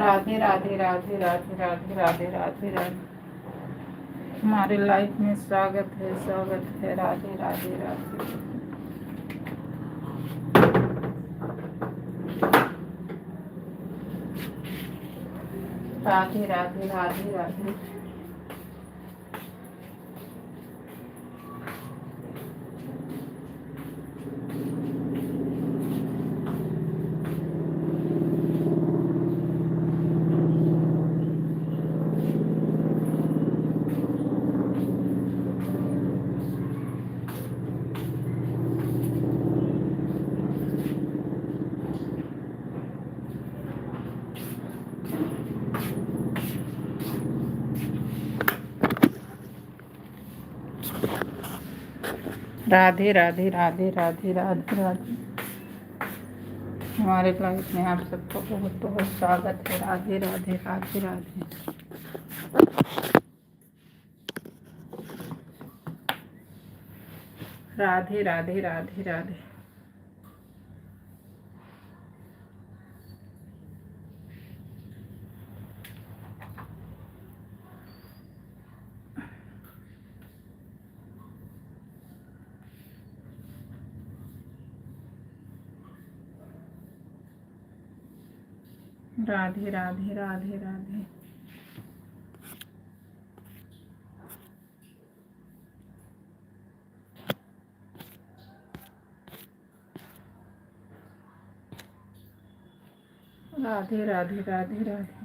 राधे राधे राधे राधे राधे राधे राधे राधे। हमारे लाइफ में स्वागत है, स्वागत है। राधे राधे राधे। राधे राधे राधे राधे। राधे राधे राधे राधे राधे राधे। हमारे लाइफ में आप सबको बहुत बहुत स्वागत है। राधे राधे राधे राधे। राधे राधे राधे राधे। राधे राधे राधे राधे। राधे राधे राधे राधे।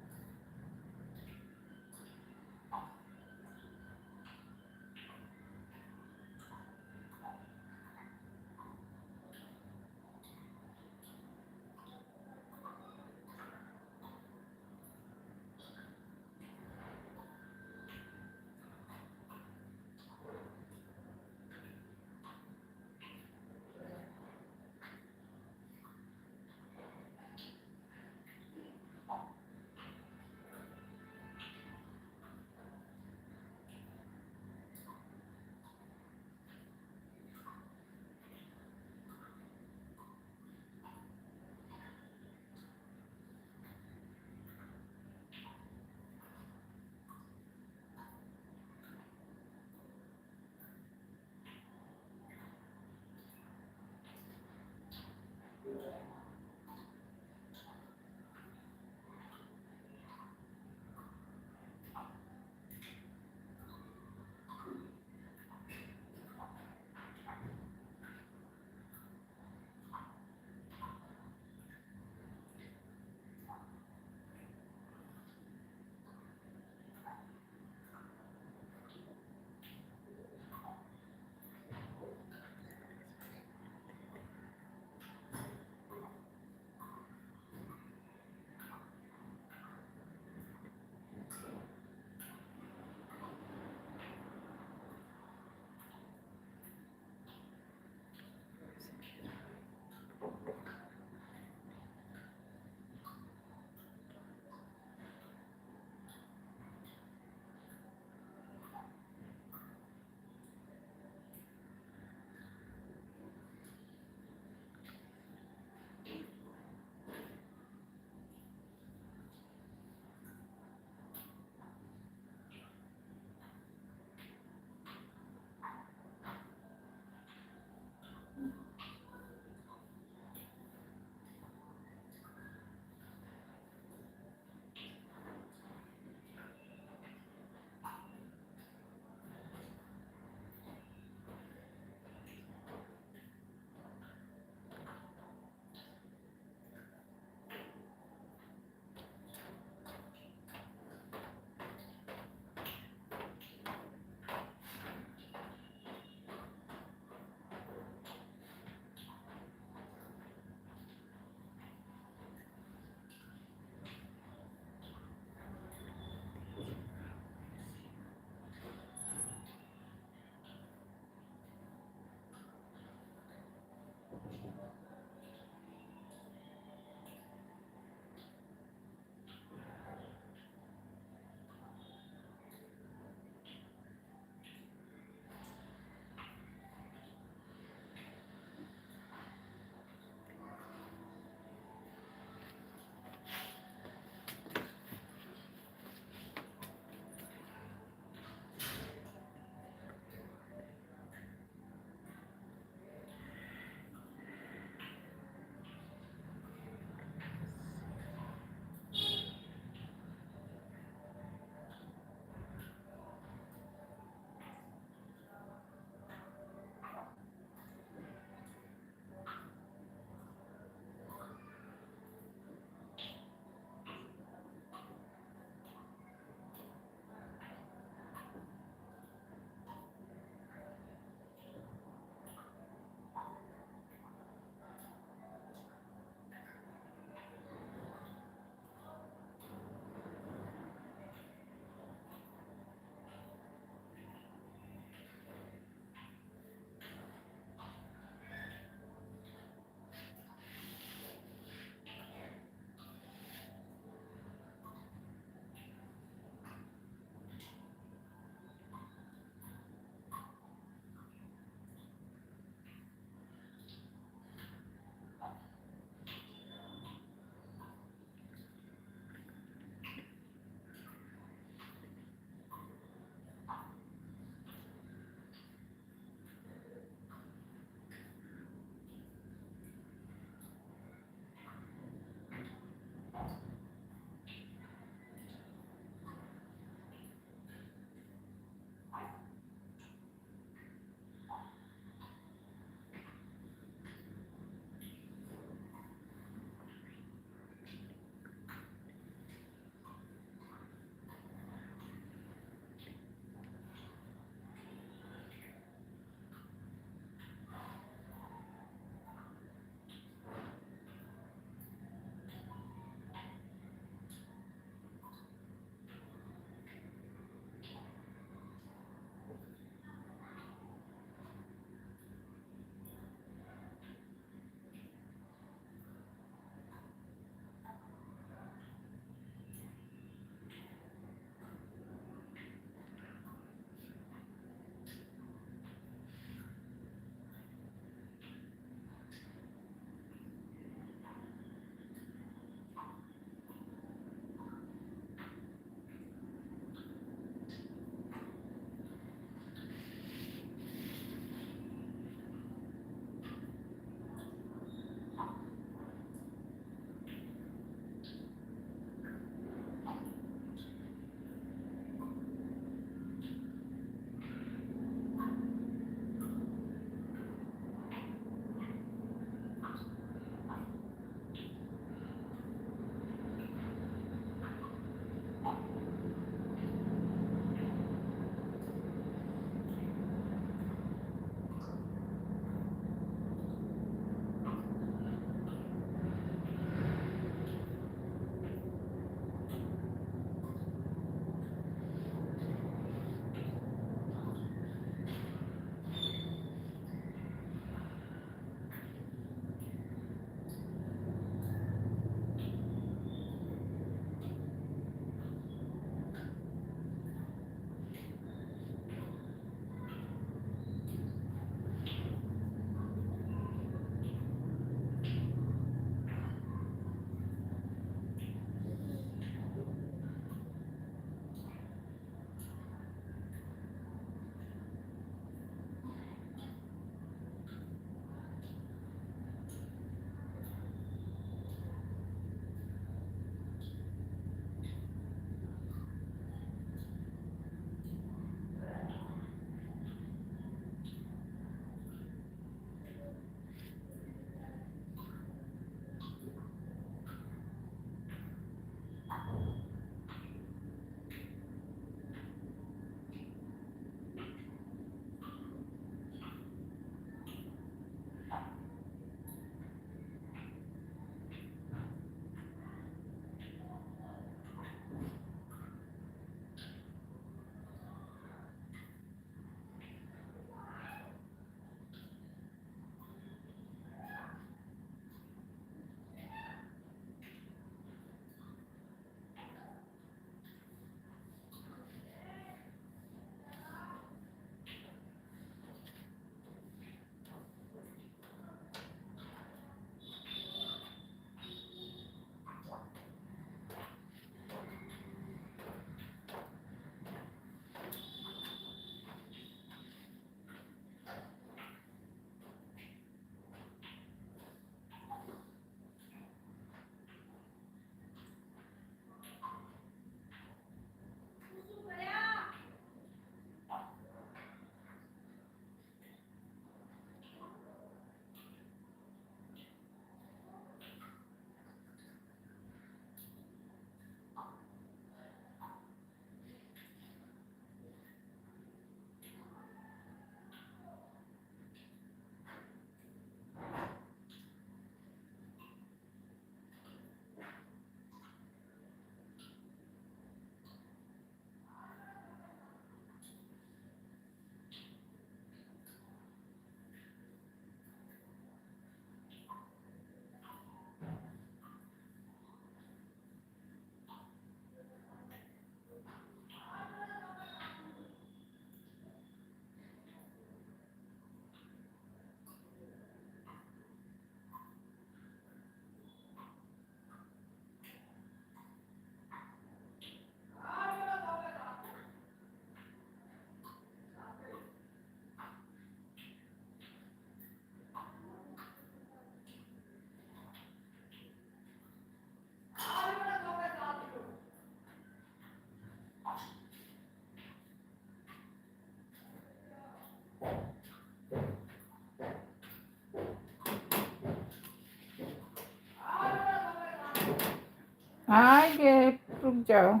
आएंगे, रुक जाओ।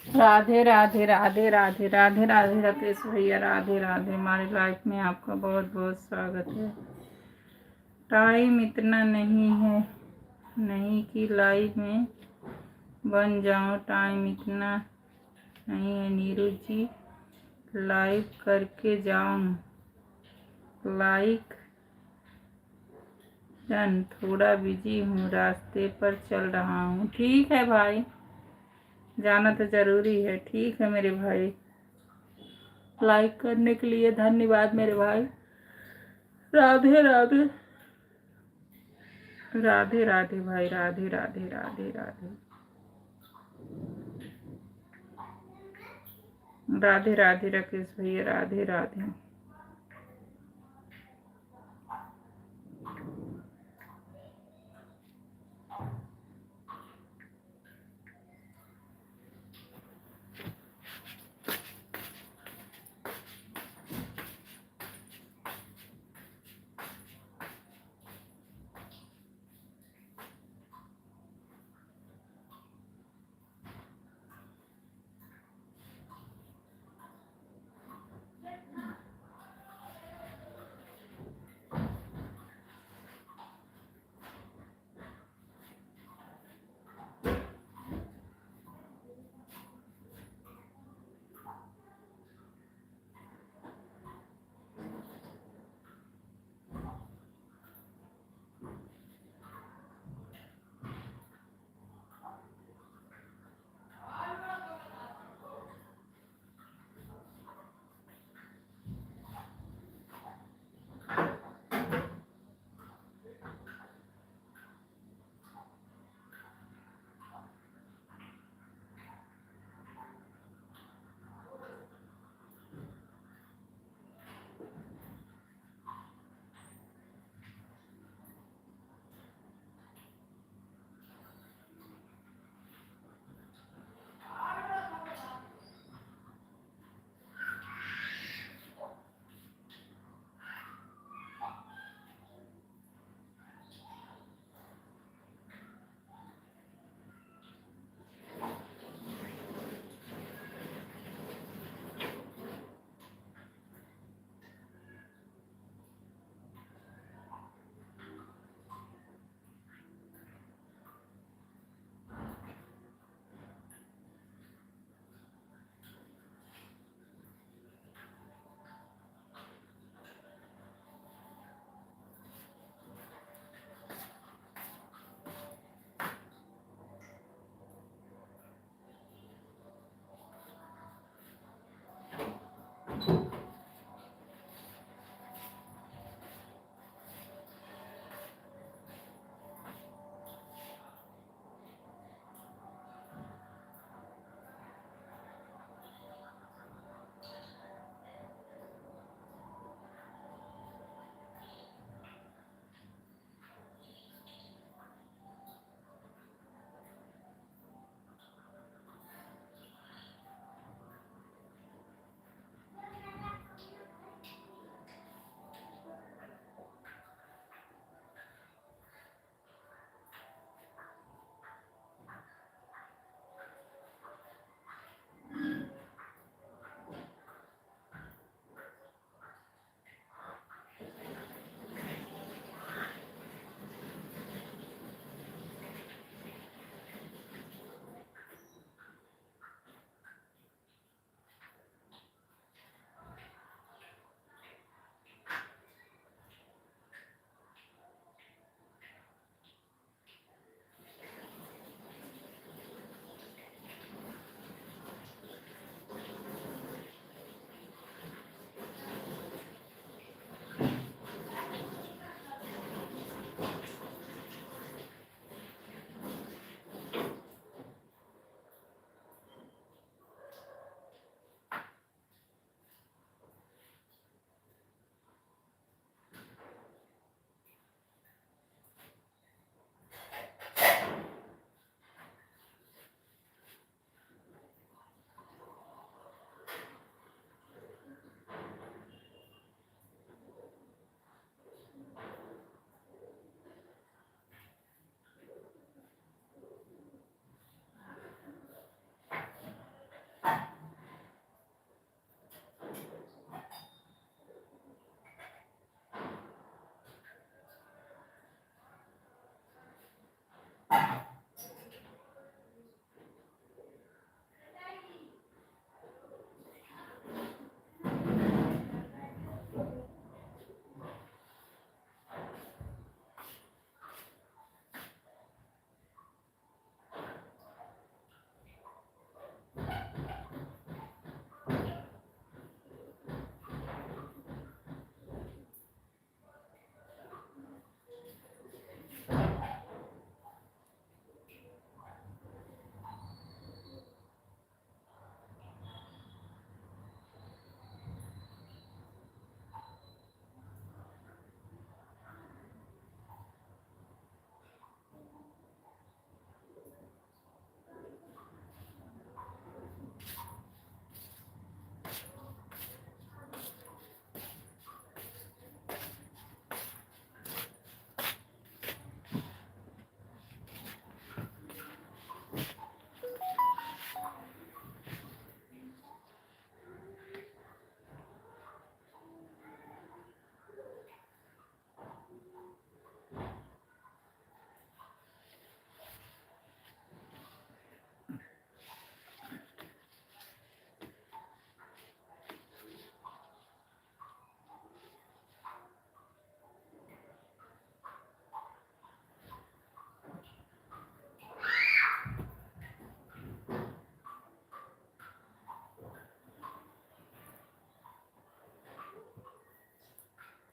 राधे राधे राधे राधे राधे राधे राकेश भैया, राधे राधे। हमारी लाइफ में आपका बहुत बहुत स्वागत है। टाइम इतना नहीं है, नहीं कि लाइव में बन जाऊं, टाइम इतना नहीं है नीरू जी, लाइव करके जाऊं। लाइक डन, थोड़ा बिजी हूँ, रास्ते पर चल रहा हूँ। ठीक है भाई, जाना तो जरूरी है। ठीक है मेरे भाई, लाइक करने के लिए धन्यवाद मेरे भाई। राधे राधे राधे राधे भाई, राधे राधे राधे राधे राधे राधे राकेश भैया, राधे राधे।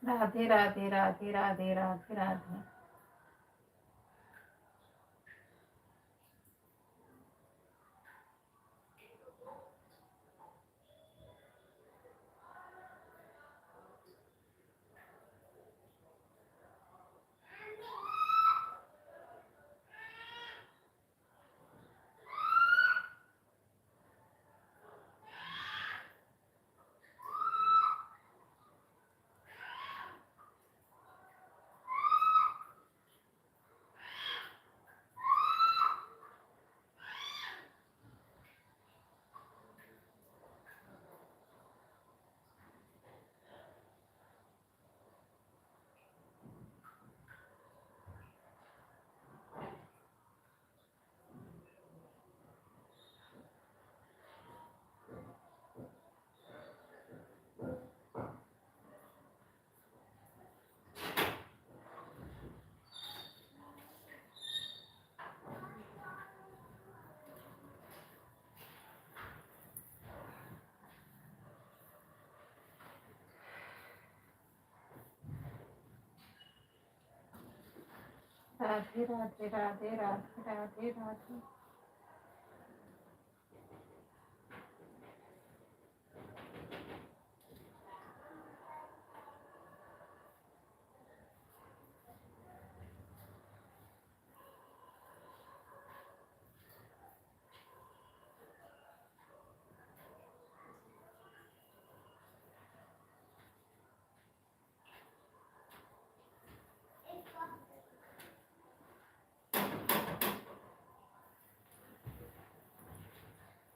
राधे राधे राधे राधे राधे राधे। राधे राधे राधे राधे राधे राधे।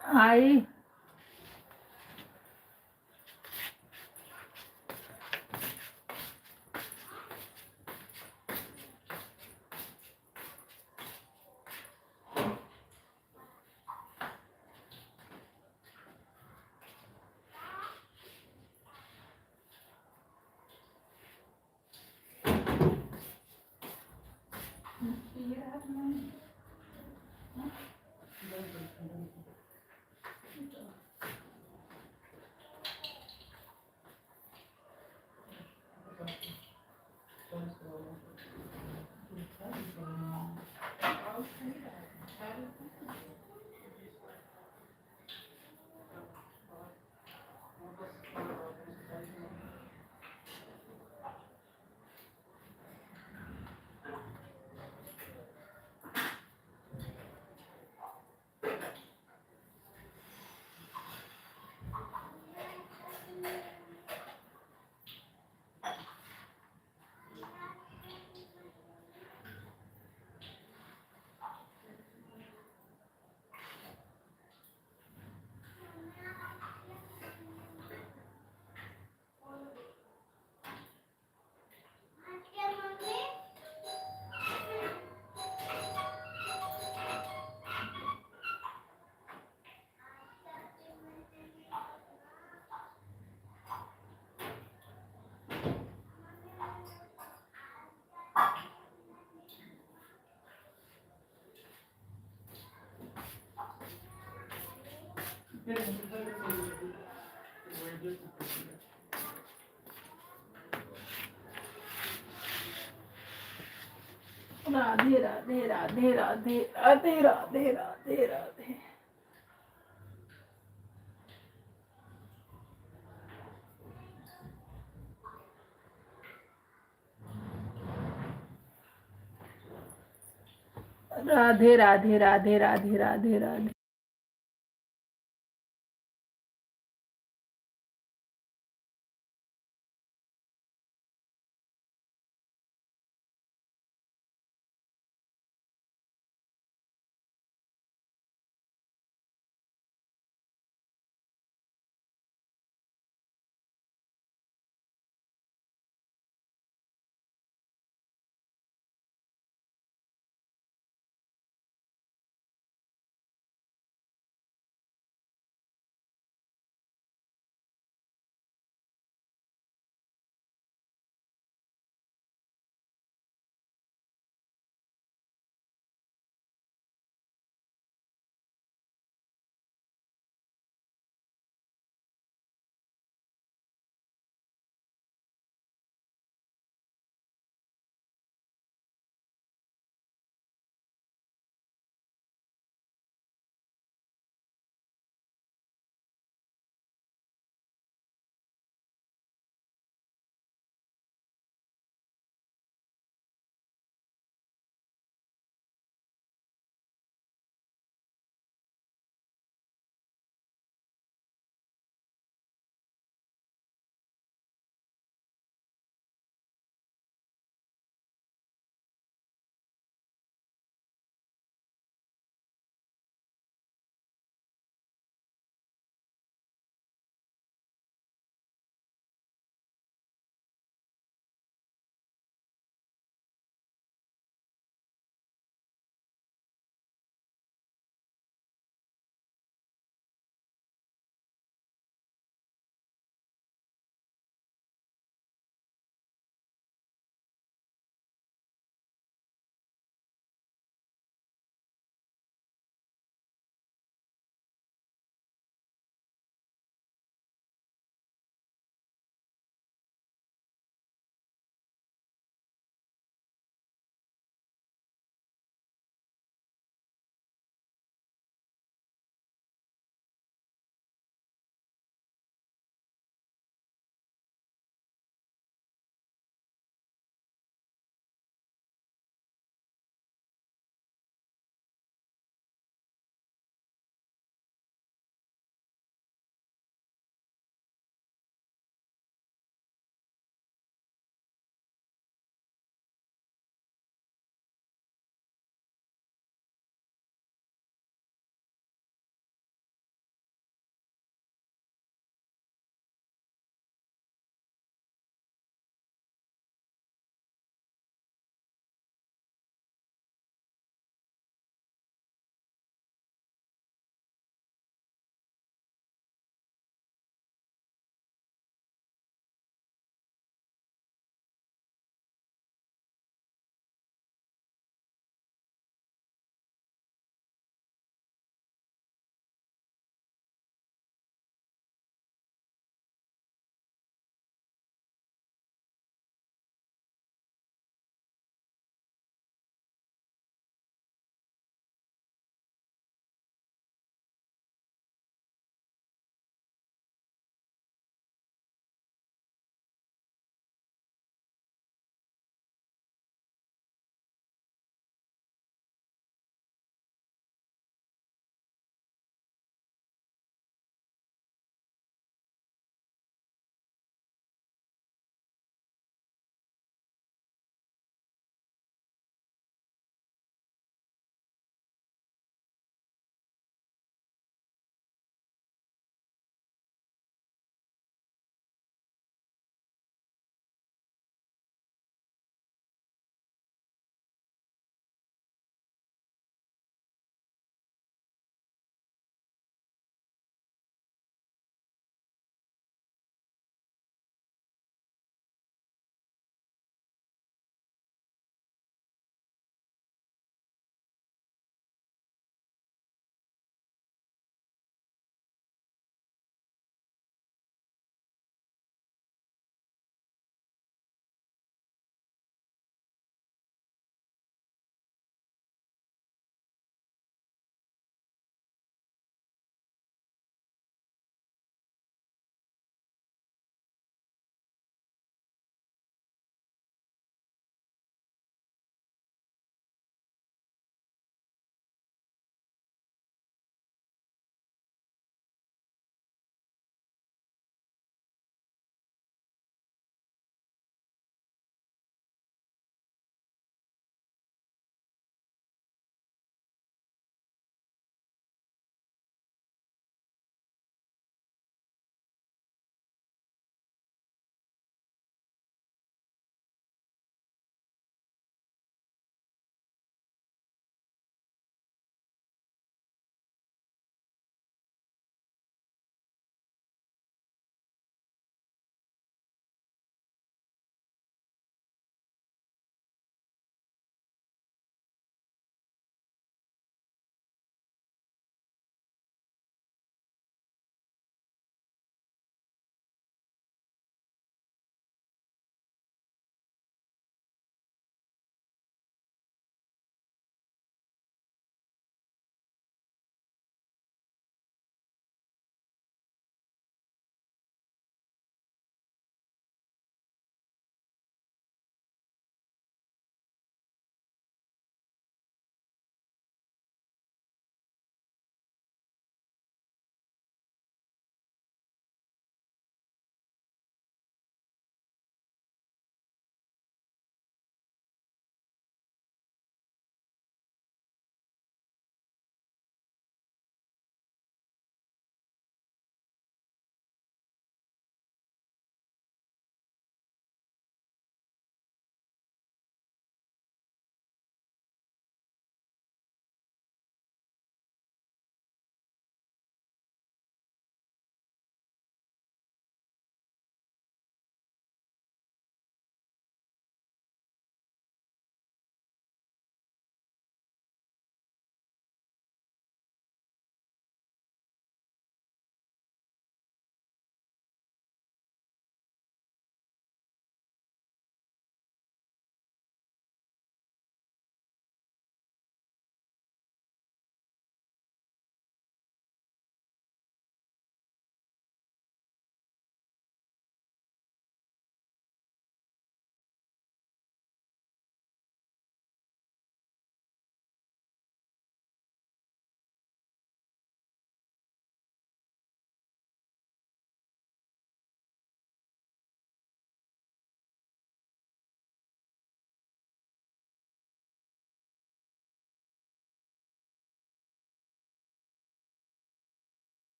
आई राधे राधे राधे राधे राधे राधे राधे राधे। राधे राधे राधे राधे राधे राधे।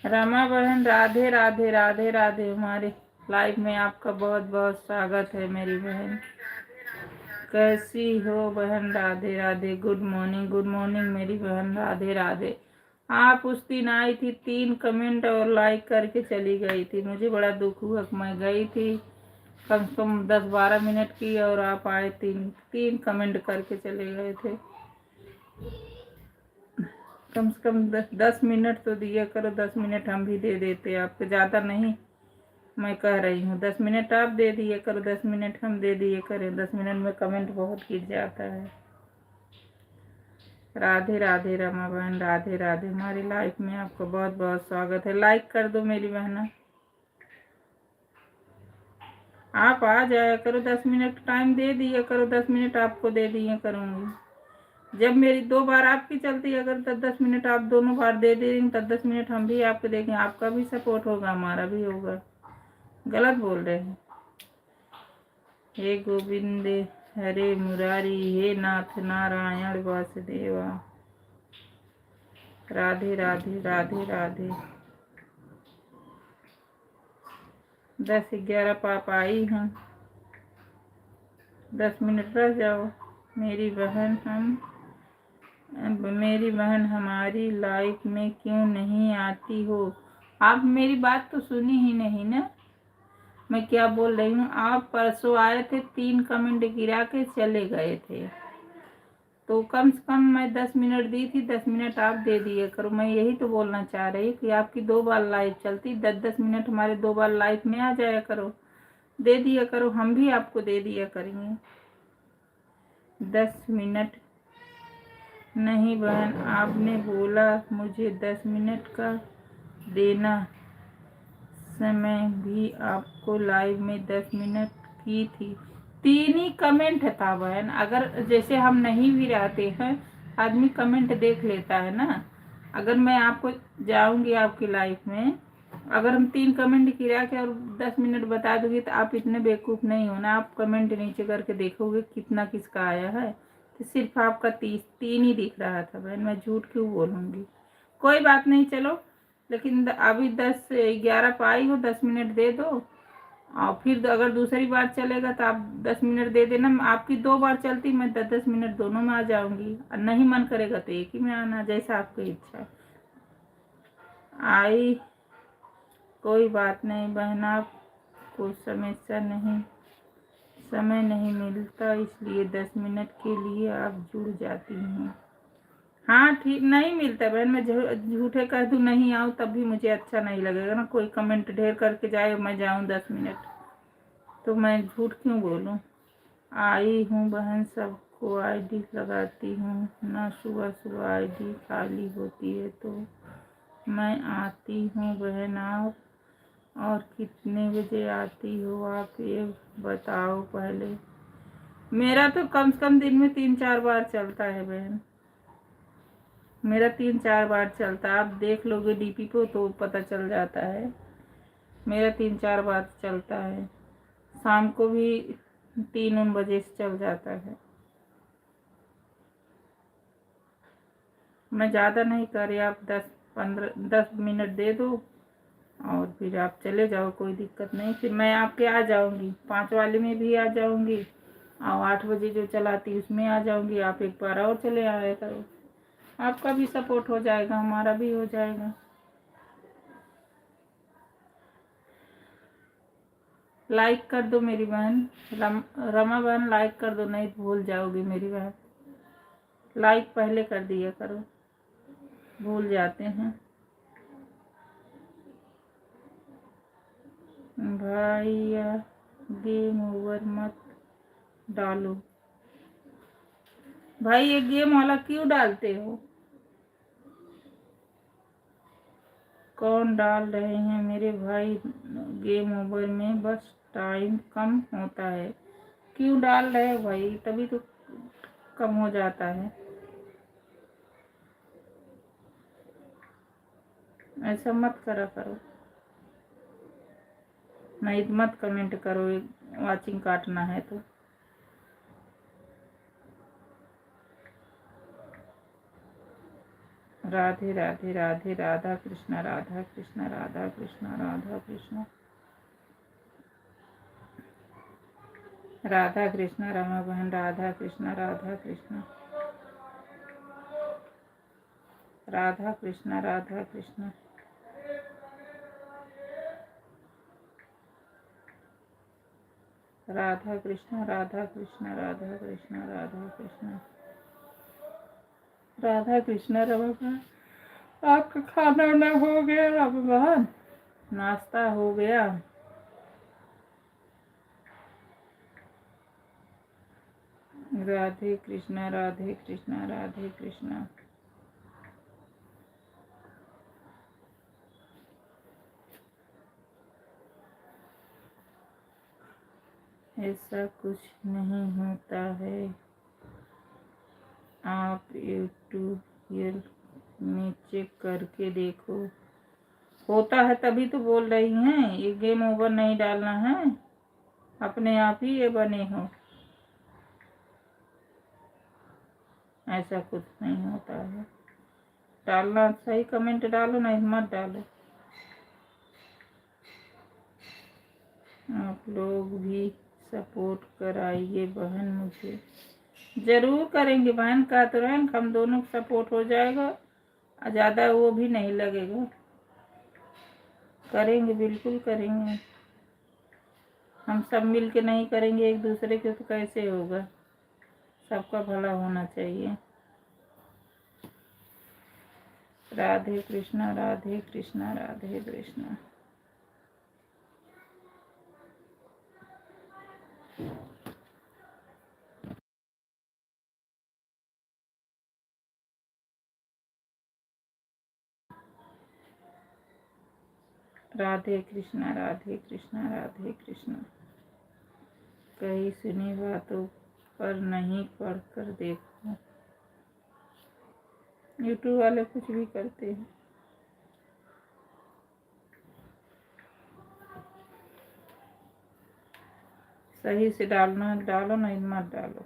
रमा बहन राधे राधे राधे राधे। हमारे लाइव में आपका बहुत बहुत स्वागत है मेरी बहन। कैसी हो बहन? राधे राधे। गुड मॉर्निंग मेरी बहन। राधे राधे। आप उस दिन आई थी, 3 कमेंट और लाइक करके चली गई थी। मुझे बड़ा दुख हुआ कि मैं गई थी कम से कम 10-12 मिनट की, और आप आए 3 कमेंट करके चले गए थे। कम से कम 10 मिनट तो दिया करो। 10 मिनट हम भी दे देते आपको, ज़्यादा नहीं मैं कह रही हूँ। 10 मिनट आप दे दिए करो, 10 मिनट हम दे दिए करें। 10 मिनट में कमेंट बहुत गिर जाता है। राधे राधे रमा बहन। राधे राधे। हमारी लाइफ में आपका बहुत बहुत स्वागत है। लाइक कर दो मेरी बहना। आप आ जाया करो, 10 मिनट टाइम दे दिया करो। 10 मिनट आपको दे दिए करूँगी। जब मेरी 2 बार आपकी चलती है, अगर तब 10 मिनट आप दोनों बार दे देंगे, तब 10 मिनट हम भी आपको देंगे। आपका भी सपोर्ट होगा, हमारा भी होगा। गलत बोल रहे हैं। हे गोविंद हरे मुरारी, हे नाथ नारायण वासुदेवा। राधे राधे राधे राधे। 10-11 पाप आई हैं। 10 मिनट रह जाओ मेरी बहन। मेरी बहन हमारी लाइफ में क्यों नहीं आती हो? आप मेरी बात तो सुनी ही नहीं ना, मैं क्या बोल रही हूँ। आप परसों आए थे, 3 कमेंट गिरा के चले गए थे, तो कम से कम मैं 10 मिनट दी थी। 10 मिनट आप दे दिए करो। मैं यही तो बोलना चाह रही हूँ कि आपकी 2 बार लाइव चलती, 10-10 मिनट हमारे 2 बार लाइव में आ जाया करो। दे दिया करो, हम भी आपको दे दिया करेंगे। 10 मिनट नहीं बहन, आपने बोला मुझे 10 मिनट का देना। समय भी आपको लाइव में 10 मिनट की थी। 3 ही कमेंट था बहन। अगर जैसे हम नहीं भी रहते हैं, आदमी कमेंट देख लेता है ना। अगर मैं आपको जाऊंगी आपकी लाइफ में, अगर हम 3 कमेंट गिरा के और 10 मिनट बता दूंगी, तो आप इतने बेवकूफ़ नहीं हो ना। आप कमेंट नीचे करके देखोगे कितना किसका आया है, तो सिर्फ आपका 3 ही दिख रहा था बहन। मैं झूठ क्यों बोलूँगी? कोई बात नहीं, चलो। लेकिन अभी 10-11 पाई हो, 10 मिनट दे दो। और फिर अगर दूसरी बार चलेगा तो आप 10 मिनट दे देना। आपकी 2 बार चलती, मैं 10-10 मिनट दोनों में आ जाऊंगी। और नहीं मन करेगा तो एक ही में आना, जैसा आपकी इच्छा। आई कोई बात नहीं बहन, आपको समय नहीं मिलता, इसलिए 10 मिनट के लिए आप जुड़ जाती हैं। हाँ ठीक, नहीं मिलता बहन। मैं झूठे कह दूँ नहीं आऊँ, तब भी मुझे अच्छा नहीं लगेगा ना। कोई कमेंट ढेर करके जाए, मैं जाऊँ 10 मिनट, तो मैं झूठ क्यों बोलूँ। आई हूँ बहन, सबको आईडी लगाती हूँ ना। सुबह सुबह आईडी खाली होती है तो मैं आती हूँ बहन। आप और कितने बजे आती हो आप, ये बताओ पहले। मेरा तो कम से कम दिन में 3-4 बार चलता है बहन। मेरा 3-4 बार चलता है। आप देख लोगे डीपी पे तो पता चल जाता है। मेरा 3-4 बार चलता है। शाम को भी 3-3 बजे से चल जाता है। मैं ज़्यादा नहीं कर रही। आप 10 मिनट दे दो और फिर आप चले जाओ, कोई दिक्कत नहीं। फिर मैं आपके आ जाऊंगी, 5 वाले में भी आ जाऊंगी, और 8 बजे जो चलाती उसमें आ जाऊंगी। आप एक बार और चले आया करो, आपका भी सपोर्ट हो जाएगा, हमारा भी हो जाएगा। लाइक कर दो मेरी बहन। रमा बहन लाइक कर दो, नहीं तो भूल जाओगी मेरी बहन। लाइक पहले कर दिया करो, भूल जाते हैं। भैया गेम ओवर मत डालो। भाई ये गेम वाला क्यों डालते हो? कौन डाल रहे हैं मेरे भाई? गेम ओवर में बस टाइम कम होता है। क्यों डाल रहे हो भाई? तभी तो कम हो जाता है। ऐसा मत करा करो, नहीं मत कमेंट करो, वाचिंग काटना है तो। राधे राधे राधे, राधा कृष्णा राधा कृष्णा राधा कृष्णा राधा कृष्णा राधा कृष्णा, रमा बहन राधा कृष्णा राधा कृष्णा राधा कृष्णा राधा कृष्णा राधा कृष्णा राधा कृष्णा राधा कृष्णा राधा कृष्णा राधा कृष्णा। रमा बहन आपका खाना ना हो गया? रमा बहन नाश्ता हो गया? राधे कृष्णा राधे कृष्णा राधे कृष्णा। ऐसा कुछ नहीं होता है, आप यूट्यूब में चेक करके देखो। होता है तभी तो बोल रही हैं, ये गेम ओवर नहीं डालना है, अपने आप ही ये बने हो। ऐसा कुछ नहीं होता है, डालना सही कमेंट डालो, नहीं मत डालो। आप लोग भी सपोर्ट कराइए बहन मुझे। जरूर करेंगे बहन, का तो रैंक हम दोनों का सपोर्ट हो जाएगा, ज़्यादा वो भी नहीं लगेगा। करेंगे, बिल्कुल करेंगे। हम सब मिल के नहीं करेंगे एक दूसरे के तो कैसे होगा? सबका भला होना चाहिए। राधे कृष्णा राधे कृष्णा राधे कृष्णा। राधे कृष्णा राधे कृष्णा राधे कृष्णा। कई सुनी बातों पर नहीं पढ़ कर देखो, यूट्यूब वाले कुछ भी करते हैं। सही से डालना डालो, नहीं मत डालो।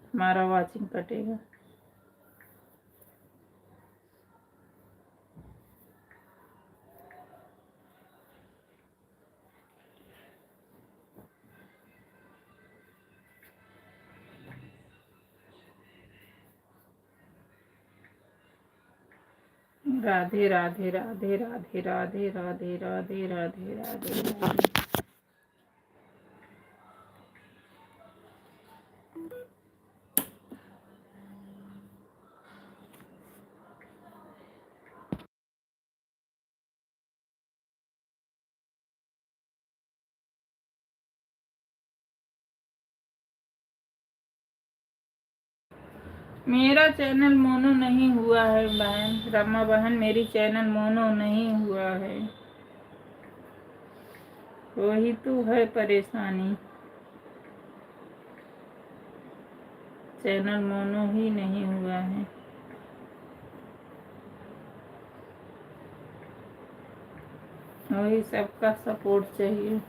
हमारा वाचिंग कटेगा। राधे राधे राधे राधे राधे राधे राधे राधे राधे राधे। मेरा चैनल मोनो नहीं हुआ है बहन, रमा बहन मेरी चैनल मोनो नहीं हुआ है, वही तो है परेशानी। चैनल मोनो ही नहीं हुआ है। वही सबका सपोर्ट चाहिए।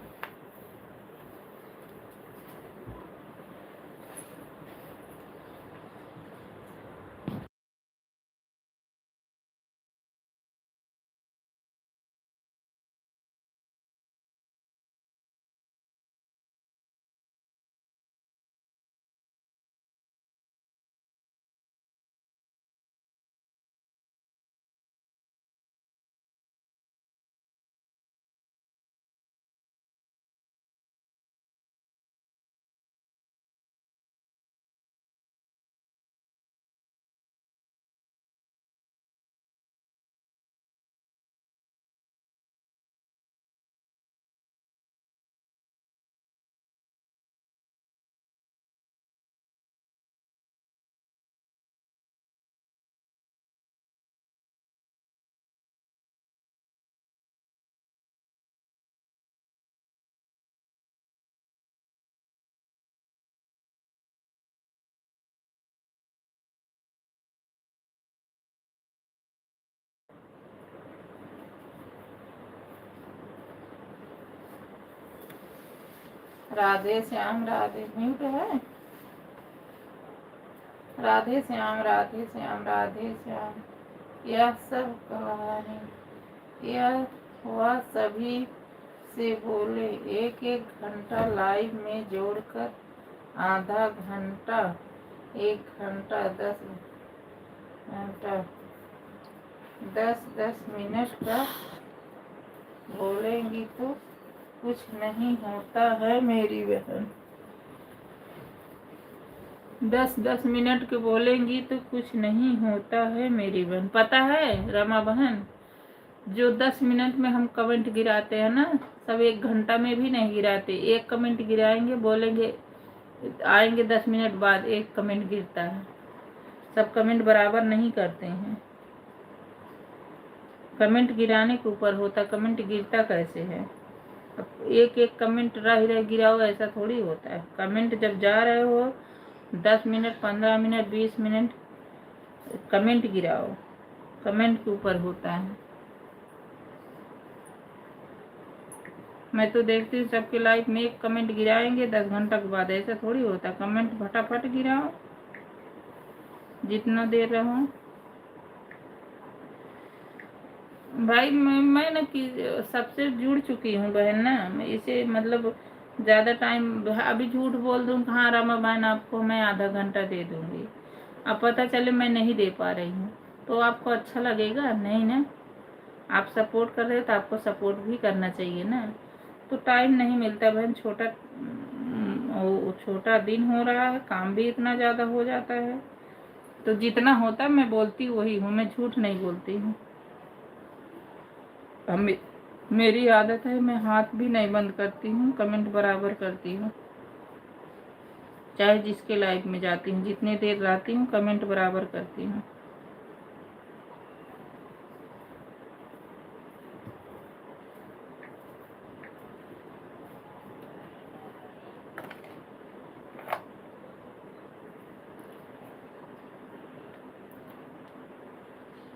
राधे श्याम राधे, म्यूट है। राधे श्याम राधे श्याम राधे श्याम। यह सब कहानी यह वह सभी से बोले, एक एक घंटा लाइव में जोड़कर आधा घंटा 1 घंटा 10 घंटा 10-10 मिनट का बोलेंगी तो कुछ नहीं होता है मेरी बहन। 10-10 मिनट के बोलेंगी तो कुछ नहीं होता है मेरी बहन। पता है रमा बहन, जो 10 मिनट में हम कमेंट गिराते हैं ना, सब 1 घंटा में भी नहीं गिराते। एक कमेंट गिराएंगे, बोलेंगे आएंगे 10 मिनट बाद एक कमेंट गिरता है। सब कमेंट बराबर नहीं करते हैं। कमेंट गिराने के ऊपर होता, कमेंट गिरता कैसे है। अब एक एक कमेंट रह गिराओ, ऐसा थोड़ी होता है। कमेंट जब जा रहे हो 10 मिनट 15 मिनट 20 मिनट कमेंट गिराओ, कमेंट के ऊपर होता है। मैं तो देखती हूँ सबके लाइफ में एक कमेंट गिराएंगे 10 घंटा के बाद, ऐसा थोड़ी होता। कमेंट फटाफट गिराओ, जितना देर रहो। भाई मैं ना कि सबसे जुड़ चुकी हूँ बहन ना, मैं इसे मतलब ज़्यादा टाइम अभी झूठ बोल दूँ कहाँ रमा बहन आपको मैं आधा घंटा दे दूँगी, अब पता चले मैं नहीं दे पा रही हूँ तो आपको अच्छा लगेगा नहीं ना। आप सपोर्ट कर रहे हो तो आपको सपोर्ट भी करना चाहिए ना। तो टाइम नहीं मिलता बहन, छोटा दिन हो रहा है, काम भी इतना ज़्यादा हो जाता है। तो जितना होता मैं बोलती वही हूँ, मैं झूठ नहीं बोलती हूँ। मेरी आदत है, मैं हाथ भी नहीं बंद करती हूँ, कमेंट बराबर करती हूँ। चाहे जिसके लाइफ में जाती हूँ, जितनी देर रहती हूँ कमेंट बराबर करती हूँ।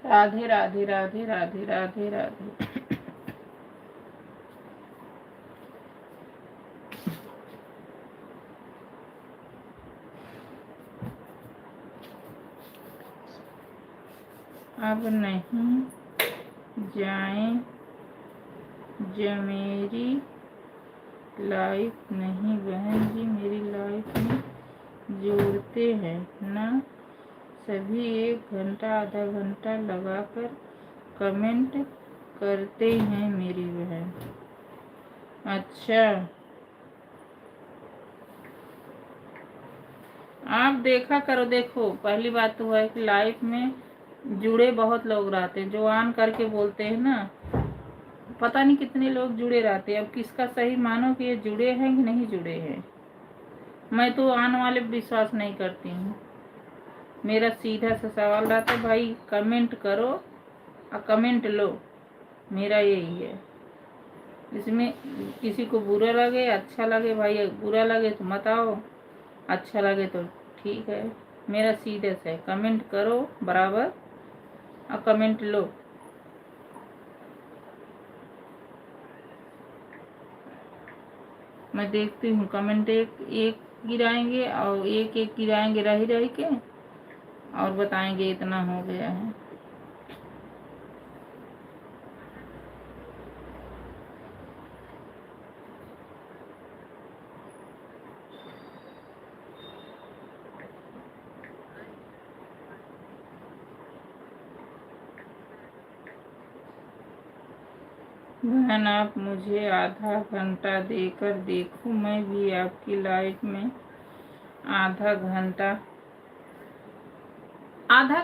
राधे राधे राधे राधे राधे राधे। अब नहीं जाए मेरी लाइफ नहीं बहन जी, मेरी लाइफ में जोड़ते हैं ना सभी 1 घंटा आधा घंटा लगाकर कमेंट करते हैं मेरी बहन। अच्छा, आप देखा करो। देखो पहली बात तो है कि लाइफ में जुड़े बहुत लोग रहते हैं, जो ऑन करके बोलते हैं ना, पता नहीं कितने लोग जुड़े रहते हैं। अब किसका सही मानो कि ये जुड़े हैं कि नहीं जुड़े हैं। मैं तो आने वाले विश्वास नहीं करती हूँ। मेरा सीधा सा सवाल रहता है, भाई कमेंट करो और कमेंट लो, मेरा यही है। इसमें किसी को बुरा लगे अच्छा लगे, भाई बुरा लगे तो मत आओ, अच्छा लगे तो ठीक है। मेरा सीधा से कमेंट करो बराबर और कमेंट लो। मैं देखती हूँ कमेंट एक एक गिराएंगे और एक एक गिराएंगे रह के और बताएंगे इतना हो गया है। बहन आप मुझे आधा घंटा देकर देखो, मैं भी आपकी लाइफ में आधा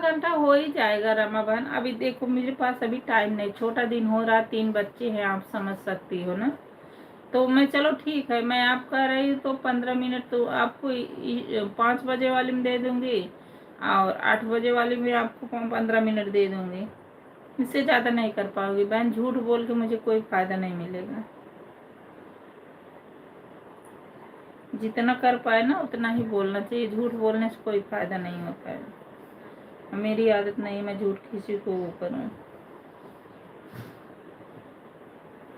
घंटा हो ही जाएगा रमा बहन। अभी देखो मेरे पास अभी टाइम नहीं, छोटा दिन हो रहा, 3 बच्चे हैं, आप समझ सकती हो ना। तो मैं चलो ठीक है, मैं आप कह रही हूँ तो 15 मिनट तो आपको 5 बजे वाली में दे दूँगी और 8 बजे वाली में आपको 15 मिनट दे दूँगी। इससे ज़्यादा नहीं कर पाओगी बहन, झूठ बोल के मुझे कोई फ़ायदा नहीं मिलेगा। जितना कर पाए ना उतना ही बोलना चाहिए, झूठ बोलने से कोई फ़ायदा नहीं होता है। मेरी आदत नहीं मैं झूठ किसी को वो करूँ।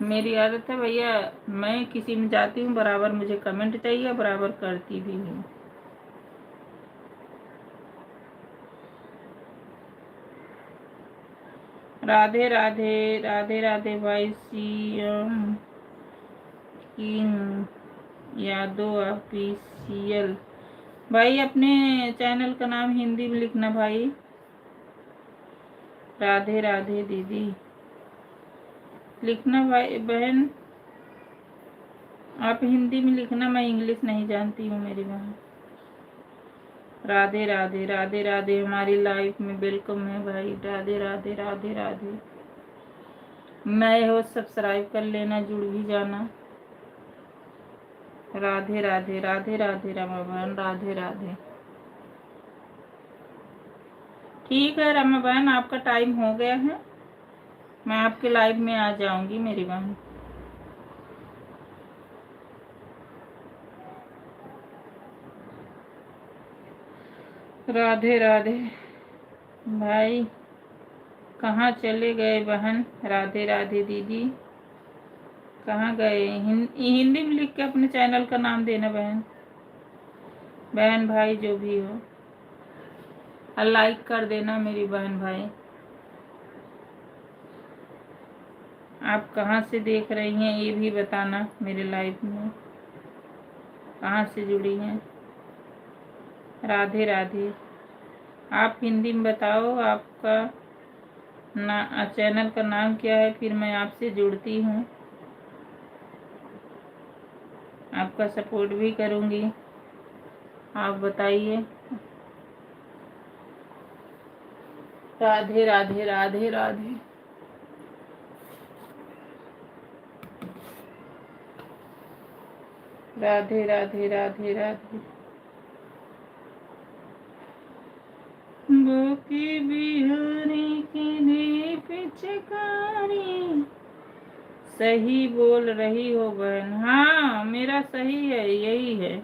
मेरी आदत है भैया, मैं किसी में जाती हूँ बराबर मुझे कमेंट चाहिए, बराबर करती भी हूँ। राधे राधे राधे राधे भाई सीएम किंग यादव ऑफिशियल। भाई अपने चैनल का नाम हिंदी में लिखना भाई। राधे राधे दीदी लिखना भाई बहन, आप हिंदी में लिखना, मैं इंग्लिश नहीं जानती हूँ मेरी बहन। राधे राधे राधे राधे हमारी लाइफ में वेलकम है भाई। राधे राधे राधे राधे। नए हो सब्सक्राइब कर लेना, जुड़ भी जाना। राधे राधे राधे राधे रमा बहन राधे राधे। ठीक है रमा बहन, आपका टाइम हो गया है, मैं आपके लाइव में आ जाऊंगी मेरी बहन। राधे राधे भाई, कहाँ चले गए बहन? राधे राधे दीदी कहाँ गए? हिंदी में लिख के अपने चैनल का नाम देना बहन। बहन भाई जो भी हो, और लाइक कर देना मेरी बहन भाई। आप कहाँ से देख रही हैं ये भी बताना मेरे लाइव में, कहाँ से जुड़ी हैं। राधे राधे। आप हिंदी में बताओ आपका चैनल का नाम क्या है, फिर मैं आपसे जुड़ती हूँ, आपका सपोर्ट भी करूँगी। आप बताइए। राधे राधे राधे राधे। राधे राधे राधे राधे। बोकी बिहारी की दी पिचकारी। सही बोल रही हो बहन। हाँ मेरा सही है, यही है,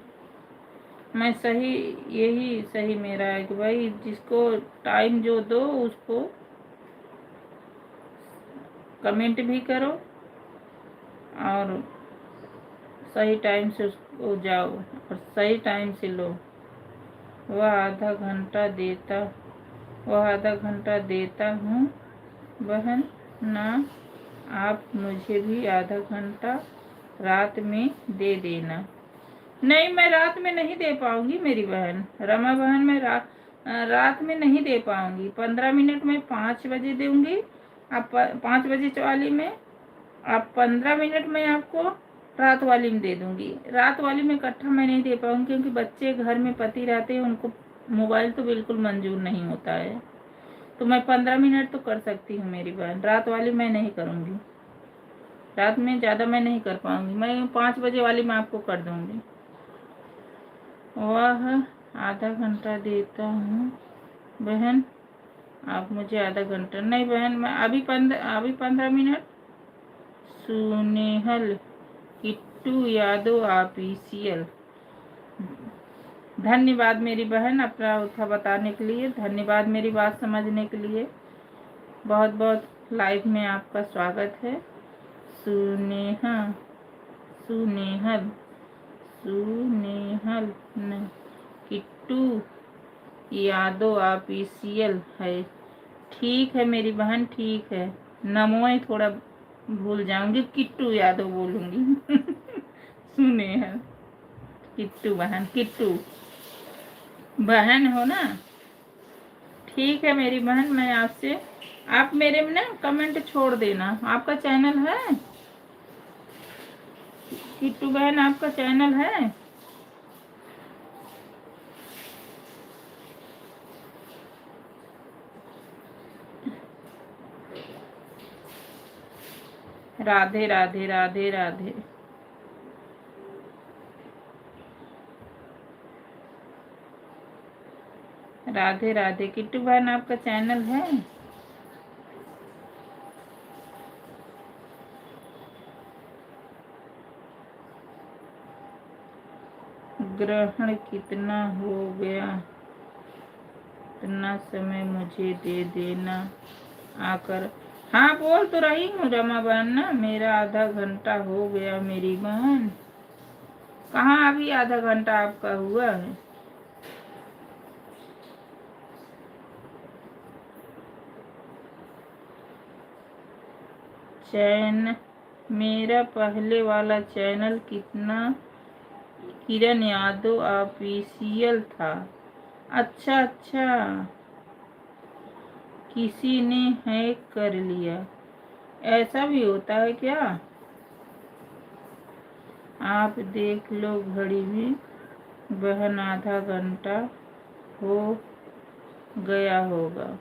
मैं सही, यही सही मेरा है कि भाई जिसको टाइम जो दो उसको कमेंट भी करो और सही टाइम से उसको जाओ और सही टाइम से लो। वह आधा घंटा देता, वह आधा घंटा देता हूँ बहन ना, आप मुझे भी आधा घंटा रात में दे देना। नहीं मैं रात में नहीं दे पाऊंगी मेरी बहन रमा बहन, मैं रात में नहीं दे पाऊंगी। 15 मिनट में 5 बजे दूंगी, आप 5 बजे वाली में, आप 15 मिनट में आपको रात वाली में दे दूंगी। रात वाली में इकट्ठा मैं नहीं दे पाऊंगी क्योंकि बच्चे घर में पति रहते हैं, उनको मोबाइल तो बिल्कुल मंजूर नहीं होता है। तो मैं 15 मिनट तो कर सकती हूँ मेरी बहन, रात वाली मैं नहीं करूँगी। रात में ज़्यादा मैं नहीं कर पाऊँगी, मैं 5 बजे वाली मैं आपको कर दूँगी। वह आधा घंटा देता हूँ बहन, आप मुझे आधा घंटा। नहीं बहन मैं अभी 15 मिनट। सुनेहल किट्टू यादव ऑफिशियल। धन्यवाद मेरी बहन अपना उत्था बताने के लिए, धन्यवाद मेरी बात समझने के लिए। बहुत बहुत लाइव में आपका स्वागत है। सुनेहा सुनेहल सुनेहल किट्टू यादव ऑफिशियल है। ठीक है मेरी बहन, ठीक है। नमोए थोड़ा भूल जाऊंगी, किट्टू यादव बोलूंगी। सुनेहल किट्टू बहन, किट्टू बहन हो ना। ठीक है मेरी बहन, मैं आपसे, आप मेरे में ना कमेंट छोड़ देना। आपका चैनल है किट्टू बहन, आपका चैनल है? राधे राधे राधे राधे। राधे राधे किट्टू बहन, आपका चैनल है? ग्रहण कितना हो गया, इतना समय मुझे दे देना आकर। हाँ बोल तो रही हूँ रमा बहन ना, मेरा आधा घंटा हो गया मेरी बहन। कहाँ अभी आधा घंटा आपका हुआ है? मेरा पहले वाला चैनल किरण यादव ऑफिशियल था। अच्छा अच्छा, किसी ने हैक कर लिया, ऐसा भी होता है क्या? आप देख लो घड़ी भी, बहन आधा घंटा हो गया होगा।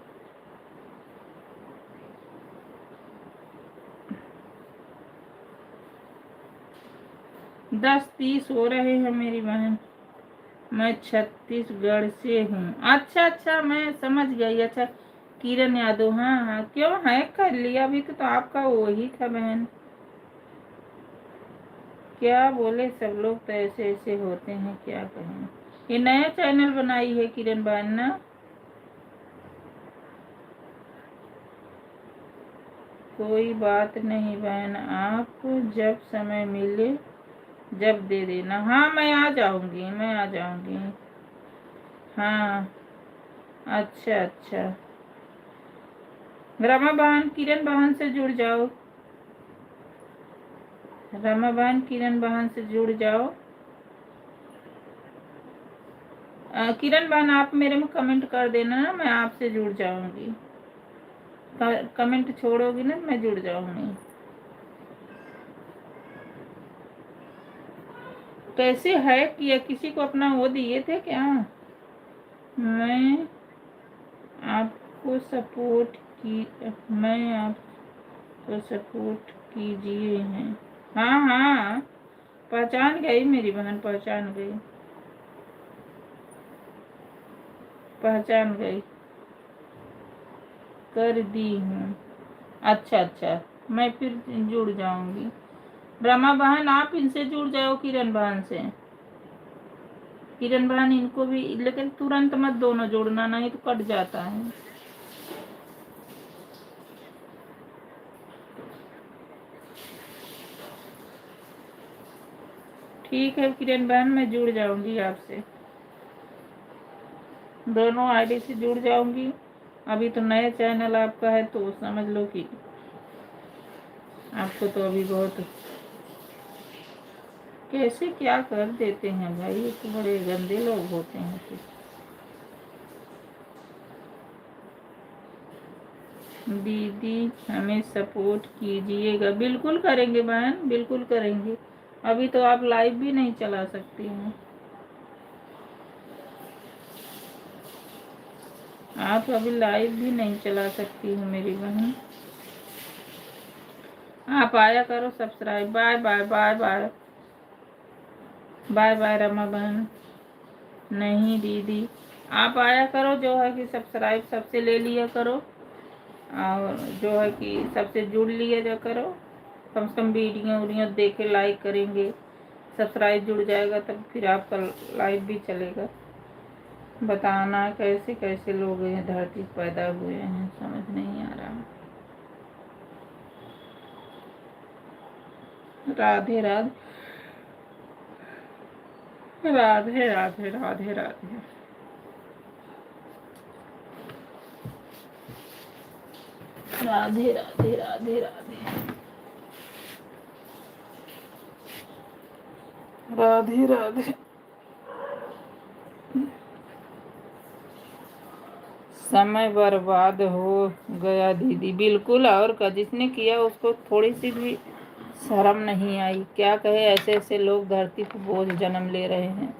10:30 हो रहे हैं मेरी बहन। मैं छत्तीसगढ़ से हूँ। अच्छा अच्छा, मैं समझ गई। अच्छा, किरण यादव, हाँ हाँ, क्यों हैक कर लिया? अभी तो आपका वही था बहन। क्या बोले, सब लोग तो ऐसे ऐसे होते हैं, क्या कहें। ये नया चैनल बनाई है किरण बहन ना? कोई बात नहीं बहन, आप जब समय मिले जब दे देना। हाँ, मैं आ जाऊंगी, मैं आ जाऊंगी। हाँ, अच्छा अच्छा। रमा बहन किरण बहन से जुड़ जाओ। रमा बहन किरण बहन से जुड़ जाओ। किरण बहन, आप मेरे में कमेंट कर देना ना, मैं आपसे जुड़ जाऊंगी। कमेंट छोड़ोगी ना, मैं जुड़ जाऊंगी। कैसे है किया? किसी को अपना वो दिए थे क्या? मैं आपको सपोर्ट की मैं आपको सपोर्ट कीजिए हैं। हाँ हाँ, पहचान गई मेरी बहन, पहचान गई, पहचान गई, कर दी हूँ। अच्छा अच्छा, मैं फिर जुड़ जाऊंगी। रमा बहन, आप इनसे जुड़ जाओ, किरण बहन से। किरण बहन, इनको भी, लेकिन तुरंत मत दोनों जोड़ना, नहीं तो कट जाता है। ठीक है किरण बहन, मैं जुड़ जाऊंगी आपसे, दोनों आईडी से जुड़ जाऊंगी। अभी तो नया चैनल आपका है, तो समझ लो कि आपको तो अभी बहुत, कैसे क्या कर देते हैं भाई, ये तो बड़े गंदे लोग होते हैं फिर। दीदी हमें सपोर्ट कीजिएगा। बिल्कुल करेंगे बहन, बिल्कुल करेंगे। अभी तो आप लाइव भी नहीं चला सकती हैं। आप अभी लाइव भी नहीं चला सकती हो मेरी बहन। आप आया करो subscribe. Bye bye bye bye bye bye Rama बहन। नहीं दीदी, आप आया करो, जो है कि सब्सक्राइब सबसे ले लिया करो, और जो है कि सबसे जुड़ लिया जा करो। कम से कम वीडियो वीडियो देख के लाइक करेंगे, सब्सक्राइब जुड़ जाएगा, तब फिर आपका लाइव भी चलेगा। बताना कैसे कैसे लोग हैं धरती पैदा हुए हैं, समझ नहीं आ रहा। राधे राधे राधे राधे राधे राधे। राधे राधे राधे राधे राधे राधे। समय बर्बाद हो गया दीदी, बिल्कुल। और का जिसने किया उसको थोड़ी सी भी शर्म नहीं आई। क्या कहे, ऐसे ऐसे लोग धरती पर बोझ जन्म ले रहे हैं।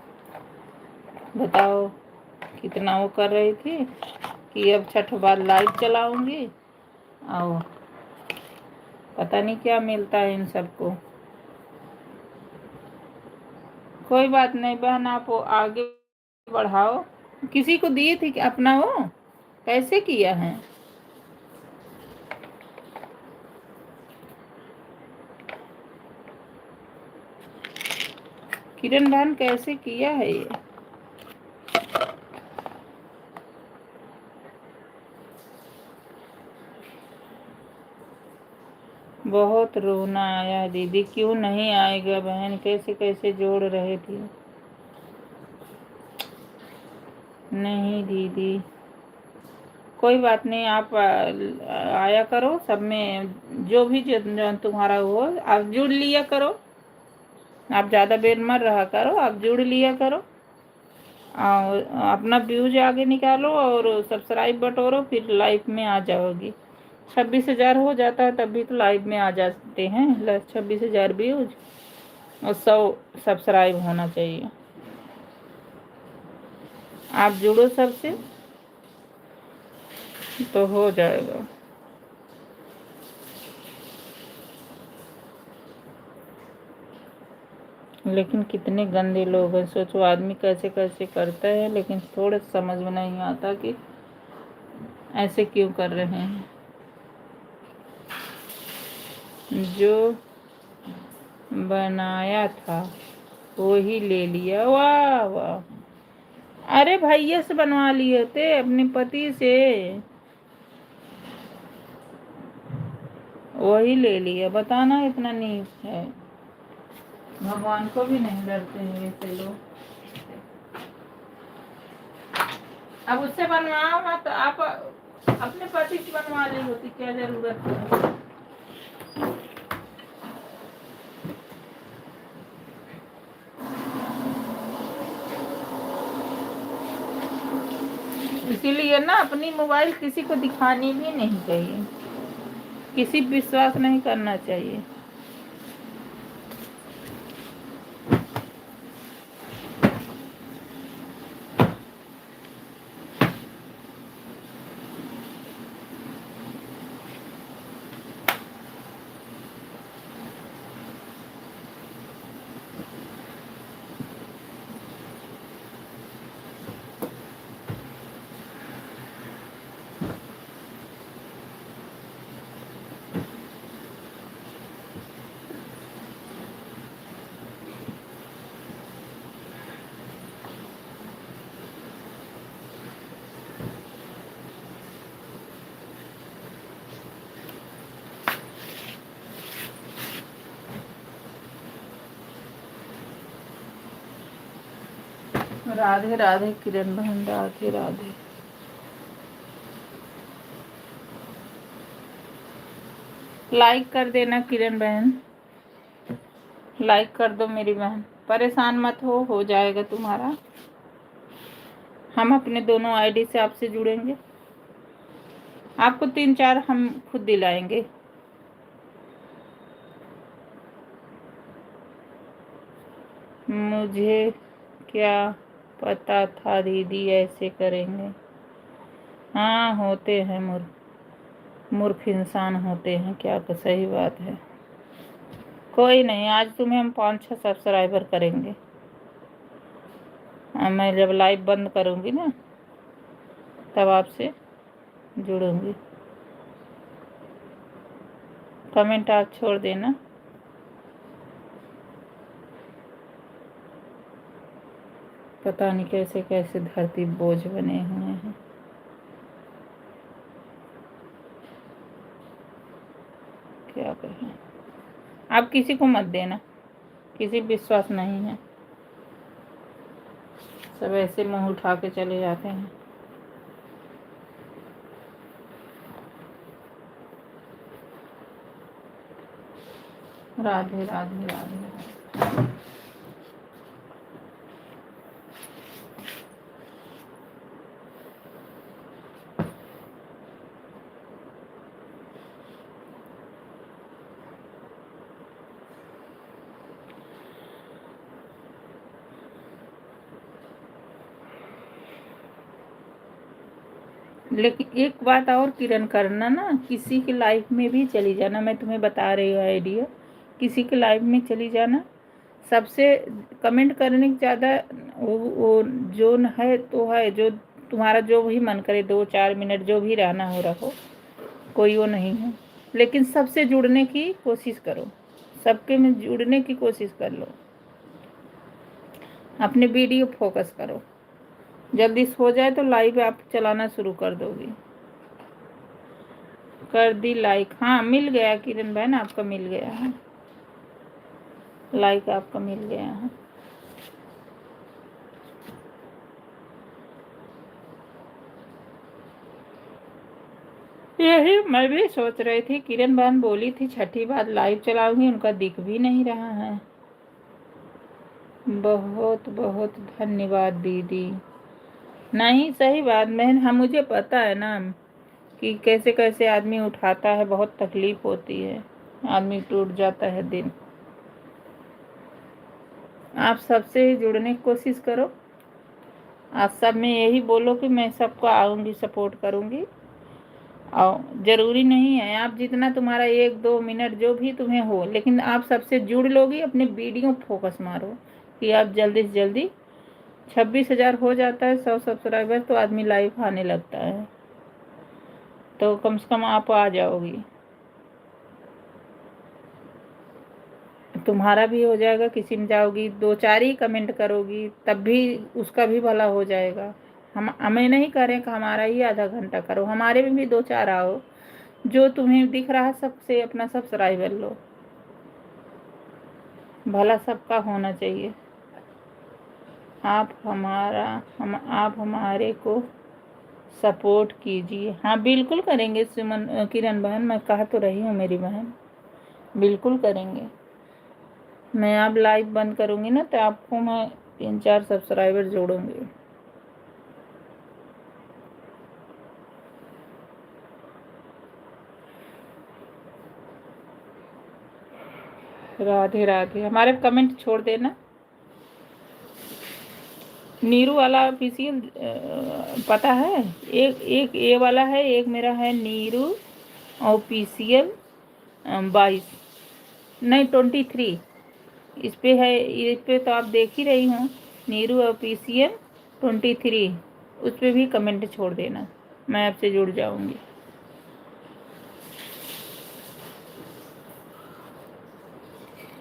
बताओ, कितना वो कर रही थी कि अब छठ बाद लाइव चलाऊंगी, और पता नहीं क्या मिलता है इन सबको। कोई बात नहीं बहन, आप वो आगे बढ़ाओ। किसी को दिए थे कि अपना वो कैसे किया है? किरण बहन, कैसे किया है ये? बहुत रोना आया दीदी। क्यों नहीं आएगा बहन, कैसे कैसे जोड़ रहे थे। नहीं दीदी, कोई बात नहीं, आप आया करो, सब में जो भी जो तुम्हारा हो आप जुड़ लिया करो। आप ज़्यादा बेर मत रहा करो, आप जुड़ लिया करो और अपना व्यूज आगे निकालो और सब्सक्राइब बटोरो, फिर लाइव में आ जाओगी। 26,000 हो जाता है तभी तो लाइव में आ जाते हैं। 26,000 व्यूज और 100 सब्सक्राइब होना चाहिए। आप जुड़ो सबसे तो हो जाएगा। लेकिन कितने गंदे लोग हैं, सोचो आदमी कैसे कैसे करता है, लेकिन थोड़े समझ में नहीं आता कि ऐसे क्यों कर रहे हैं। जो बनाया था वो ही ले लिया। वाह वाह, अरे भैया से बनवा लिए थे, अपने पति से, वही ले लिया। बताना इतना नीच है, भगवान को भी नहीं डरते हैं ऐसे लोग। अब उससे बनवाओ ना तो आप अपने पति से बनवा ली होती, क्या जरूरत है। इसीलिए ना अपनी मोबाइल किसी को दिखानी भी नहीं चाहिए, किसी पे विश्वास नहीं करना चाहिए। राधे राधे किरण बहन, राधे राधे। लाइक कर देना किरण बहन, लाइक कर दो मेरी बहन। परेशान मत हो जाएगा तुम्हारा। हम अपने दोनों आईडी से आपसे जुड़ेंगे, आपको 3-4 हम खुद दिलाएंगे। मुझे क्या पता था दीदी ऐसे करेंगे। हाँ, होते हैं मूर्ख इंसान होते हैं, क्या तो सही बात है। कोई नहीं, आज तुम्हें हम 5-6 सब्सक्राइबर करेंगे। मैं जब लाइव बंद करूँगी ना तब आपसे जुड़ूंगी। कमेंट आप छोड़ देना। पता नहीं कैसे कैसे धरती बोझ बने हुए हैं। क्या कहें, आप किसी को मत देना, किसी विश्वास नहीं है, सब ऐसे मुंह उठा के चले जाते हैं। राधे राधे राधे। लेकिन एक बात और किरण करना ना, किसी के लाइफ में भी चली जाना, मैं तुम्हें बता रही हूँ आइडिया। किसी के लाइफ में चली जाना, सबसे कमेंट करने की ज़्यादा वो जो है तो है, जो तुम्हारा जो भी मन करे 2-4 मिनट जो भी रहना हो रखो, कोई वो नहीं है। लेकिन सबसे जुड़ने की कोशिश करो, सबके में जुड़ने की कोशिश कर लो। अपने वीडियो फोकस करो, जल्दी हो जाए तो लाइव आप चलाना शुरू कर दोगी। कर दी लाइक, हाँ मिल गया किरण बहन, आपका मिल गया है लाइक, आपका मिल गया है। यही मैं भी सोच रही थी, किरण बहन बोली थी छठी बार लाइव चलाऊंगी, उनका दिख भी नहीं रहा है। बहुत बहुत धन्यवाद दीदी। नहीं सही बात, मैं हम मुझे पता है ना कि कैसे कैसे आदमी उठाता है, बहुत तकलीफ होती है, आदमी टूट जाता है दिन। आप सबसे ही जुड़ने की कोशिश करो, आप सब में यही बोलो कि मैं सबको आऊँगी, सपोर्ट करूँगी। आओ, ज़रूरी नहीं है आप जितना, तुम्हारा 1-2 मिनट जो भी तुम्हें हो, लेकिन आप सबसे जुड़ लोगी, अपने वीडियो फोकस मारो कि आप जल्दी से जल्दी 26,000 हो जाता है 100 सब्सक्राइबर, तो आदमी लाइव आने लगता है, तो कम से कम आप आ जाओगी, तुम्हारा भी हो जाएगा, किसी में जाओगी 2-4 ही कमेंट करोगी तब भी उसका भी भला हो जाएगा। हमें नहीं करें कि हमारा ही आधा घंटा करो, हमारे में भी 2-4 आओ, जो तुम्हें दिख रहा है सबसे अपना सब्सक्राइबर लो, भला सबका होना चाहिए। आप हमारे को सपोर्ट कीजिए। हाँ बिल्कुल करेंगे सुमन, किरण बहन, मैं कह तो रही हूँ मेरी बहन, बिल्कुल करेंगे। मैं अब लाइव बंद करूँगी ना तो आपको मैं 3-4 सब्सक्राइबर जोड़ूंगी। राधे राधे। हमारे कमेंट छोड़ देना। नीरू वाला ऑफिशियल पता है, एक एक ये वाला है, एक मेरा है नीरू ऑफिशियल 22, नहीं 23 इस पे है, इस पे तो आप देख ही रही हूँ, नीरू ऑफिशियल 23, उस पे भी कमेंट छोड़ देना, मैं आपसे जुड़ जाऊंगी।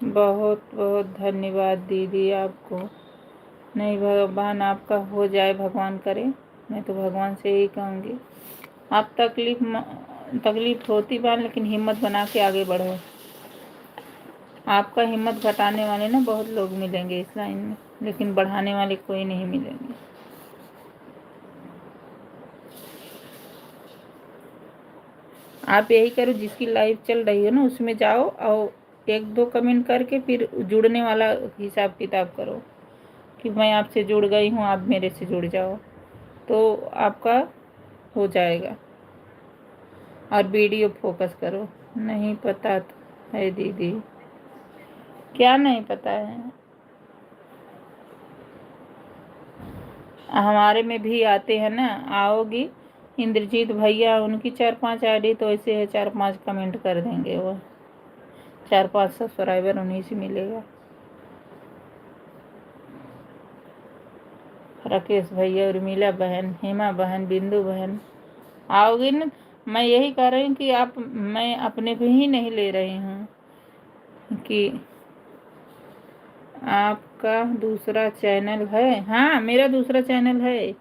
बहुत बहुत धन्यवाद दीदी आपको। नहीं भगवान आपका हो जाए, भगवान करे, मैं तो भगवान से यही कहूँगी। आप तकलीफ होती बा, लेकिन हिम्मत बना के आगे बढ़ो। आपका हिम्मत घटाने वाले ना बहुत लोग मिलेंगे इस लाइन में, लेकिन बढ़ाने वाले कोई नहीं मिलेंगे। आप यही करो, जिसकी लाइव चल रही है ना उसमें जाओ और 1-2 कमेंट करके फिर जुड़ने वाला हिसाब किताब करो कि मैं आपसे जुड़ गई हूँ, आप मेरे से जुड़ जाओ, तो आपका हो जाएगा। और वीडियो फोकस करो। नहीं पता तो है दीदी। क्या नहीं पता है? हमारे में भी आते हैं ना, आओगी इंद्रजीत भैया, उनकी 4-5 आईडी तो ऐसे है, 4-5 कमेंट कर देंगे, वो 4-5 सब्सक्राइबर उन्हीं से मिलेगा। राकेश भैया, उर्मिला बहन, हेमा बहन, बिंदु बहन, आओगी ना? मैं यही कह रही हूँ कि आप, मैं अपने पे ही नहीं ले रही हूँ कि आपका दूसरा चैनल है। हाँ मेरा दूसरा चैनल है,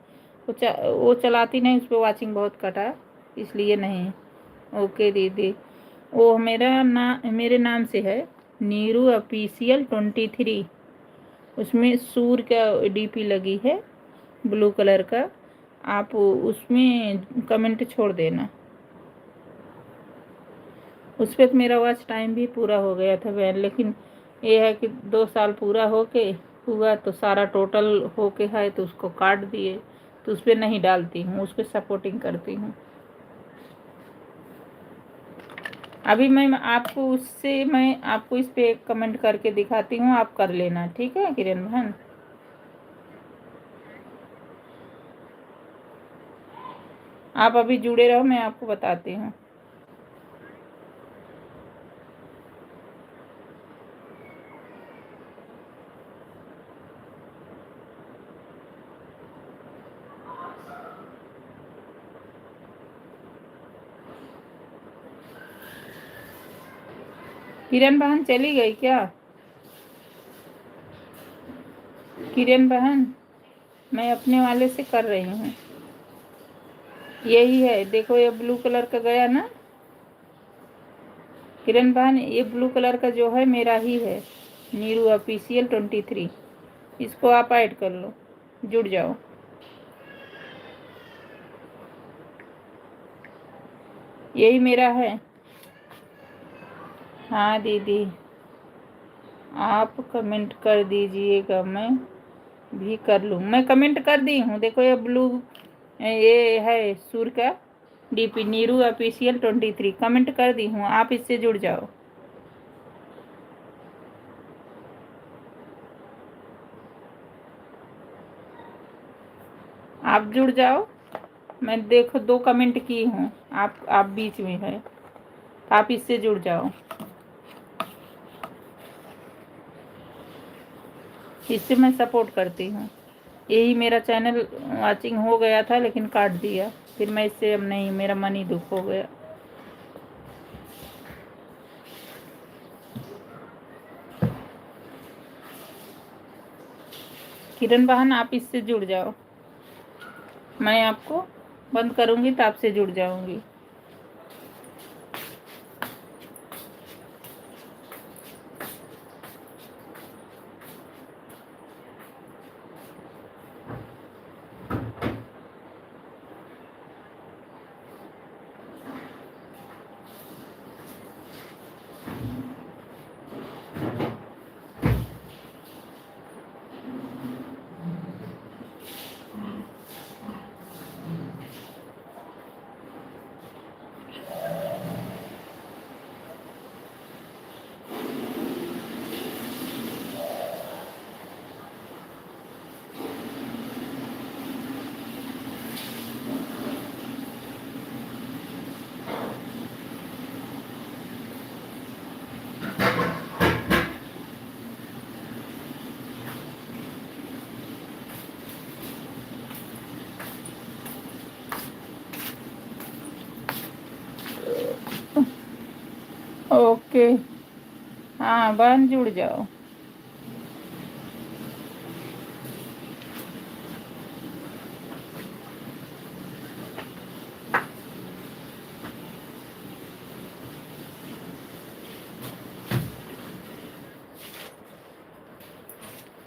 वो चलाती नहीं, उस पर वॉचिंग बहुत कटा, इसलिए नहीं। ओके दीदी, वो मेरे नाम से है, नीरू ऑफिशियल 23, उसमें सूर का डीपी लगी है ब्लू कलर का, आप उसमें कमेंट छोड़ देना। उस पर तो मेरा वॉच टाइम भी पूरा हो गया था बहन, लेकिन ये है कि 2 साल पूरा होके हुआ तो सारा टोटल होके है तो उसको काट दिए, तो उस पर नहीं डालती हूँ, उस पर सपोर्टिंग करती हूँ। अभी मैं आपको इस पे एक कमेंट करके दिखाती हूँ, आप कर लेना, ठीक है किरण बहन? आप अभी जुड़े रहो, मैं आपको बताती हूँ। किरण बहन चली गई क्या? किरण बहन, मैं अपने वाले से कर रही हूँ, यही है, देखो ये ब्लू कलर का गया ना किरण बहन, ये ब्लू कलर का जो है मेरा ही है, नीरू ऑफिशियल 23, इसको आप ऐड कर लो, जुड़ जाओ। यही मेरा है। हाँ दीदी, आप कमेंट कर दीजिएगा, मैं भी कर लूँ। मैं कमेंट कर दी हूँ, देखो ये ब्लू, ये है सूर का डीपी, नीरू ऑफिशियल 23 कमेंट कर दी हूँ, आप इससे जुड़ जाओ। आप जुड़ जाओ, मैं देखो 2 कमेंट की हूँ, आप बीच में है, आप इससे जुड़ जाओ। इससे मैं सपोर्ट करती हूँ। यही मेरा चैनल वाचिंग हो गया था लेकिन काट दिया, फिर मैं इससे अब नहीं, मेरा मन ही दुख हो गया। किरण बहन आप इससे जुड़ जाओ, मैं आपको बंद करूँगी तो आपसे जुड़ जाऊँगी। ओके, हाँ बहन जुड़ जाओ।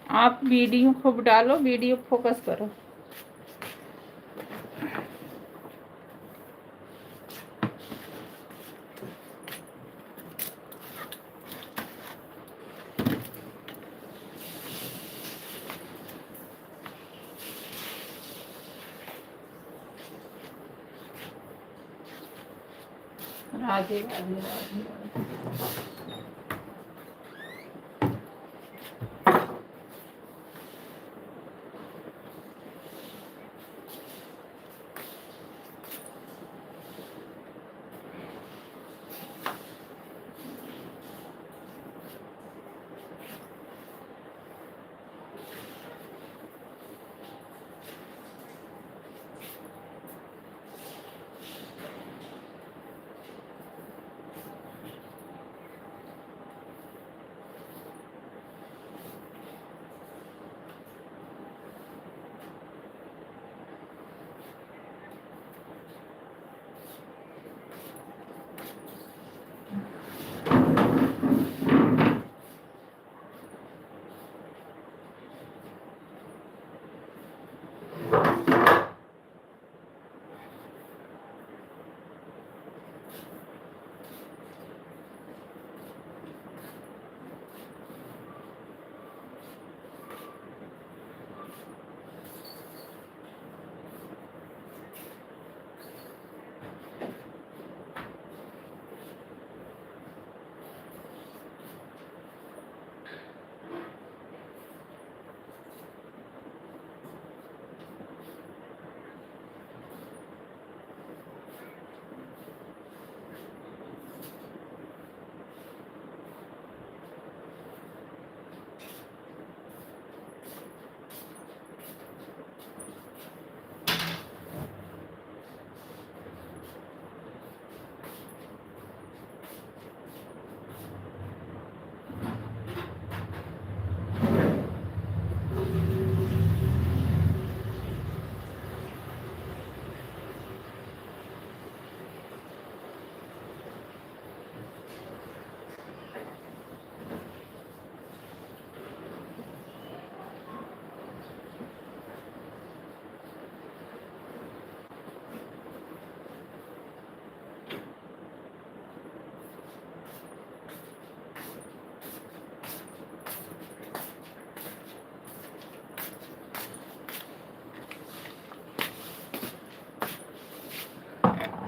आप वीडियो खूब डालो, वीडियो फोकस करो। राधे राधे राधे राधे।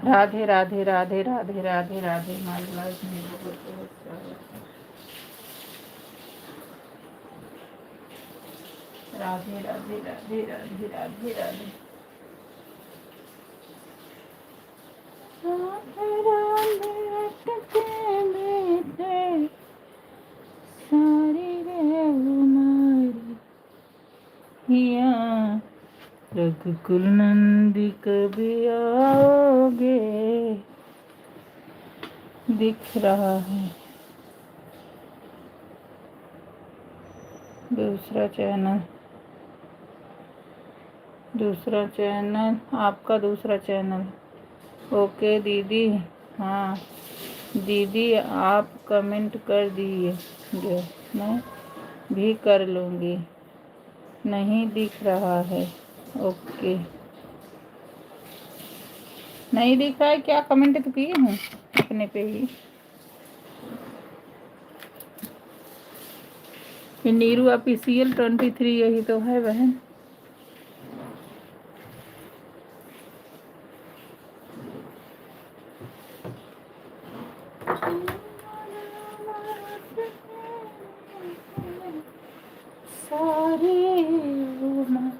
राधे राधे राधे राधे राधे राधे। हमारी लाइफ में बहुत बहुत स्वागत है। राधे राधे राधे राधे राधे राधे। राधे राधे अटके बेटे सारी रे उमर हिया रघुकुल नंदी कभी आओगे दिख रहा है। दूसरा चैनल आपका दूसरा चैनल। ओके दीदी। हाँ दीदी आप कमेंट कर दीजिए, मैं भी कर लूँगी। नहीं दिख रहा है। ओके नहीं दिख रहा है क्या? कमेंट तो किए हूँ अपने पे ही। नीरू ऑफिशियल 23 यही तो है बहन। सारी उमर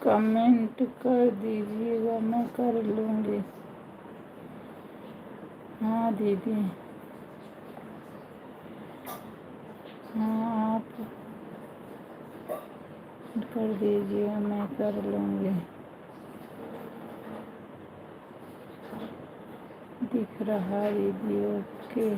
कमेंट कर दीजिएगा, मैं कर लूँगी। हाँ दीदी, हाँ आप कर दीजिएगा, मैं कर लूँगी। दिख रहा दीदी, ओके।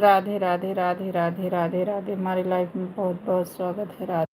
राधे राधे राधे राधे राधे राधे, हमारी लाइफ में बहुत बहुत स्वागत है। राधे।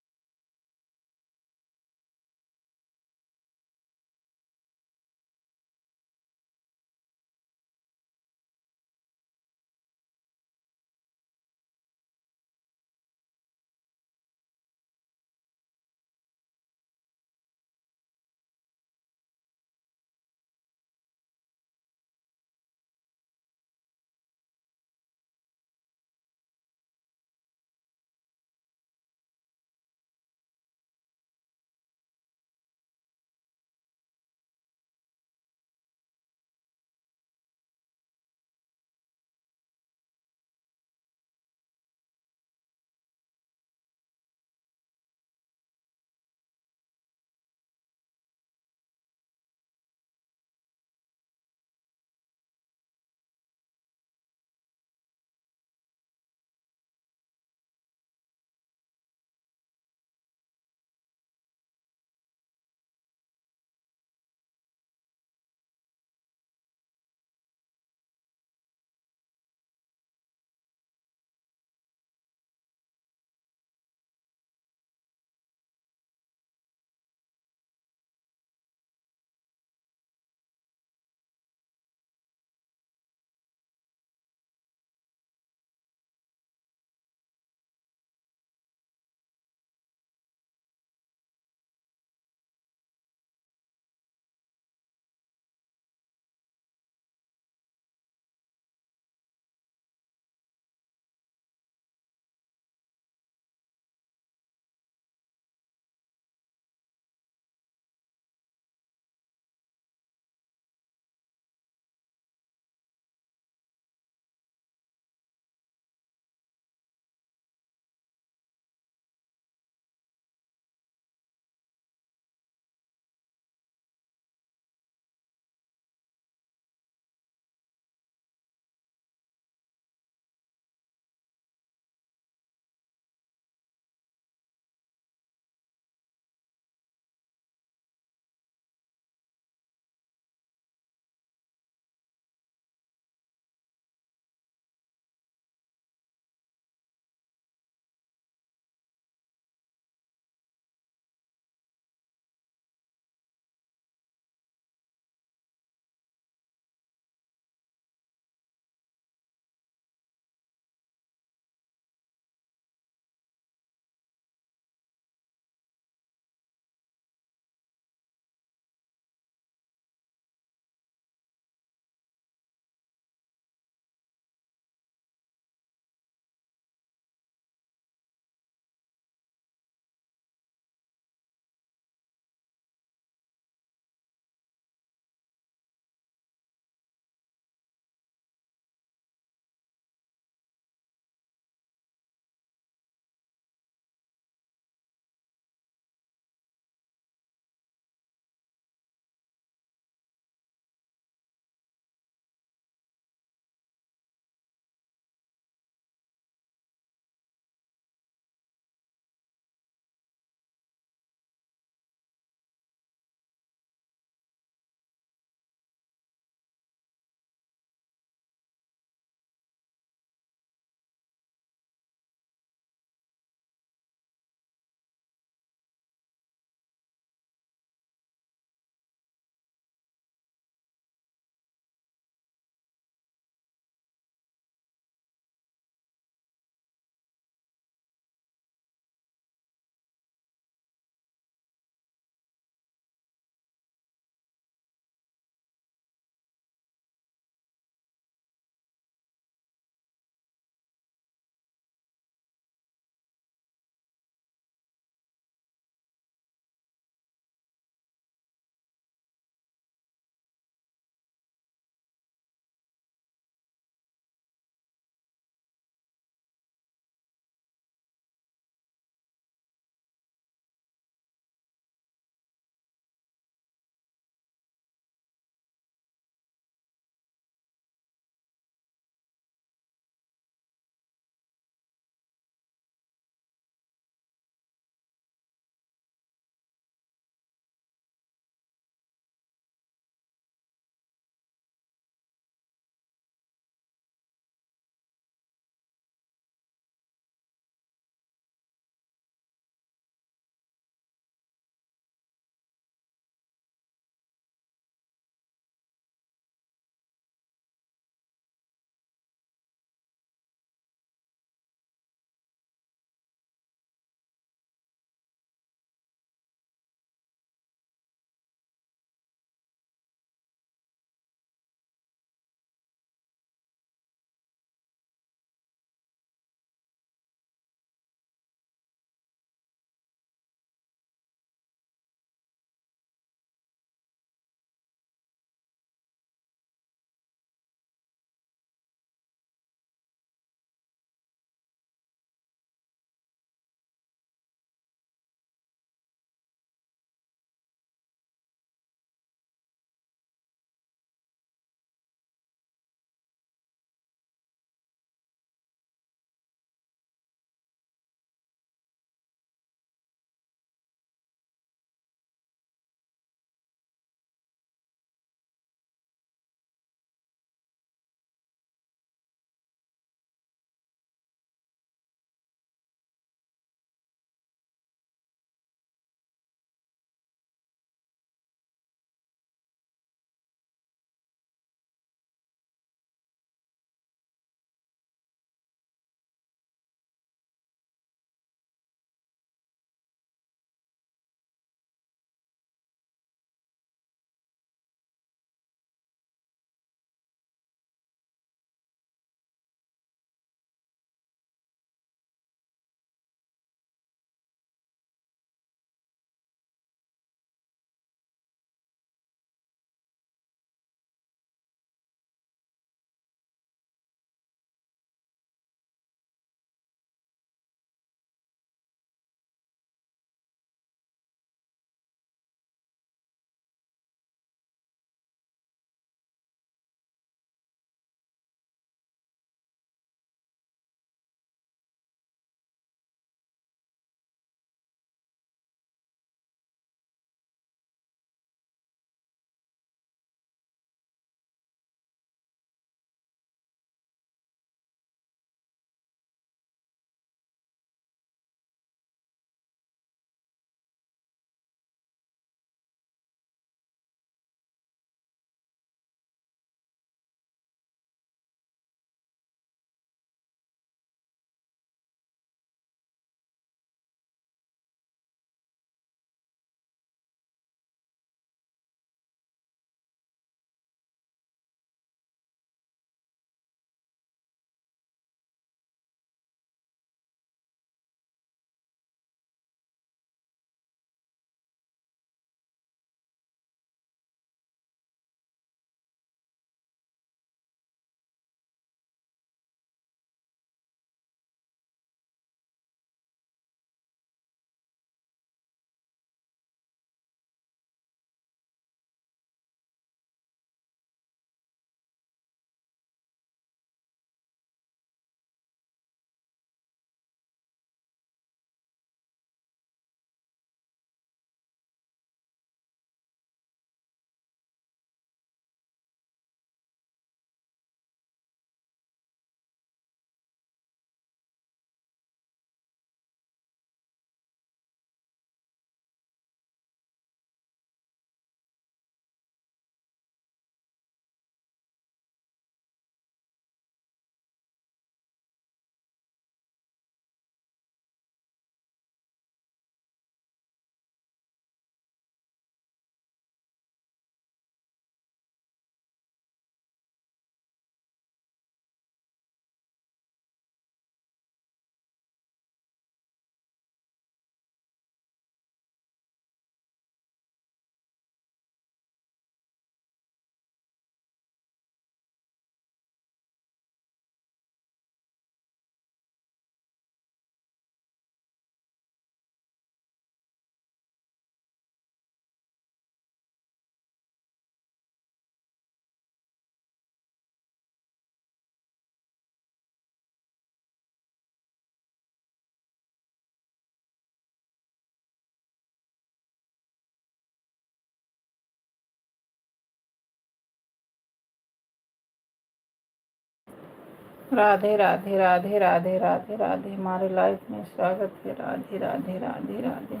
राधे राधे राधे राधे राधे राधे, हमारे लाइफ में स्वागत है। राधे राधे राधे राधे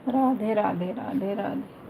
राधे राधे राधे राधे।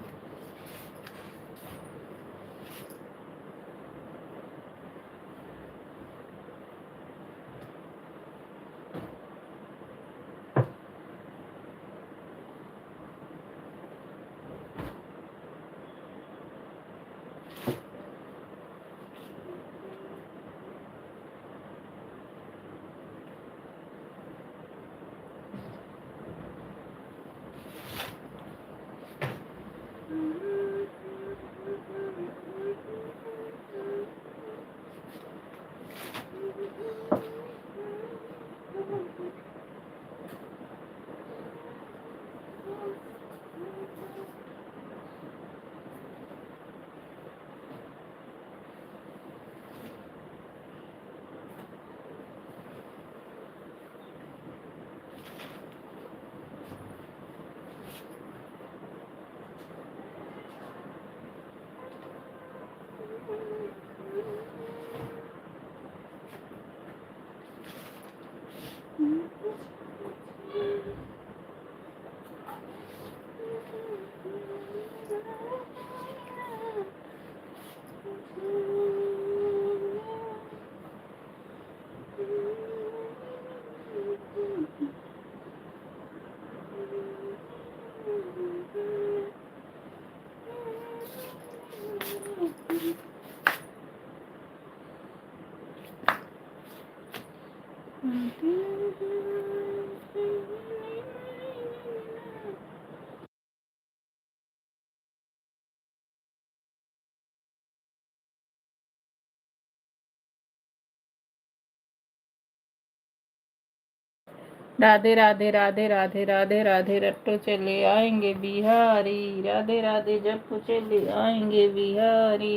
राधे राधे राधे राधे राधे राधे, रट्टो चले आएंगे बिहारी। राधे राधे जब चले आएंगे बिहारी।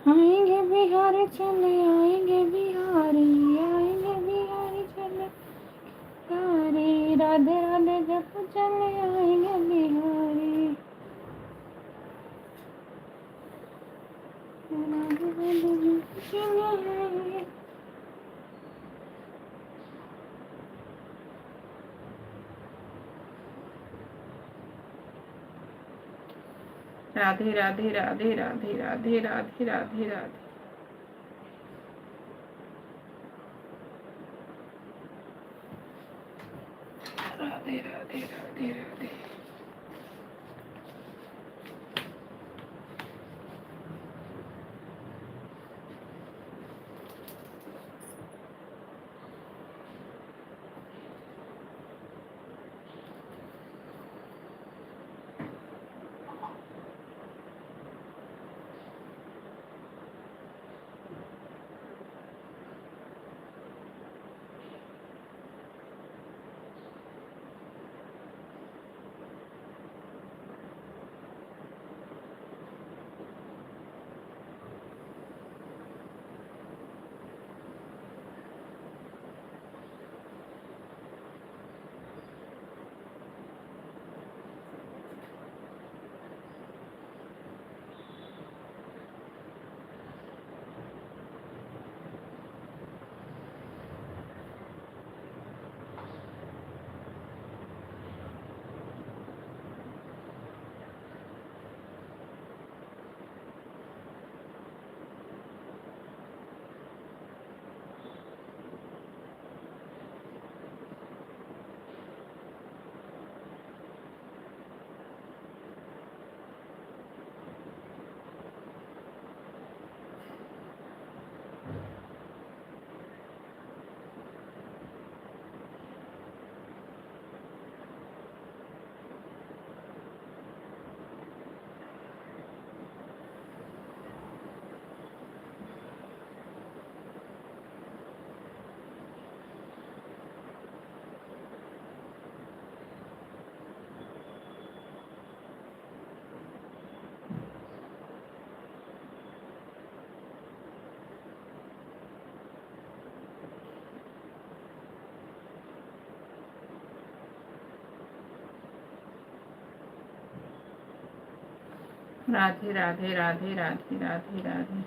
आएंगे बिहारी चले आएंगे बिहारी, आएंगे बिहारी चले बिहारी। राधे राधे जब चले आएंगे बिहारी। राधे राधे जब चले आएंगे। राधे राधे राधे राधे राधे राधे राधे राधे। राधे राधे राधे राधे। राधे राधे राधे राधे राधे राधे।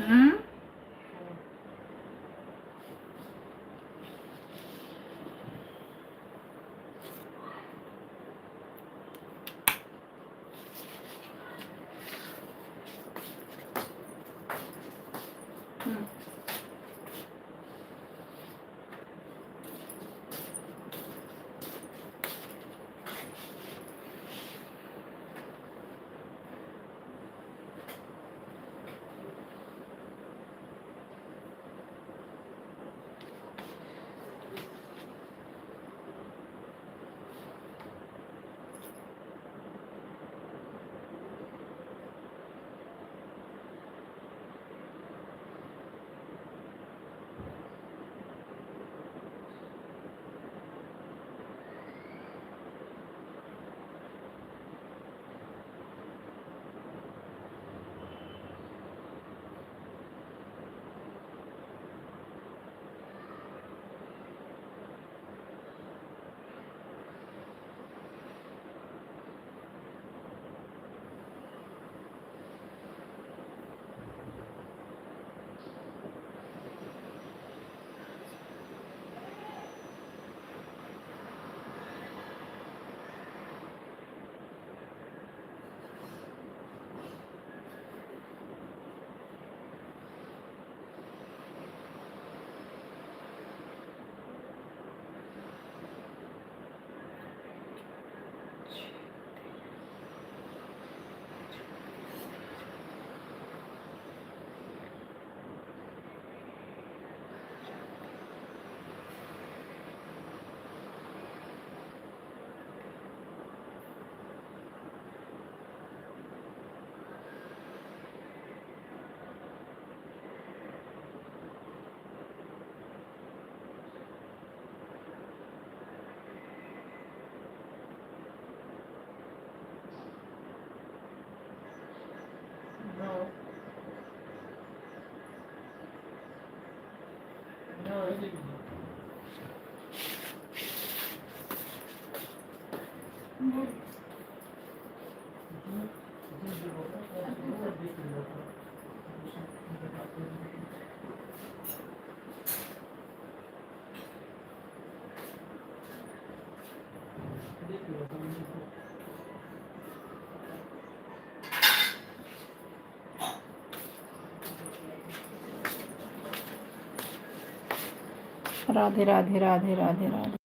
हम्म। राधे राधे राधे राधे राधे।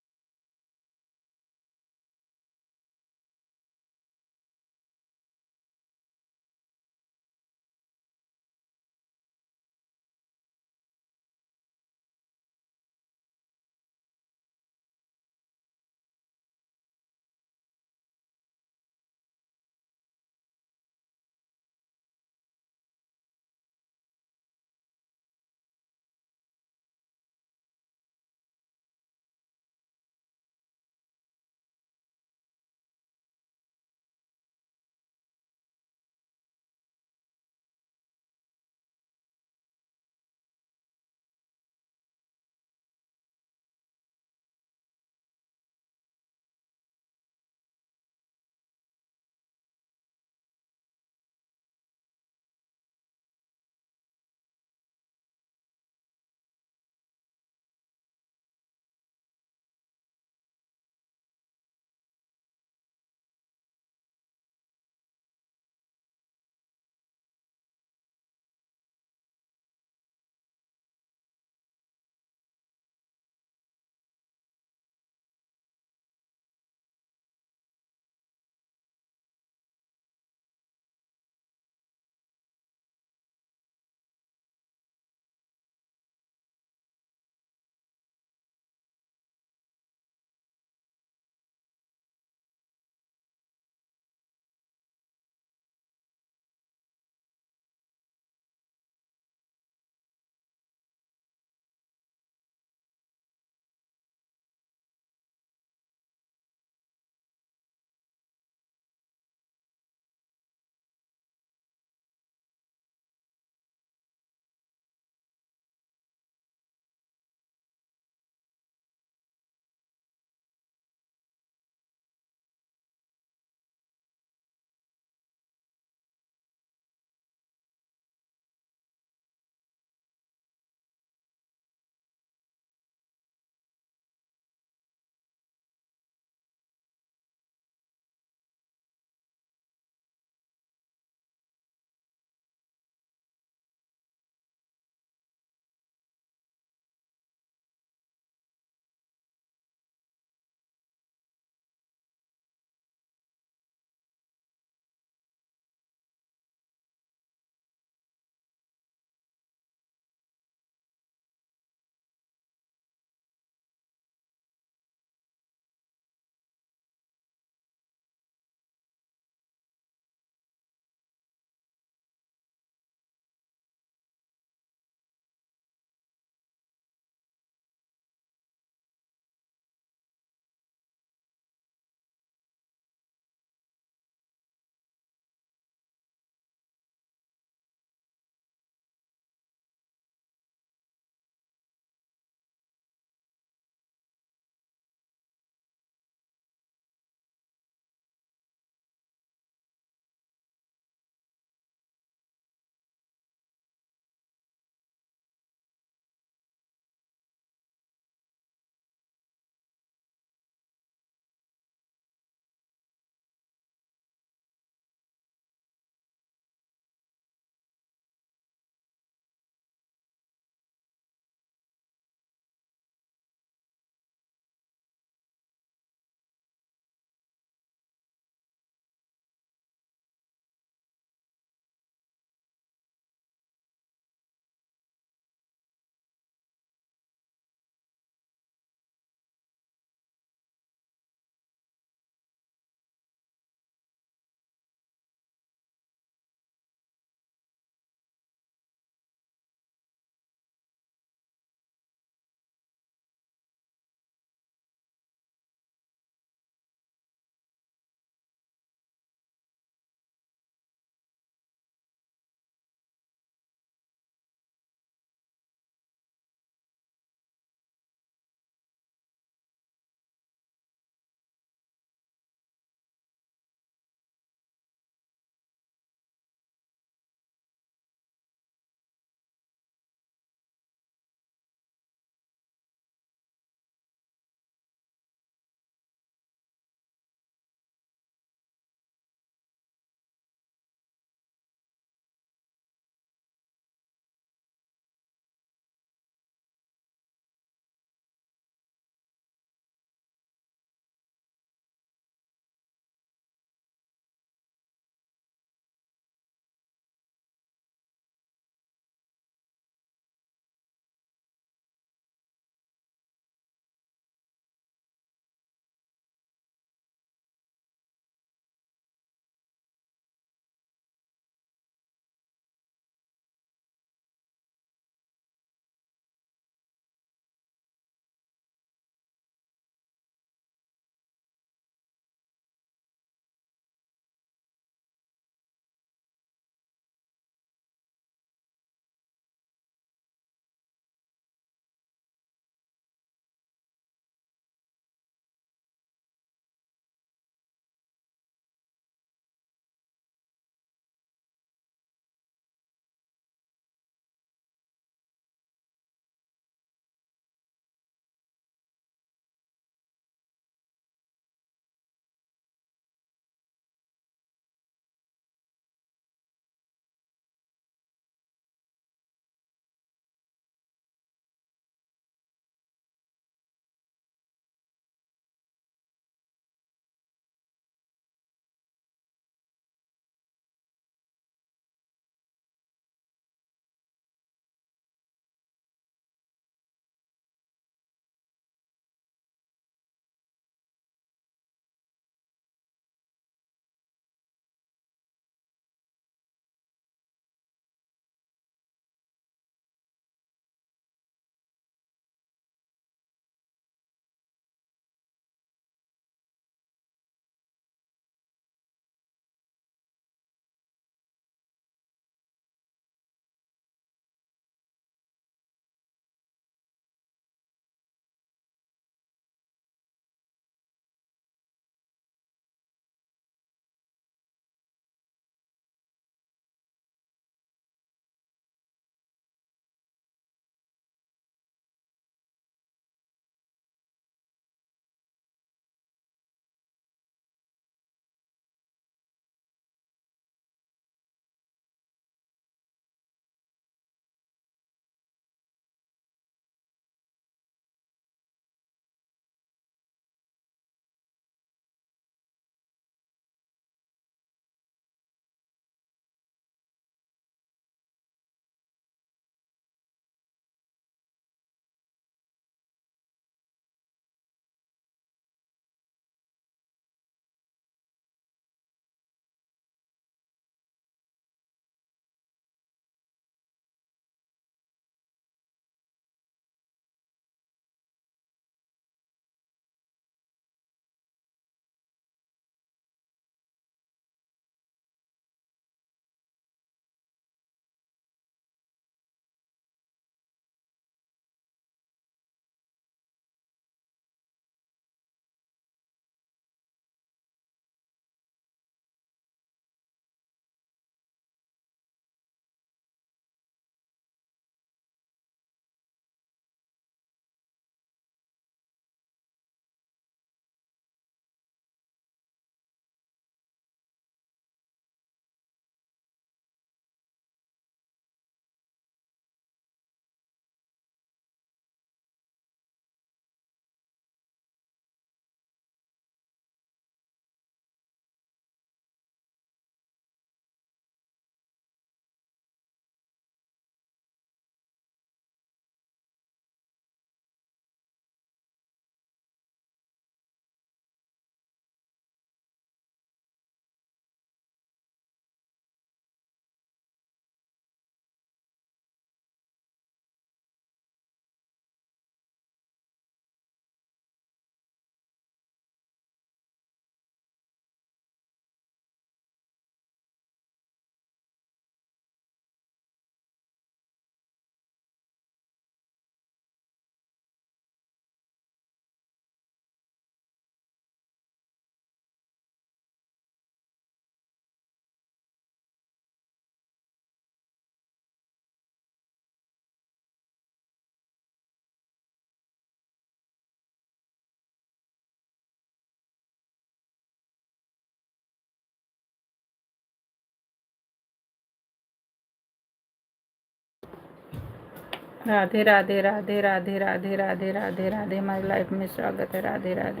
राधे राधे राधे राधे राधे राधे राधे राधे हमारी लाइफ में स्वागत है। राधे राधे।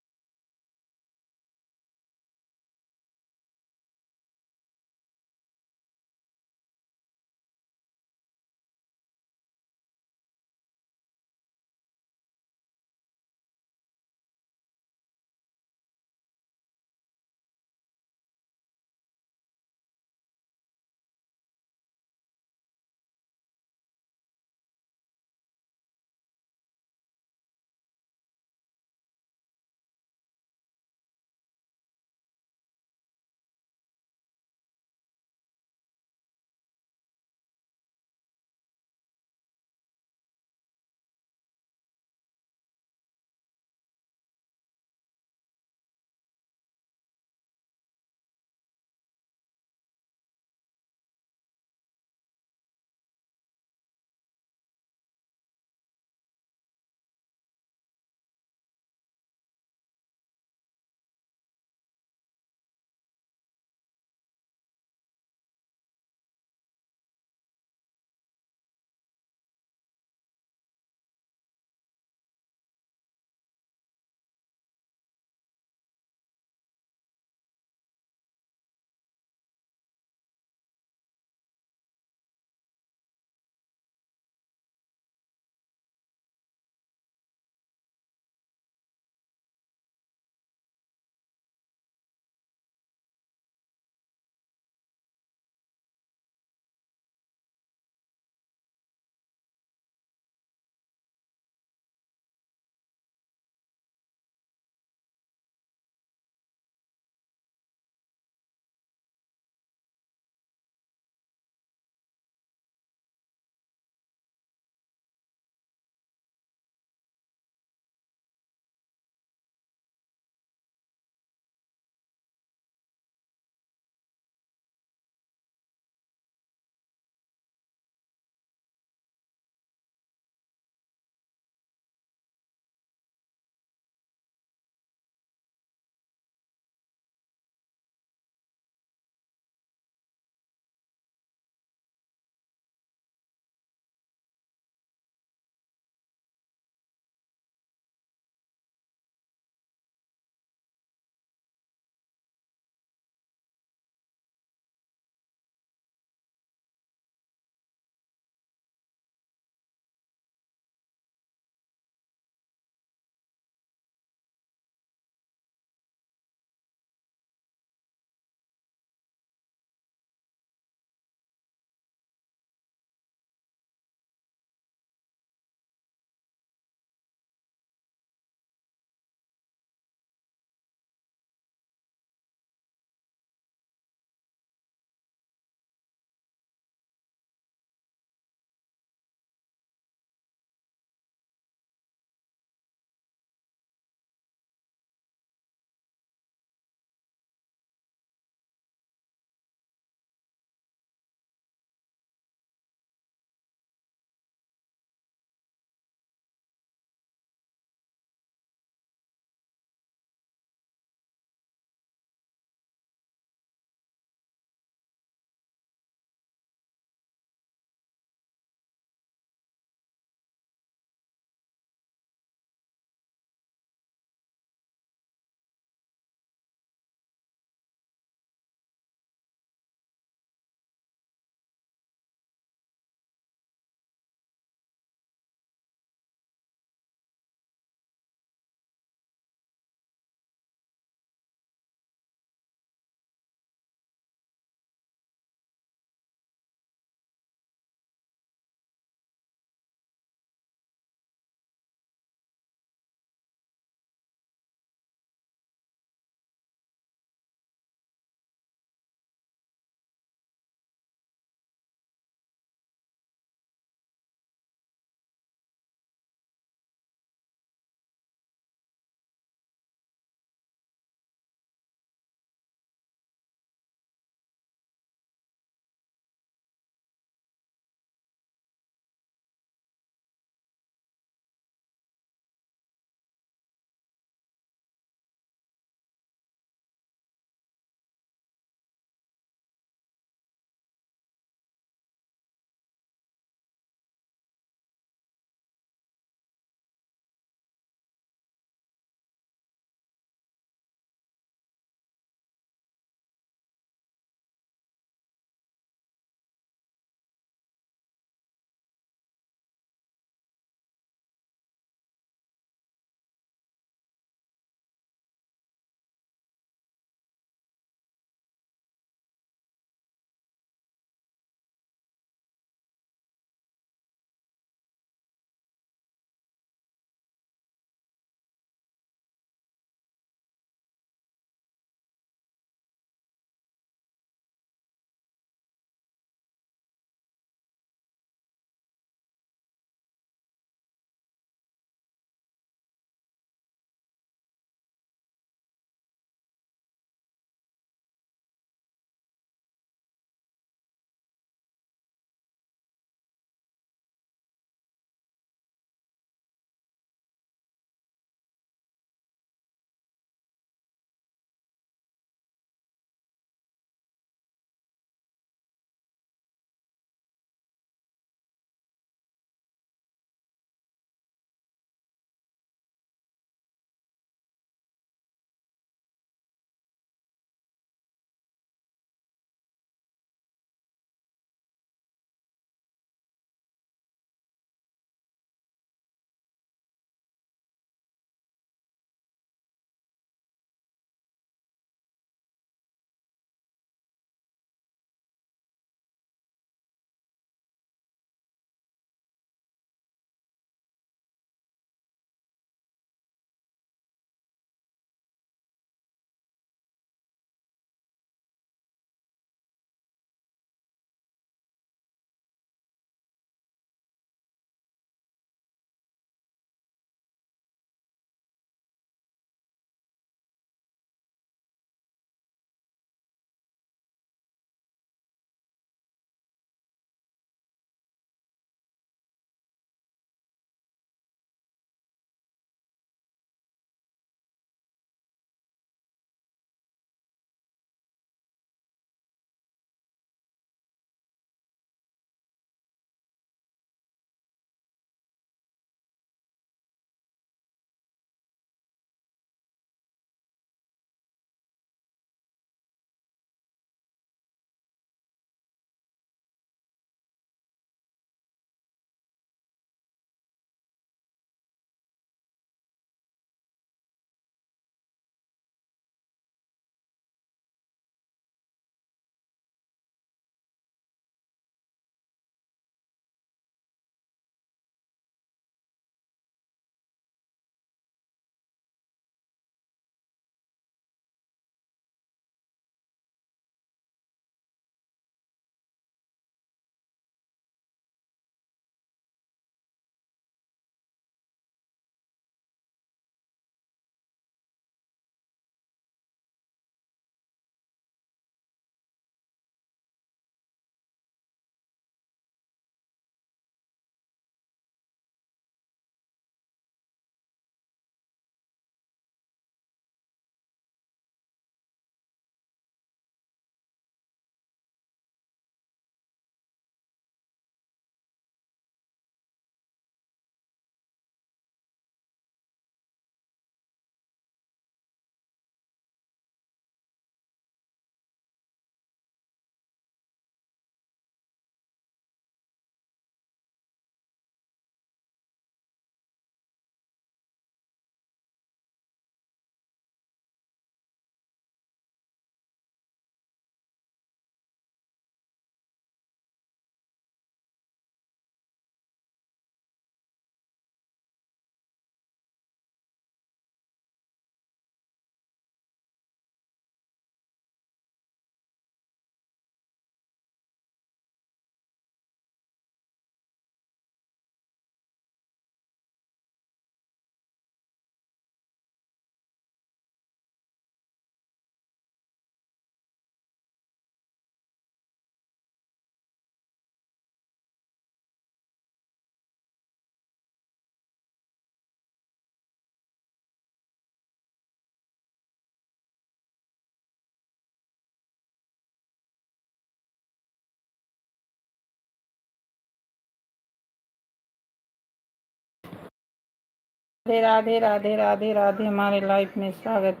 राधे राधे राधे राधे हमारे लाइफ में स्वागत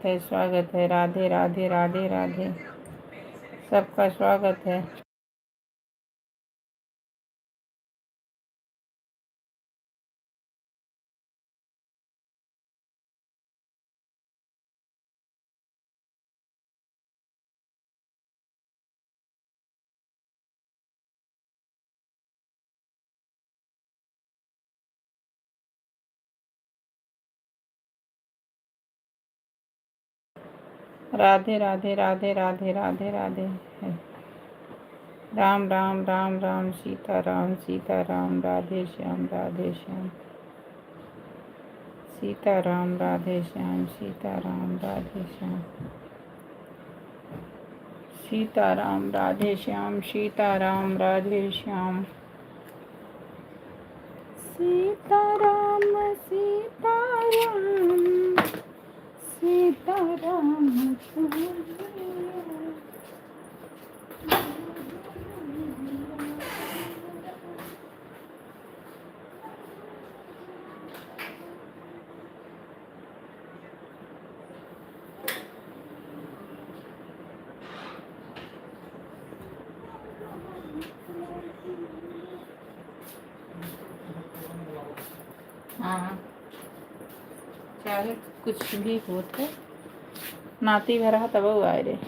है राधे राधे राधे राधे सबका स्वागत है। राधे राधे राधे राधे राधे राधे राम राम राम राम सीता राम राधे श्याम सीता राम राधे श्याम सीता राम राधे श्याम सीता राम राधे श्याम सीता राम राधे श्याम सीता राम सीता राम सीता राम हाँ चाहे कुछ भी होते नाती भरा तब आए रे।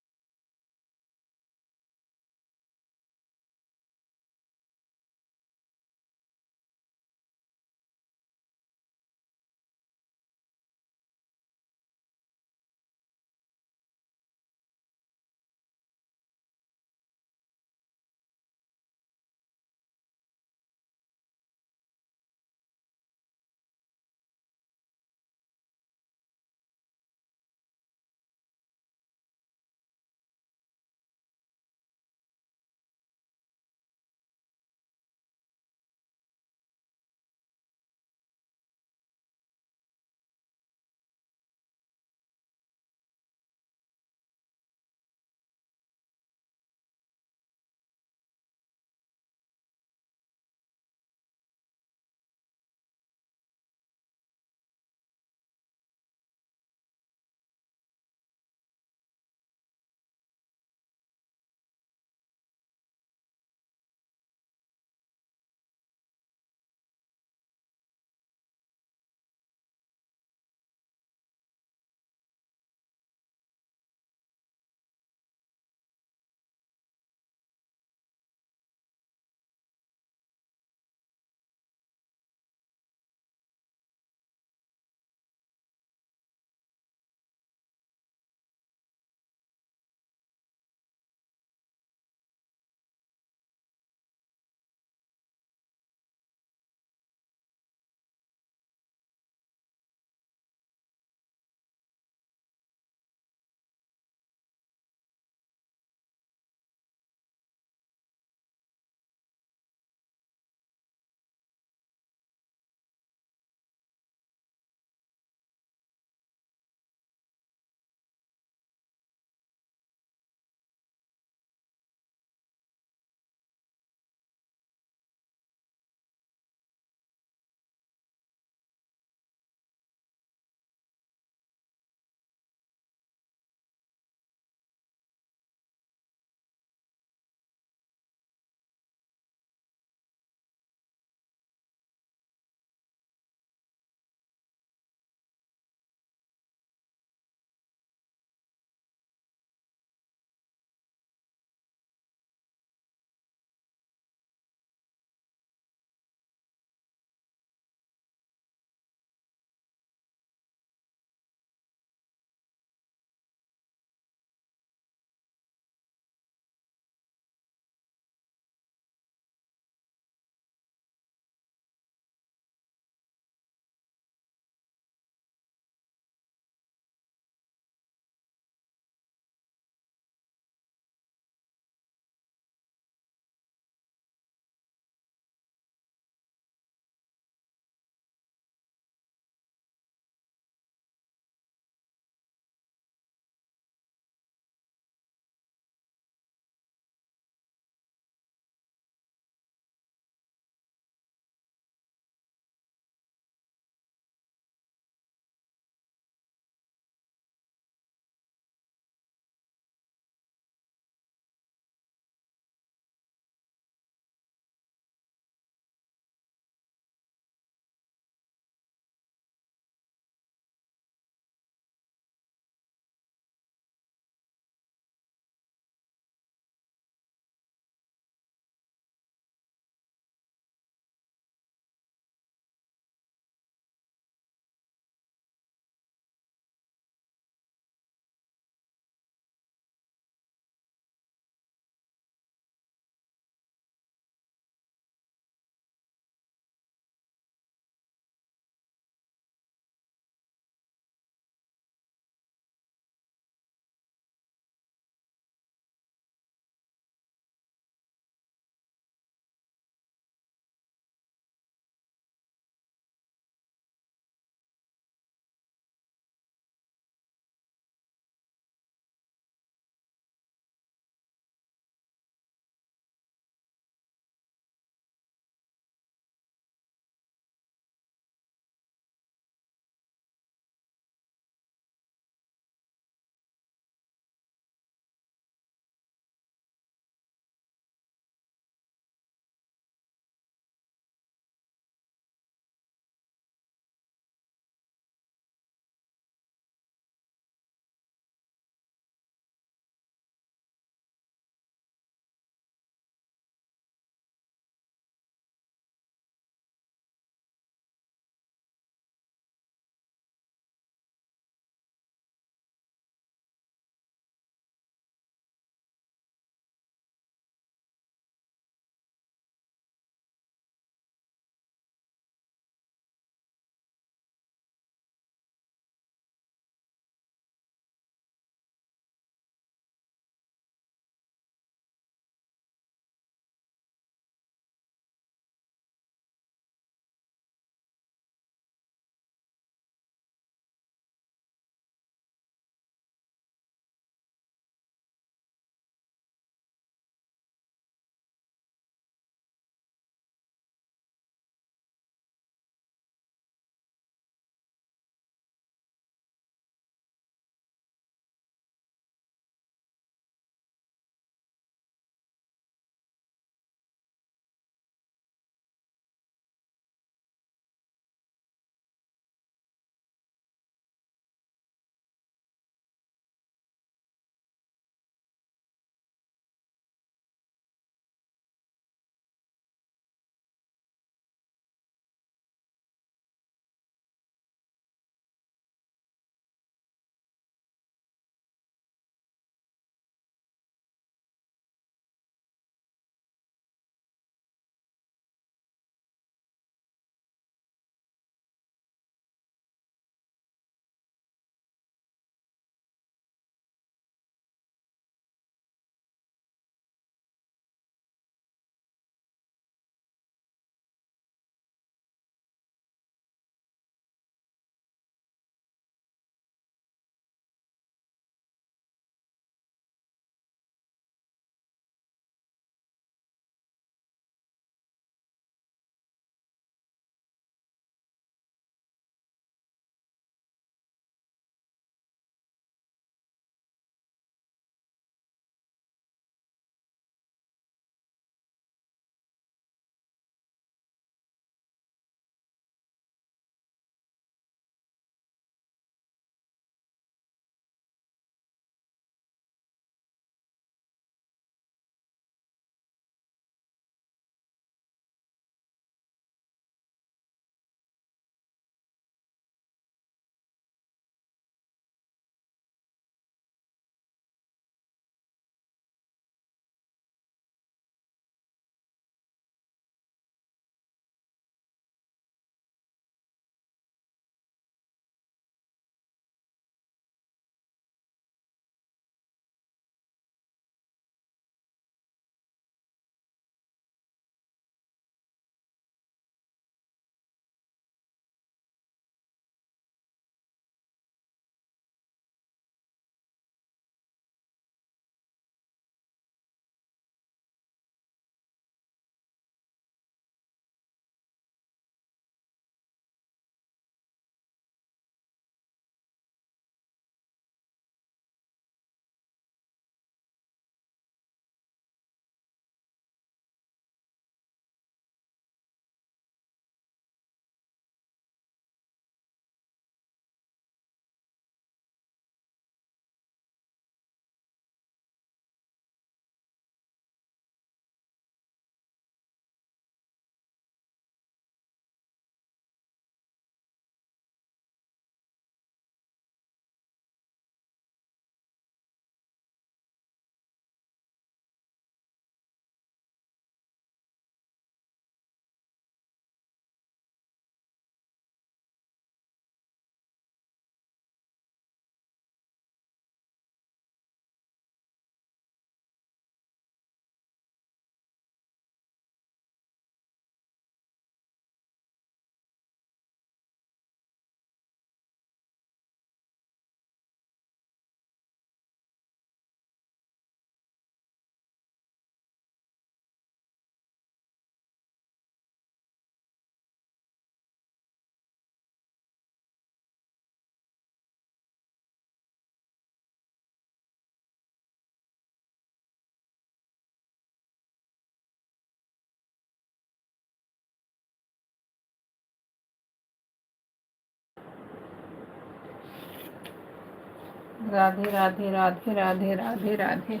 राधे राधे राधे राधे राधे राधे।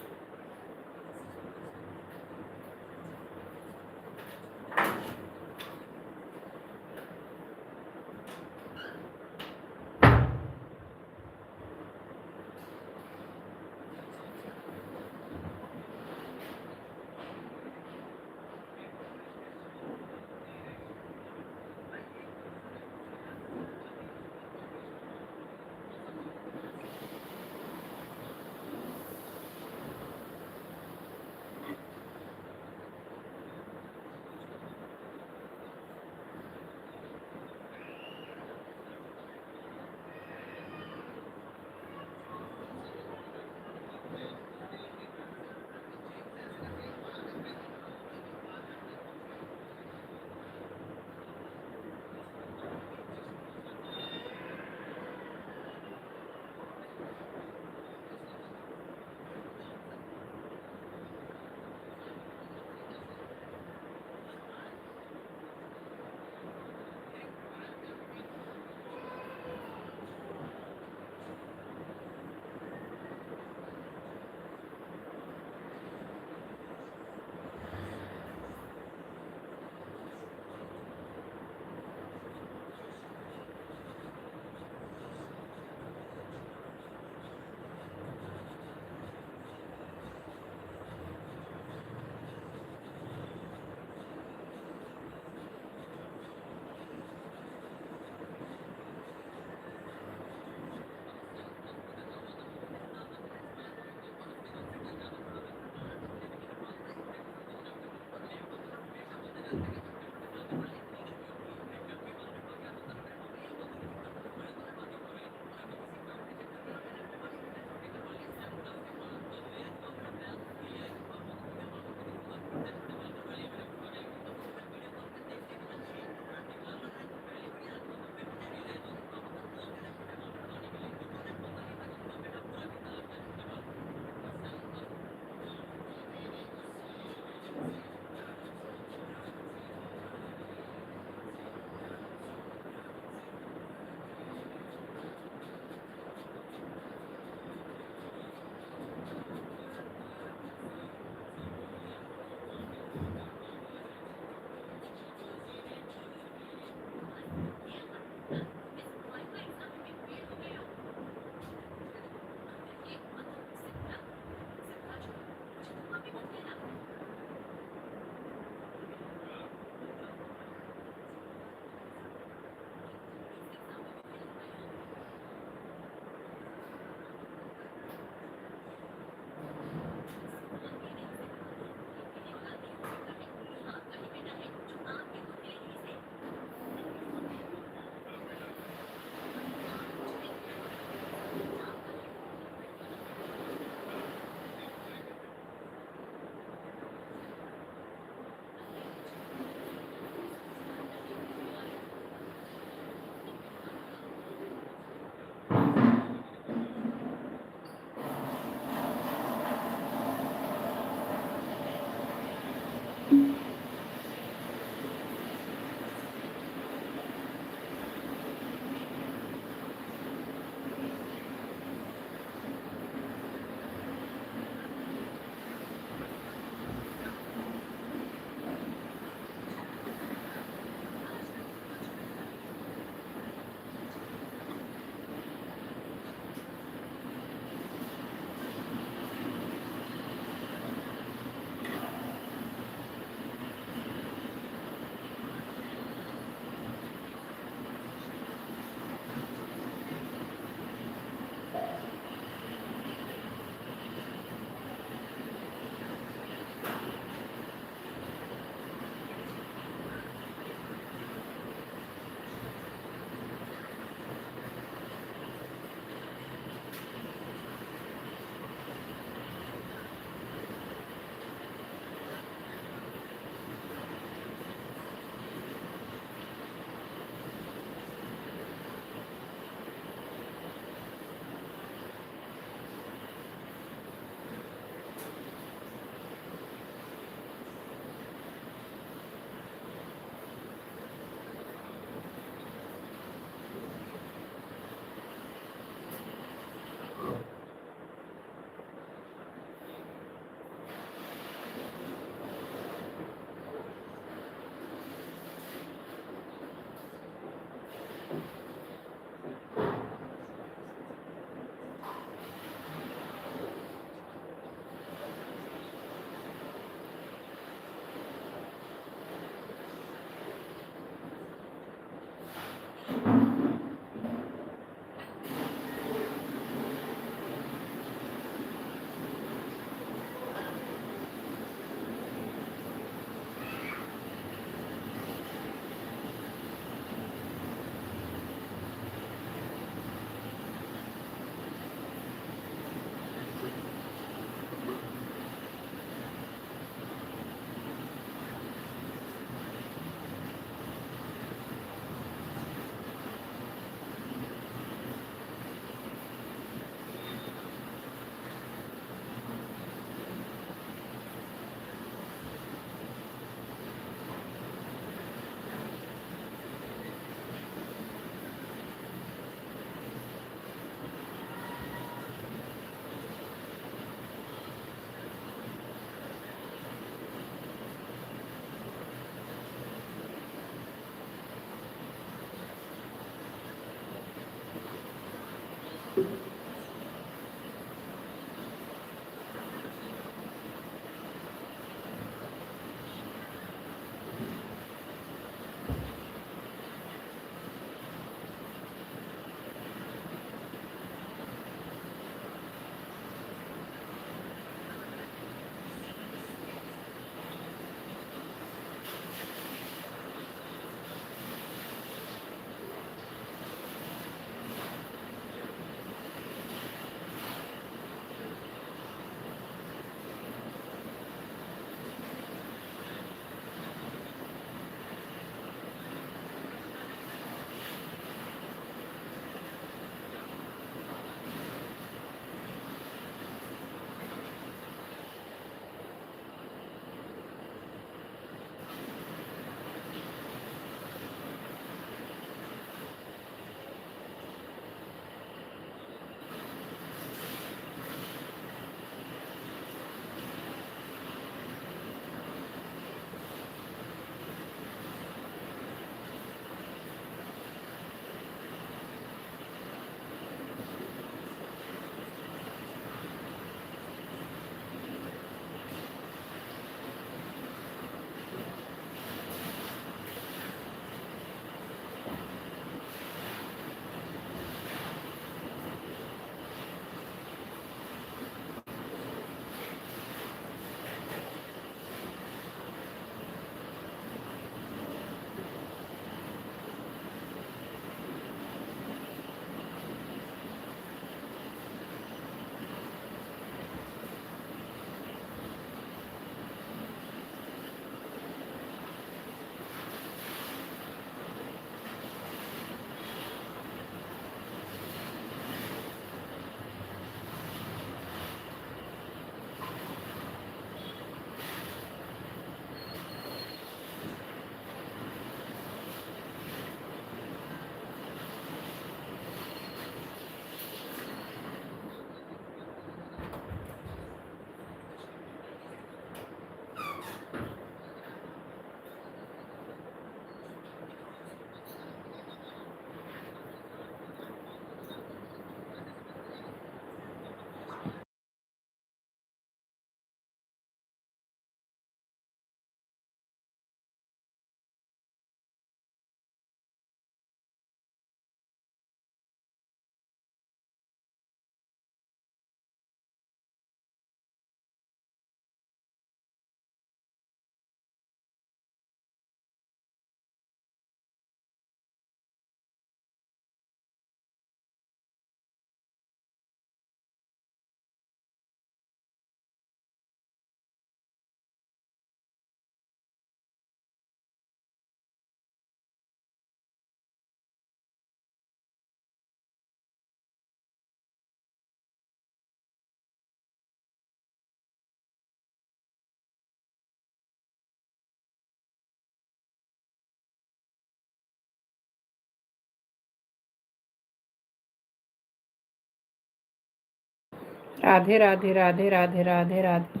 राधे राधे राधे राधे राधे राधे।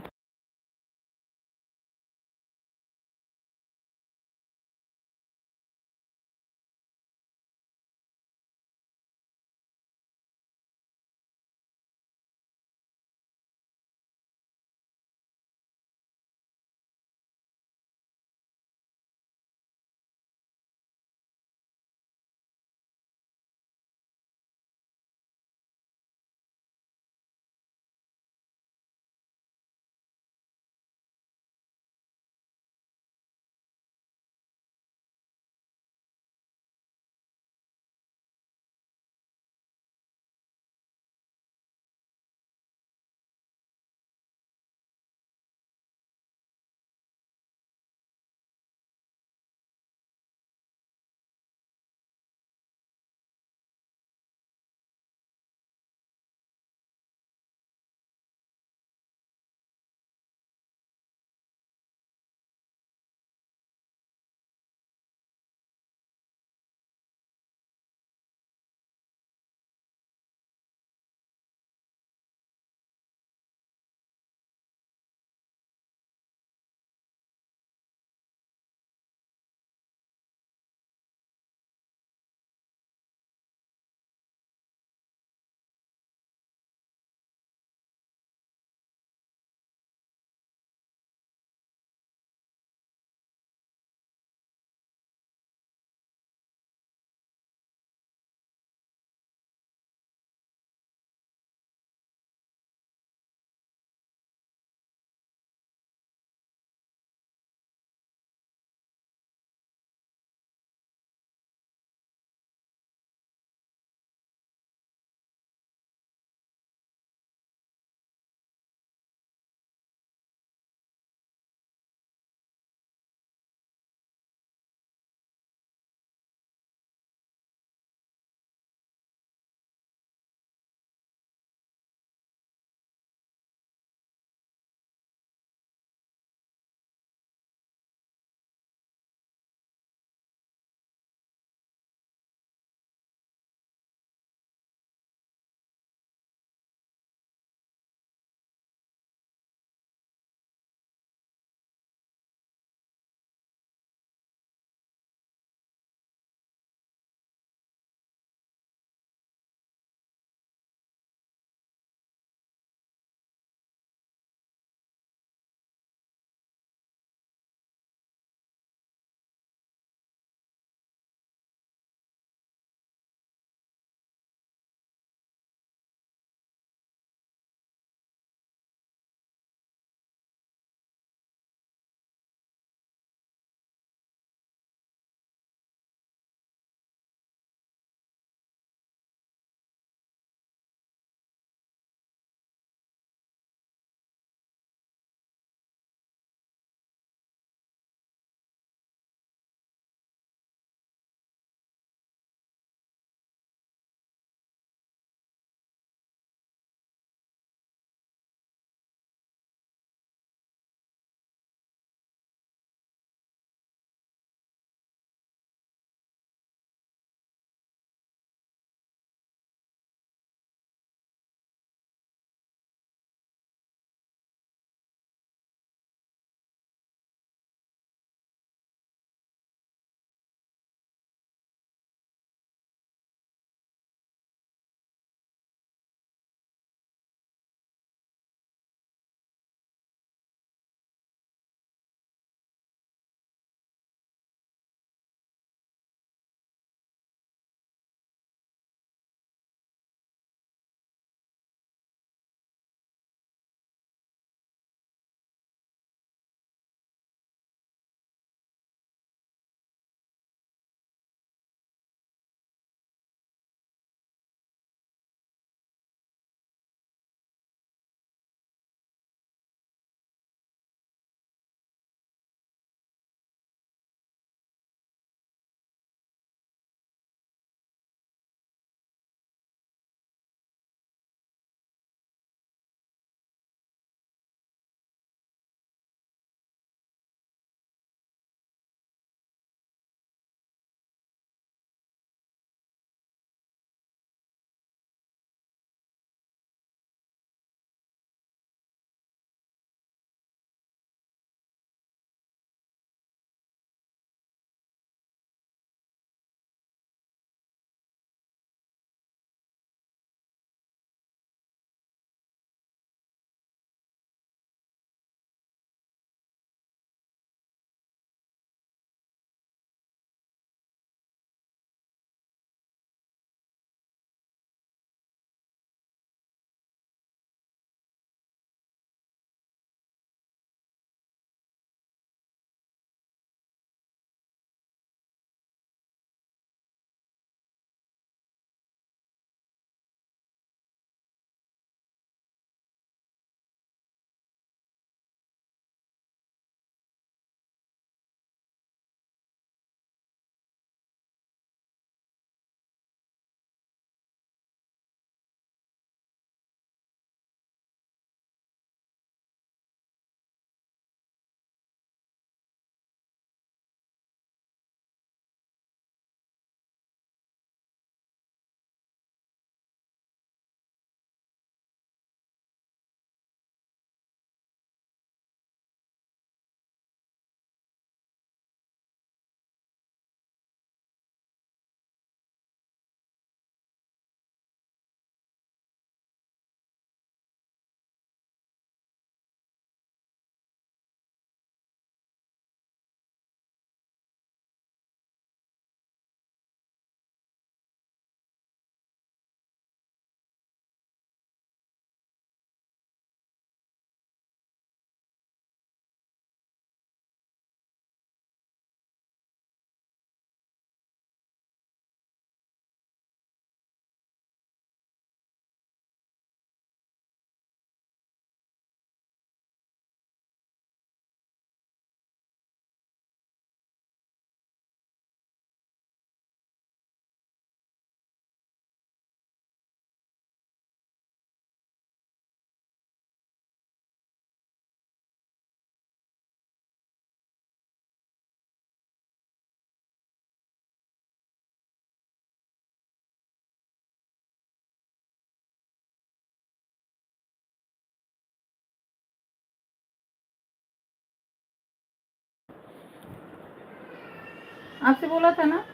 आपसे बोला था ना,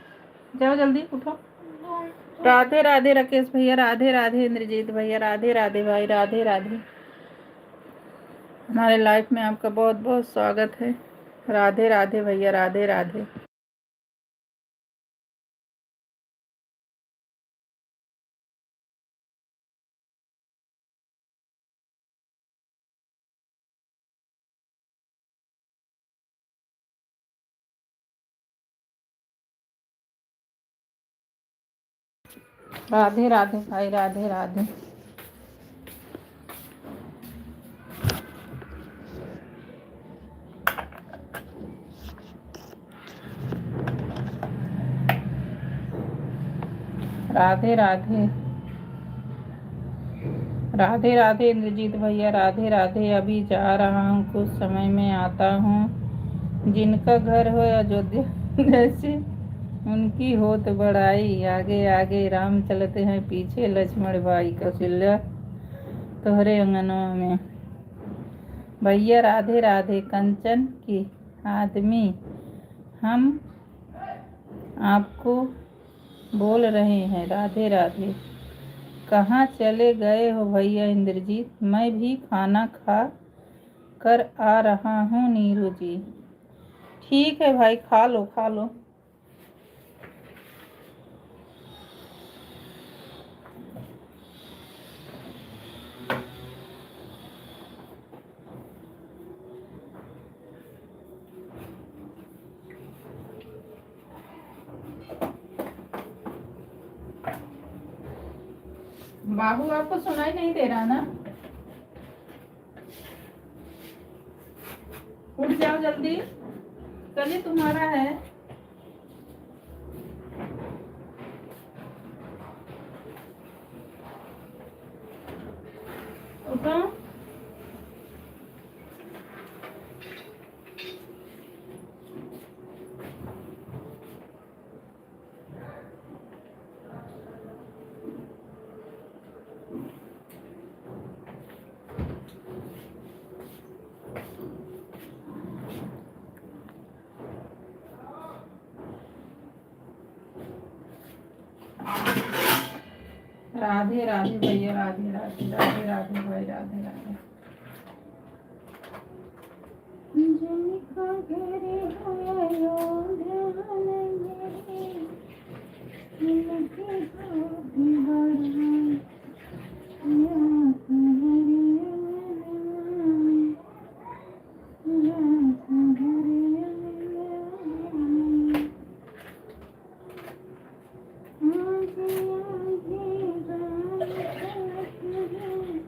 जाओ जल्दी उठो। राधे राधे राकेश भैया, राधे राधे इंद्रजीत भैया, राधे राधे भाई, राधे राधे। हमारे लाइफ में आपका बहुत बहुत स्वागत है। राधे राधे भैया, राधे राधे। राधे राधे भाई, राधे राधे। राधे राधे, राधे राधे इंद्रजीत भैया, राधे राधे। अभी जा रहा हूँ, कुछ समय में आता हूँ। जिनका घर हो अयोध्या जैसे, उनकी हो तो बड़ाई। आगे आगे राम चलते हैं, पीछे लक्ष्मण भाई। कौशल्या तोहरे अंगनों में। भैया राधे राधे। कंचन की आदमी, हम आपको बोल रहे हैं। राधे राधे। कहाँ चले गए हो भैया इंद्रजीत? मैं भी खाना खा कर आ रहा हूँ नीरू जी। ठीक है भाई, खा लो खा लो। बाबू आपको सुनाई नहीं दे रहा ना? उठ जाओ जल्दी, कल ही तुम्हारा है। उठो। राधे राधे भैया, राधे राधे, राधे राधे भाई, राधे राधे। जिनका घेरे हुए अयोध्या में, जिनके गोदी भरा, या तुम्हारे अंगना, या तुम्हारे अंगना। आगे आगे राम चलते हैं,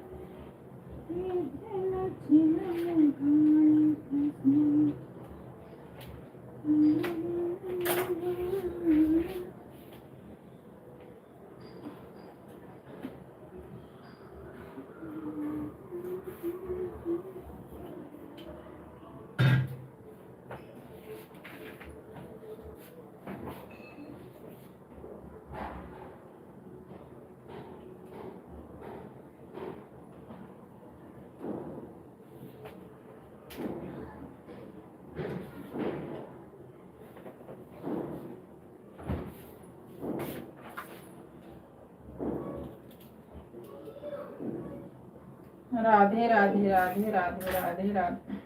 पीछे लक्ष्मण भाई कृष्ण। राधे राधे, राधे राधे, राधे राधे।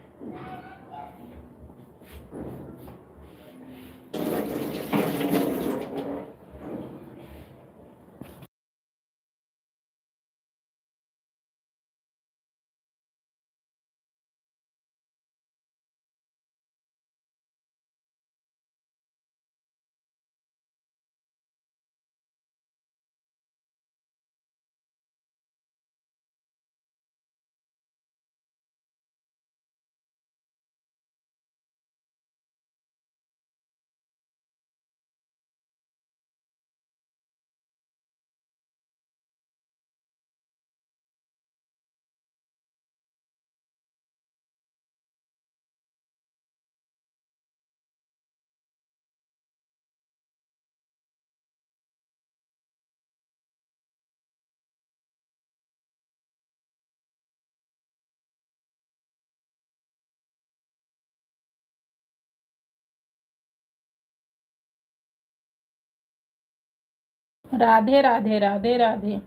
राधे राधे राधे राधे।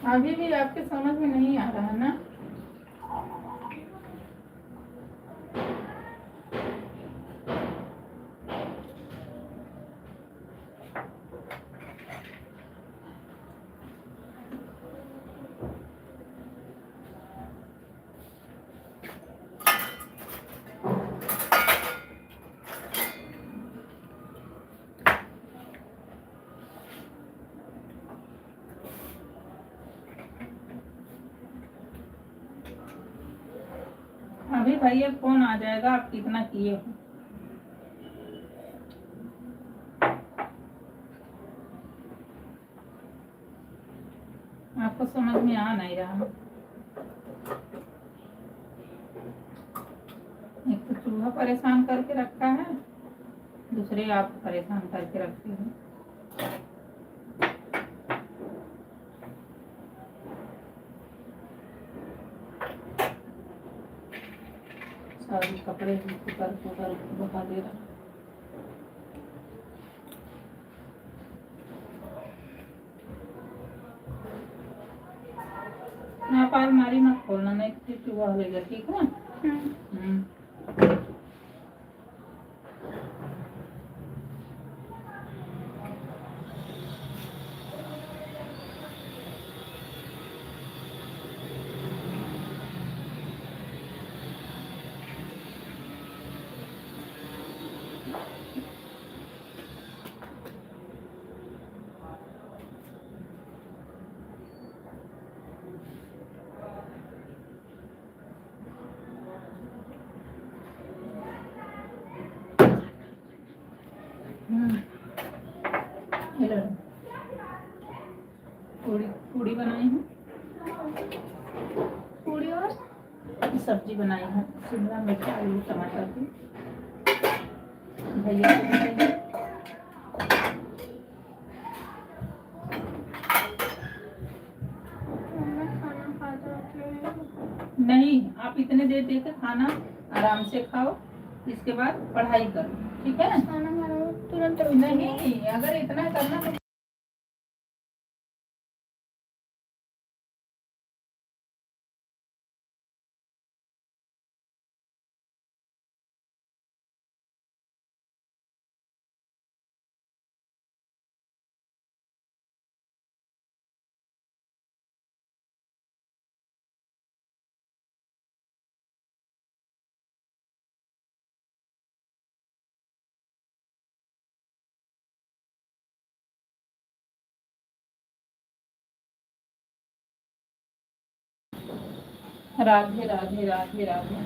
अभी भी आपके समझ में नहीं आ रहा है ना? अभी भैया फोन आ जाएगा, आप कितना किए हो? आपको समझ में आ नहीं रहा? एक तो चूहा परेशान करके रखा है, दूसरे आप परेशान करके रखते हो। सारे कपड़े कुकर कुकर बहा दे रहा। आप अलमारी मत खोलना, नहीं तो चूहा लेगा, ठीक है? पूड़ी पूड़ी बनाई हूँ, पूड़ी और सब्जी बनाई है, शिमला मिर्च आलू टमाटर की। भैया को बनाई है। नहीं, आप इतने देर देकर खाना आराम से खाओ, इसके बाद पढ़ाई करो, ठीक है? तुरंत नहीं, अगर इतना करना तो राधे राधे राधे राधे।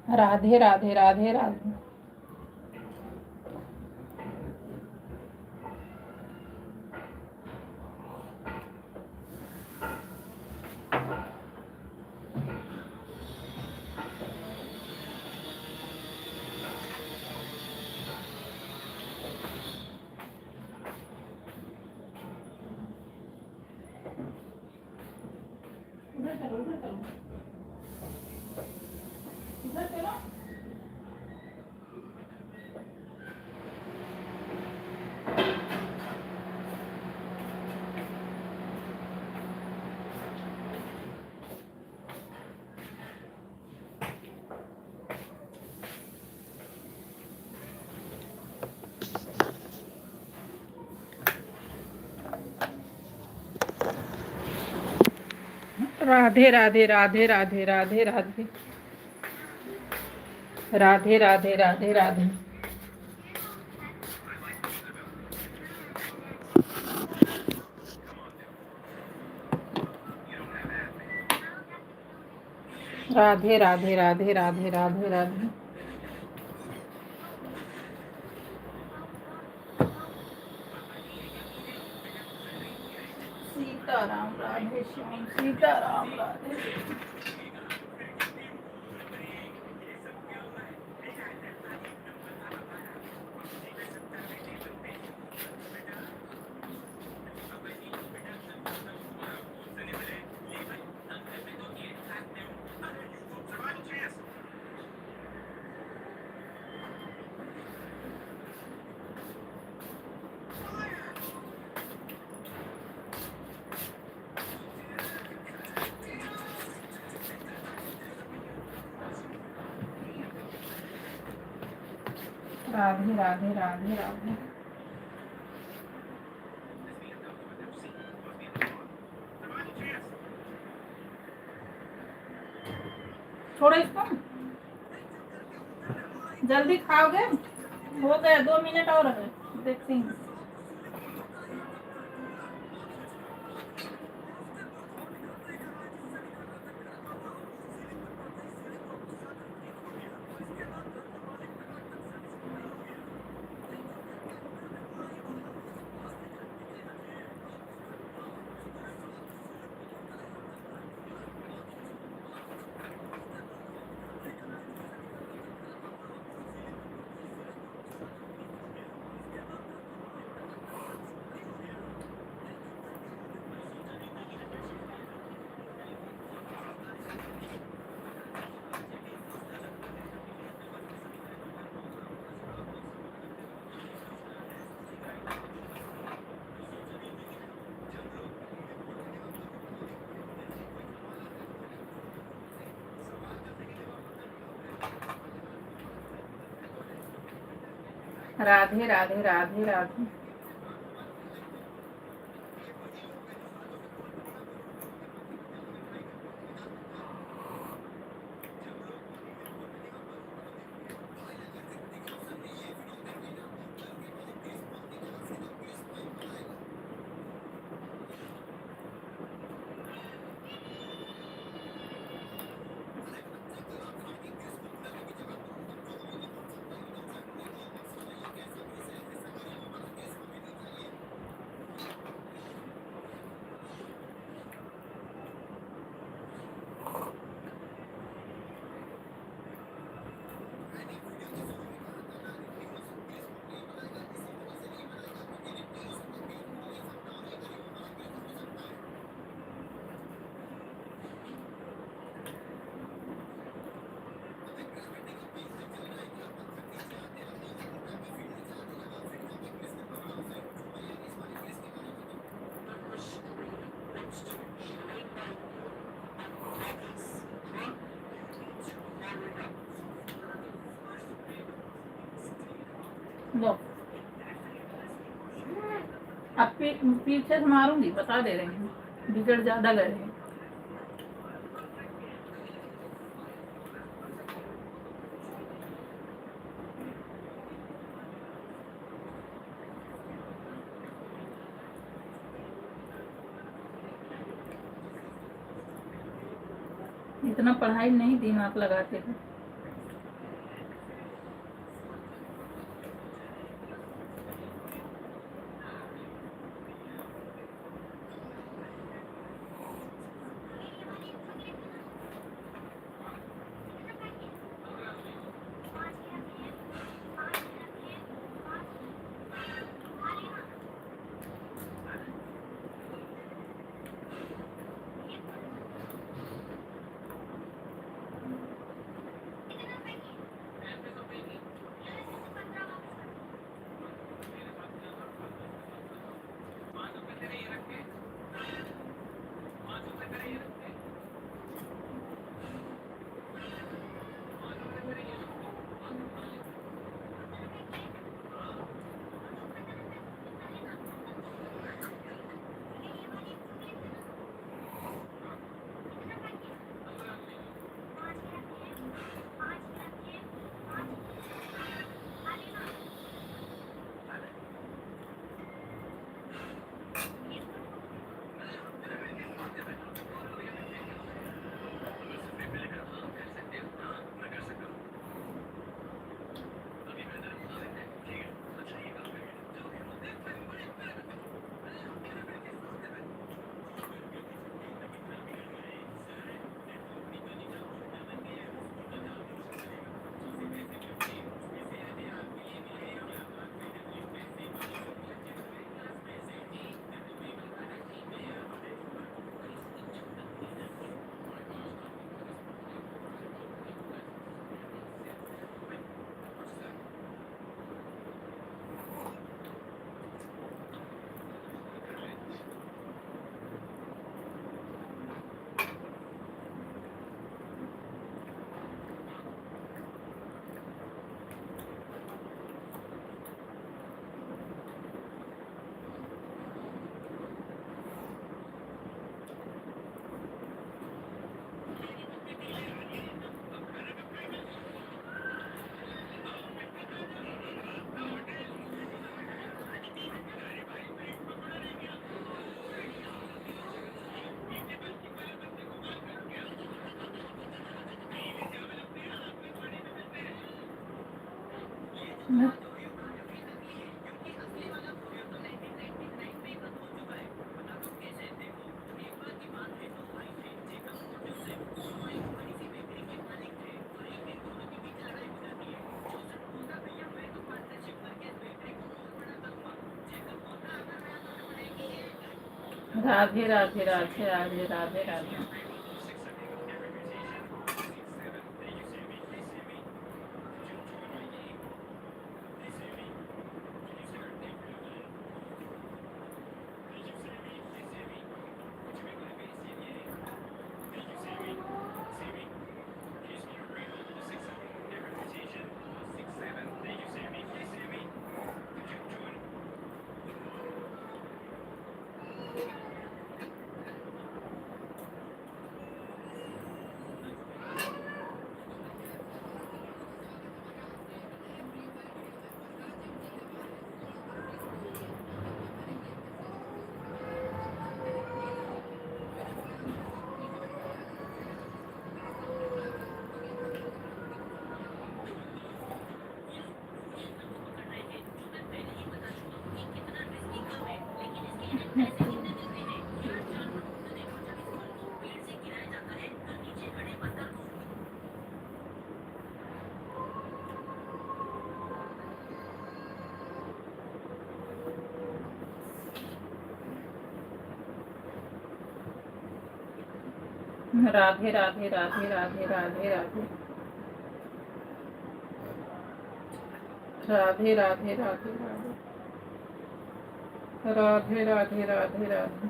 राधे राधे राधे राधे। चलो उधर चलो, इधर चलो। राधे राधे राधे राधे राधे राधे राधे राधे राधे राधे। राधे राधे राधे राधे राधे राधे। सीताराम राधे श्याम, सीताराम राधे। राधे राधे राधे राधे। छोड़ो इसको, जल्दी खाओगे, हो गया 2 मिनट और है, देखते हैं। राधे राधे राधे राधे। लो, अब पीछे से मारूंगी, बता दे रही हूँ, बिगड़ ज्यादा गए हैं। इतना पढ़ाई नहीं दिमाग लगाते थे। राधे राधे राधे राधे राधे राधे। राधे राधे राधे राधे राधे राधे राधे राधे राधे राधे राधे राधे राधे।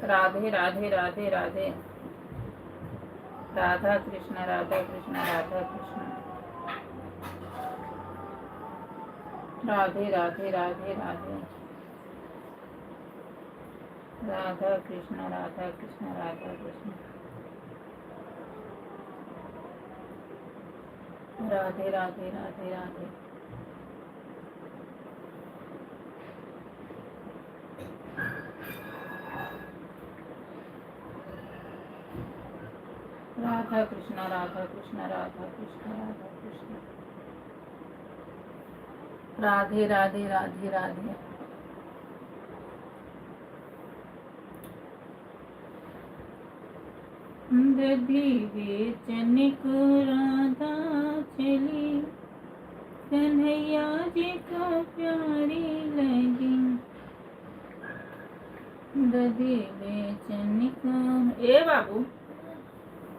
राधे राधे राधे राधे। राधा कृष्ण राधा कृष्ण राधा कृष्ण। राधे राधे राधे राधे। राधा कृष्ण राधा कृष्ण राधा कृष्ण। राधे राधे राधे राधे। राधा कृष्ण राधा कृष्ण राधा कृष्ण राधा कृष्ण। राधे राधे राधे राधे। दधी बेचन को राधा चली, कन्हैया जी को प्यारी लगी। दधी बेचन को। ए बाबू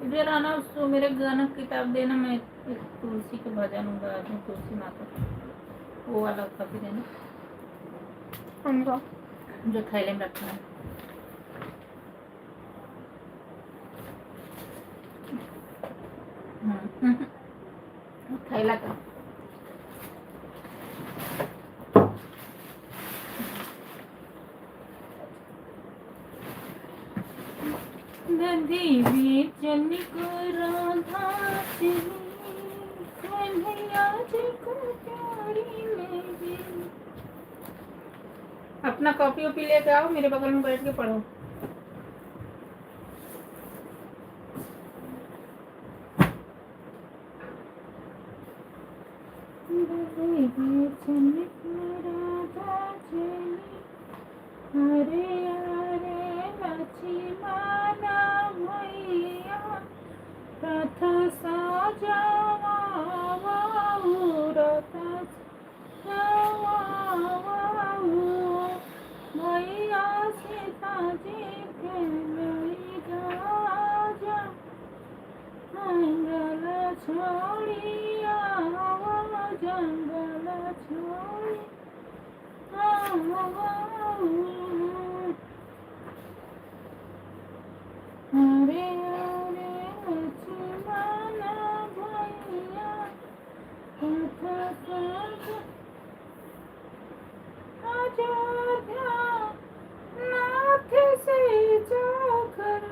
इधर आना, उसको मेरे गाना किताब देना, मैं एक तुलसी के भजन गा दूँ, तुलसी माता वो वाला कॉपी देना। उनका जो थैले में रखना है। थैला का दधी बेचन को राधा चली, कन्हैया जी को प्यारी लगी। अपना कॉपी वॉपी लेके आओ, मेरे बगल में बैठ के पढ़ो। दधी बेचन को राधा चली, हरे हरे लक्ष्मण भैया, रथ सजावाऊ, रथ सजावाऊ, भैया सीता जी के ले जा, जंगल छोड़ी आओ, जंगल छोड़ी आओ। हरे हरे लक्ष्मण भैया, अयोध्या नाथ से जाकर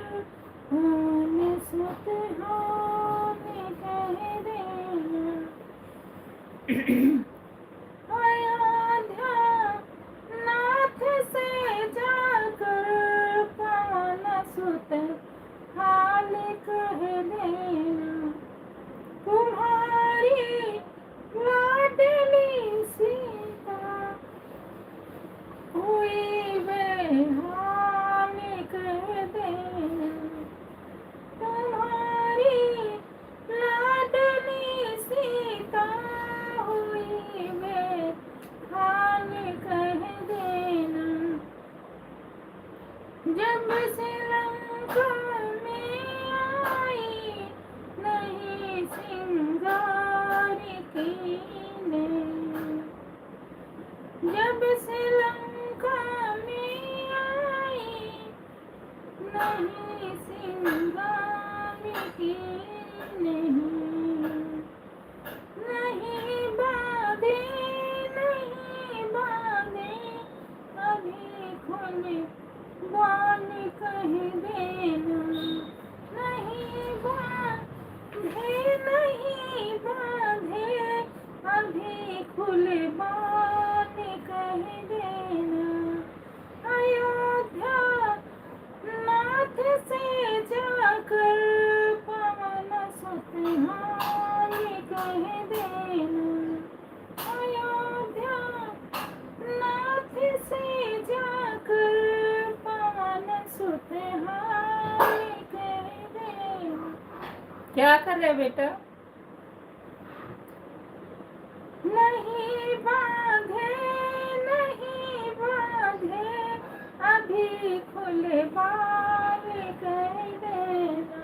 सुत हमें कह देना। अयोध्या नाथ से जा की नहीं, नहीं बांधे, नहीं बांधे, अभी खुले बाल कह देना, नहीं बांधे, नहीं बांधे, अभी खुले बाल कह देना। अयोध्या नाथ से जाकर पवन सुत हानि कह देना, अयोध्या नाथ से जाकर पवन सुत हानि कह देना। क्या कर रहे बेटा? नहीं बांधे, नहीं बांधे, अभी खुले बाल कह देना,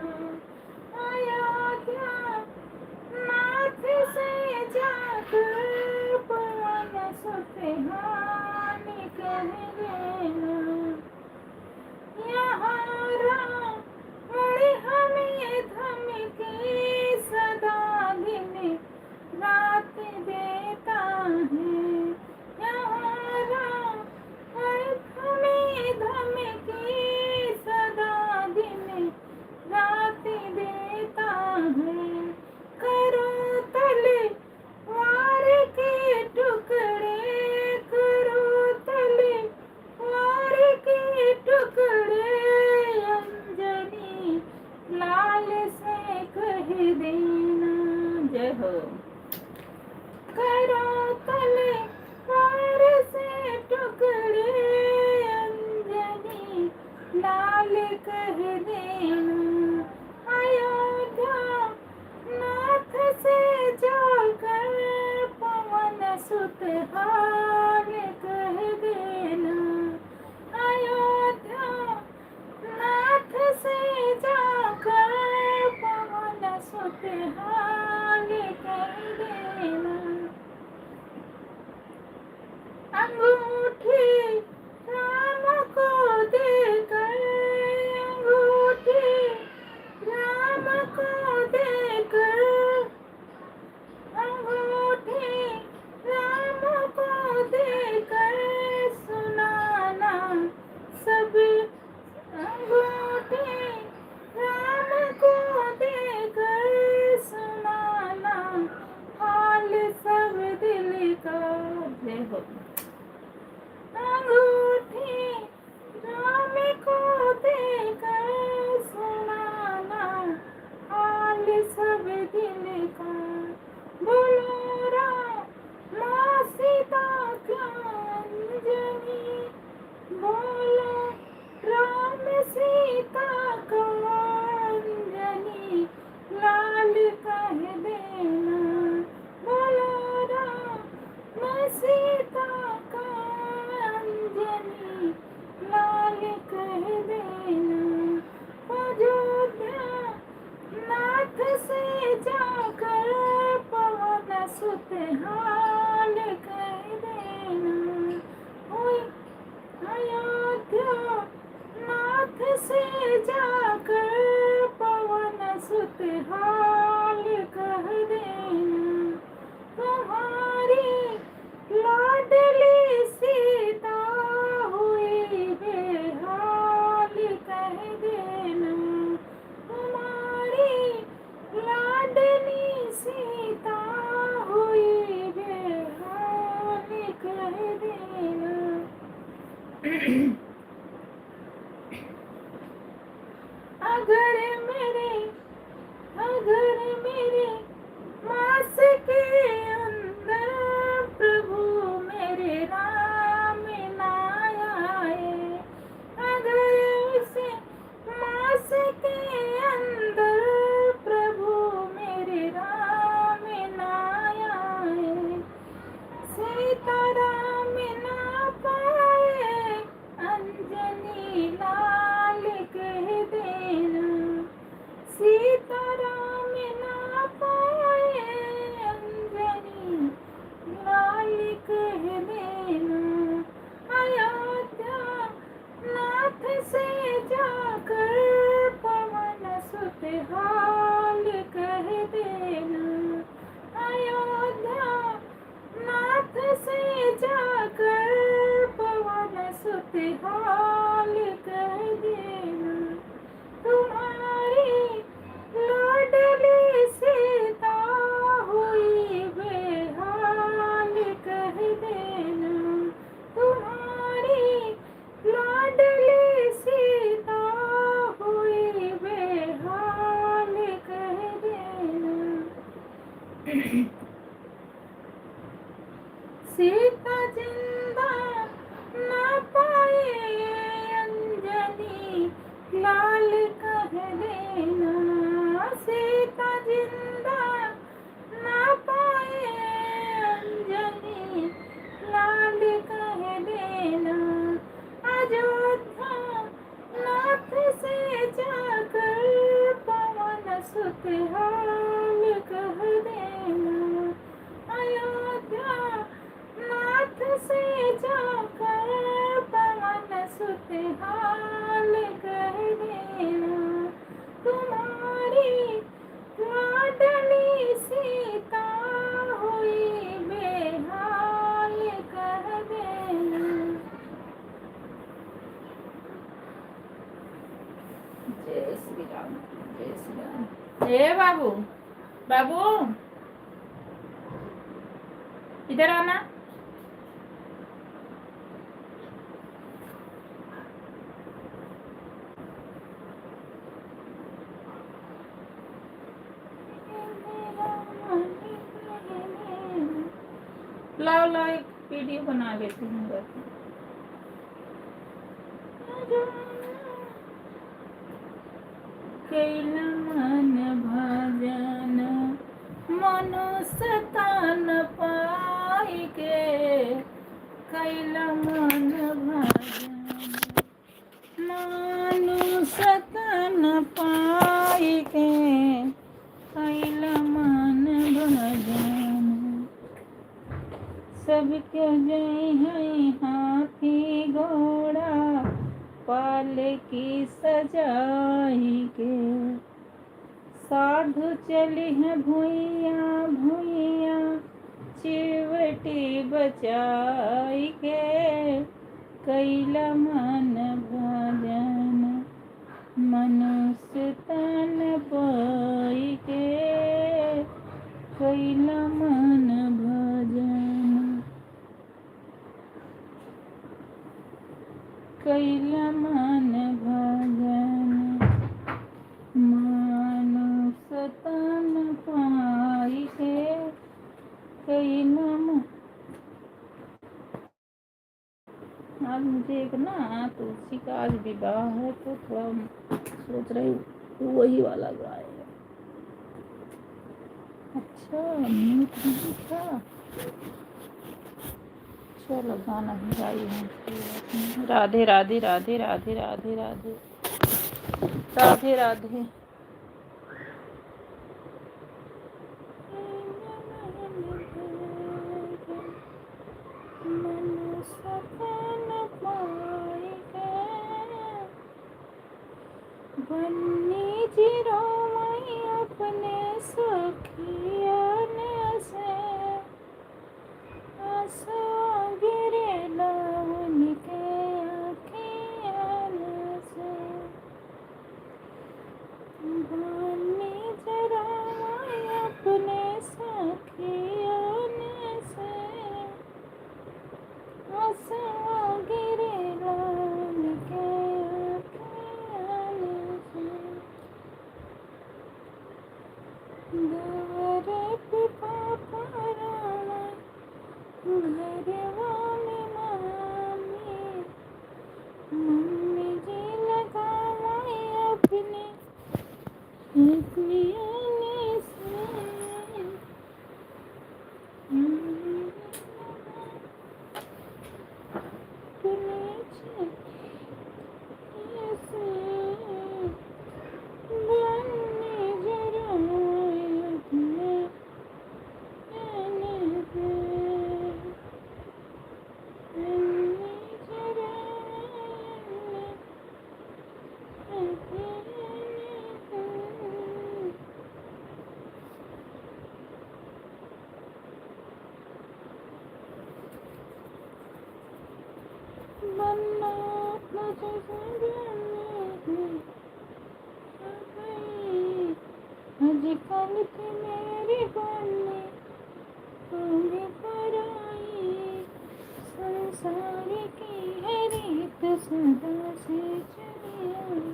अयोध्या नाथ से जाकर पवन सुत हानि कह देना। यहाँ रावण हमें धमकी सदा दिन रात देता है, यहाँ रावण हमें धमकी सदा दिन रात देता है। करो तलवार के टुकड़े, करो तलवार के टुकड़े, अंजनी लाल से कह देना। जय हो। करो तलवार से टुकड़े, अंजनी लाल कह देना, अयोध्या नाथ से जाकर पवन सुत हानि कह देना, अयोध्या नाथ से जाकर पवन सुत हानि कह देना। अंगूठी राम को देकर, अंगूठी राम को देकर, अंगूठी राम को देकर सुनाना सब, अंगूठी राम को देकर सुनाना हाल सब दिल का। जय हो। अंगूठी राम को देकर सुनाना हाल सब दिल का। बोलो राम सीता क्या अंजनी, बोलो राम सीता का अंजनी लाल कह देना, बोलो राम सीता का अंजनी लाल कह देना। अयोध्या नाथ से जाकर पवन सुत हाल कह देना, अयोध्या नाथ से जाकर पवन सुत हाल कह देना। तुम्हारी लाडली सीता हुई बेहाल कह देना, तुम्हारी लाडली सीता हुई बेहाल कह देना। अगर मेरे मास के अंदर प्रभु मेरे राम ना आए, अगर उस मास के अंदर प्रभु मेरे राम ना आए, सीता राम ना पाए, अंजनी लाल कह देना, सीता राम ना पाए, अंजनी लाल कह देना। अयोध्या नाथ से जाकर पवन सुत हाल देना। अयोध्या नाथ से जाकर पवन सुत हाल कह देना। तुम्हारी लाडली सीता हुई बेहाल कह देना। तुम्हारी लाडली सीता हुई बेहाल कह देना। सीता जिंदा न पाए अंजनी लाल कह देना। सीता जिंदा न पाए अंजनी लाल कह देना। अयोध्या नाथ से जाकर पवन सुत हाल कह देना। अयोध्या नाथ से जाकर पवन सुत हाल कह देना। तुम्हारी लाडली सीता हुई बेहाल कह देना। जय श्री राम, जय श्री राम। हे बाबू, बाबू इधर आना। लाओ लाओ एक वीडियो बना लेती हूँ। कैल मन भजन मनुष्य तन पाई के। कैल मन भजन मनुष्य तन पाई के। कैल मन भजन सबके जय है हाथी घोड़ा पालकी सजाई के। साधु चली है भुइया भुइया चिवटी बचाई के। कैल मन भजन मनुष्य तन पाई के। कैल मन भजन कैल मन भजन मनुष्य तन पाई के। कैल आज मुझे एक ना तुलसी का आज विवाह है तो थोड़ा सोच रही हूँ वही वाला गाएगा। अच्छा म्यूट नहीं था, चलो गाना ही गाई हूँ। राधे राधे राधे राधे राधे राधे राधे राधे। बन्नी जी रोई अपने सखियन से। आंसू गिरे लवन के अखियन से। बन्नी जी रोई अपने सखियन से। आंसू गिरे लवन के अखियन से। गवरे पिता परावा घरवा में मामी। मम्मी जी लगावाई अपने अखियन से। अपने छतिया से बन्नी जराई अपने अन से। बन्नी जराई अपने अन से। आजकल की मेरी बन्नी तुम्हें पराई, संसार की है रीत सदा से चली आई।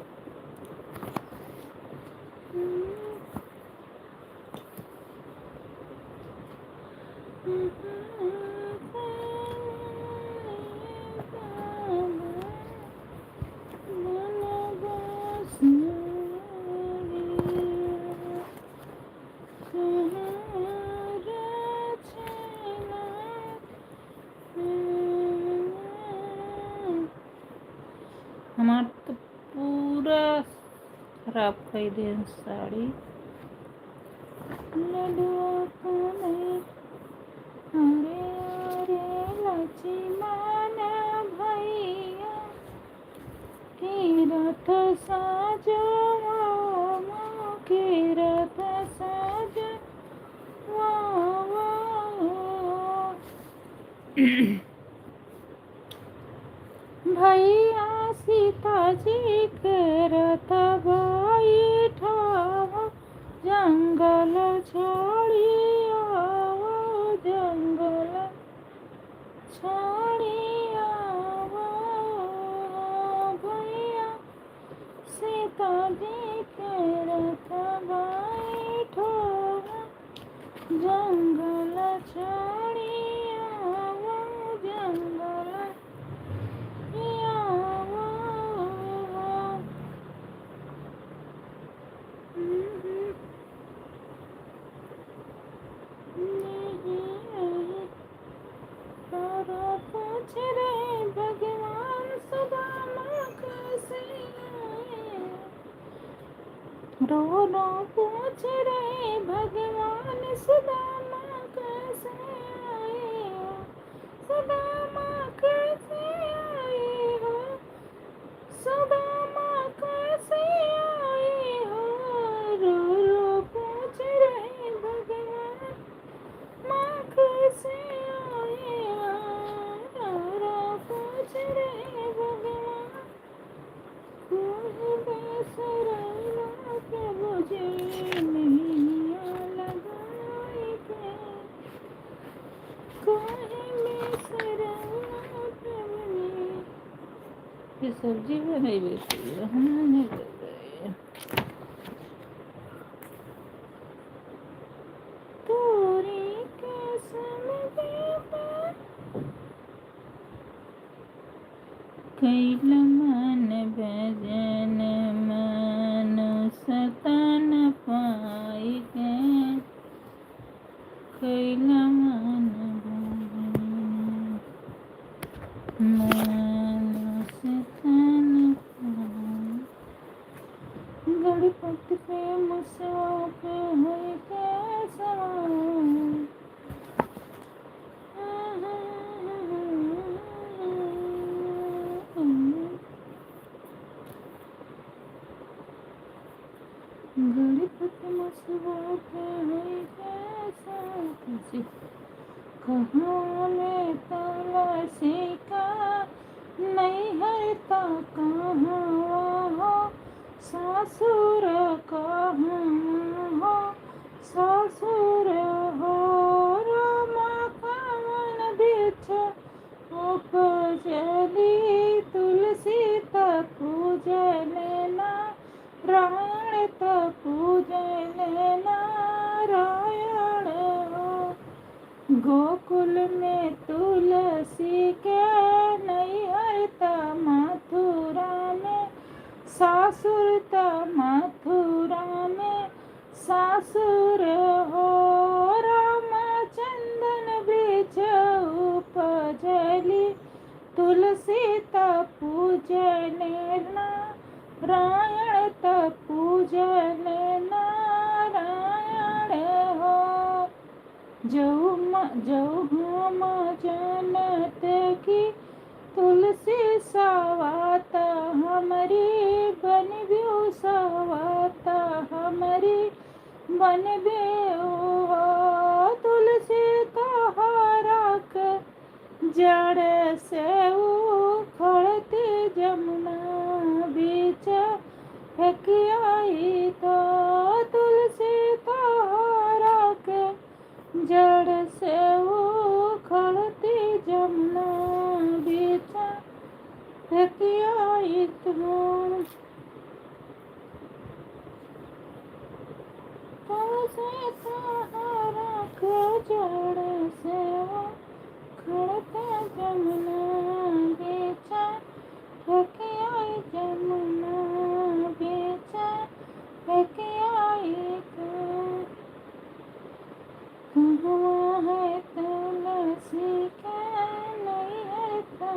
हमार तो पूरा खराब कर दे साड़ी। लडुआ खाने अरे अरे लची माना भैया की रथ साजो की रथ साजो भैया सीता जी करत भाई ठाव जंगल छोड़ी आओ जंगल छोड़ी आओ भैया सीता जी करत भाई ठाव जंगल छोड़ी आओ जंगल पूछ रहे भगवान सुदामा कैसे आए, रो रो पूछ रहे भगवान सुदामा कैसे आए हो, सुदामा कैसे आए हो, सुदामा कैसे आए हो, रो रो पूछ रहे भगवान माँ कैसे आए हो, रो रो पूछ रहे भगवान कोई बेसराइया के मुझे नहीं लगाई के, कोई बेसराइया के मुझे ये सब्जी बनाई बेटी है हमने कर रहे तोरी के समझे कैल मन भजन मन सतन पाई के, कैल मन भजन मन सतन पाई, गणपति पे मुसवा पे हुई के सवार, गणपति मुसवा पे हुई के सवार, कहाँ में तुलसी का नहीं हरता कहाँ हो, ससुर कहाँ हो, ससुर हो, रामा कवन बिछ उपजली तुलसी पूजन नारायण पूजन नारायण हो, गोकुल में तुलसी के नहीं हरता मथुरा में सासुर त मथुरा में सासुर हो, रामचंदन वृक्ष उपजली तुलसी त पूजन नारायण त पूजन नारायण हो, जो हम जानत की तुलसी सवात हमारी बन ब्यू सवात हमारी बन ब्यू, तुलसी तोहरा के जड़ से उखड़ती जमुना, एक आई तो तुलसी तोहरा के जड़ से उखड़ती जमुना बीचा एक आई तो तुलसी तोहरा के जड़ से उखड़ते जमुना बीचा एक आई जमुना बीचा एक आई तो कहाँ है तुलसी के नैहर का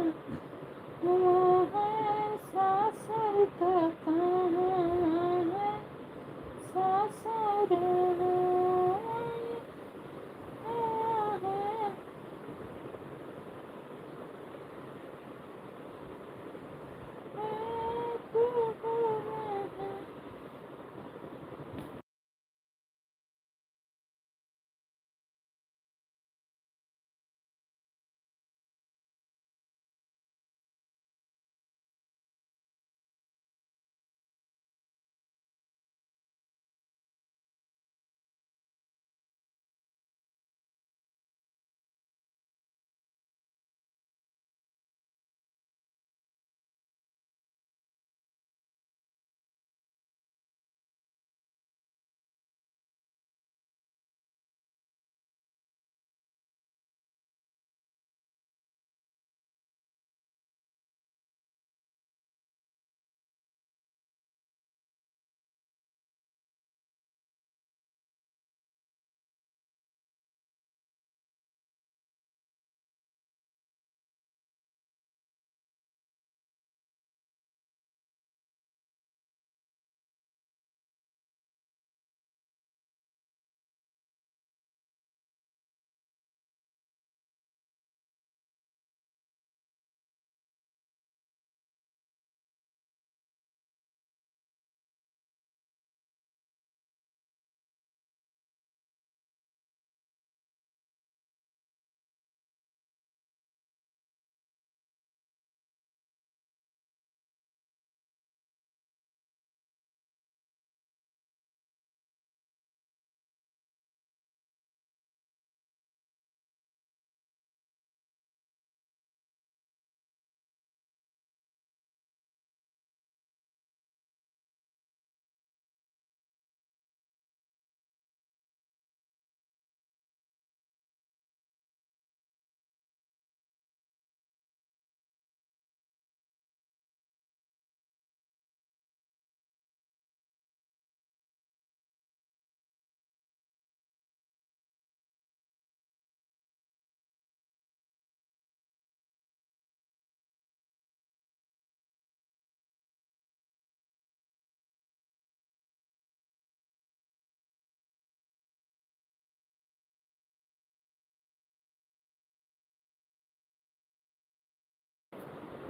वहाँ है सासुर का कहाँ है सासुर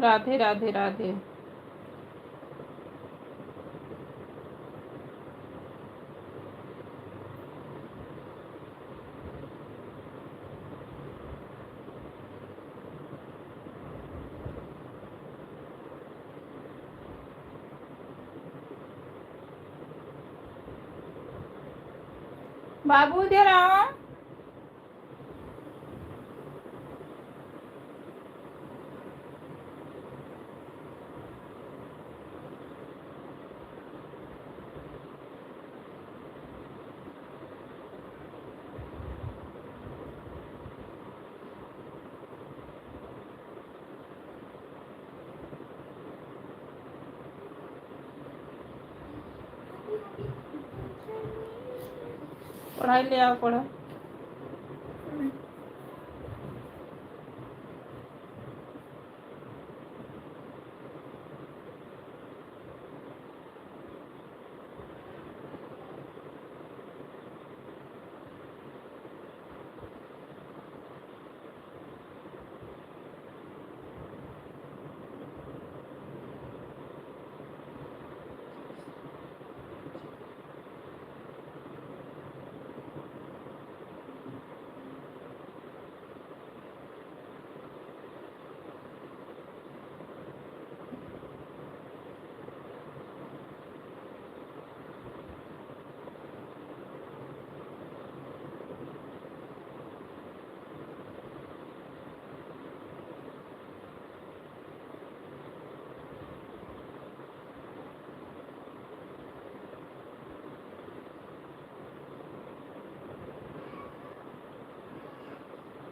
राधे राधे राधे। बाबू इधर आओ। पढ़ाई ले आओ पढ़ो।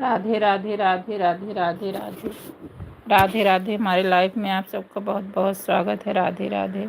राधे राधे राधे राधे राधे राधे राधे राधे। हमारे लाइफ में आप सबका बहुत बहुत स्वागत है। राधे राधे।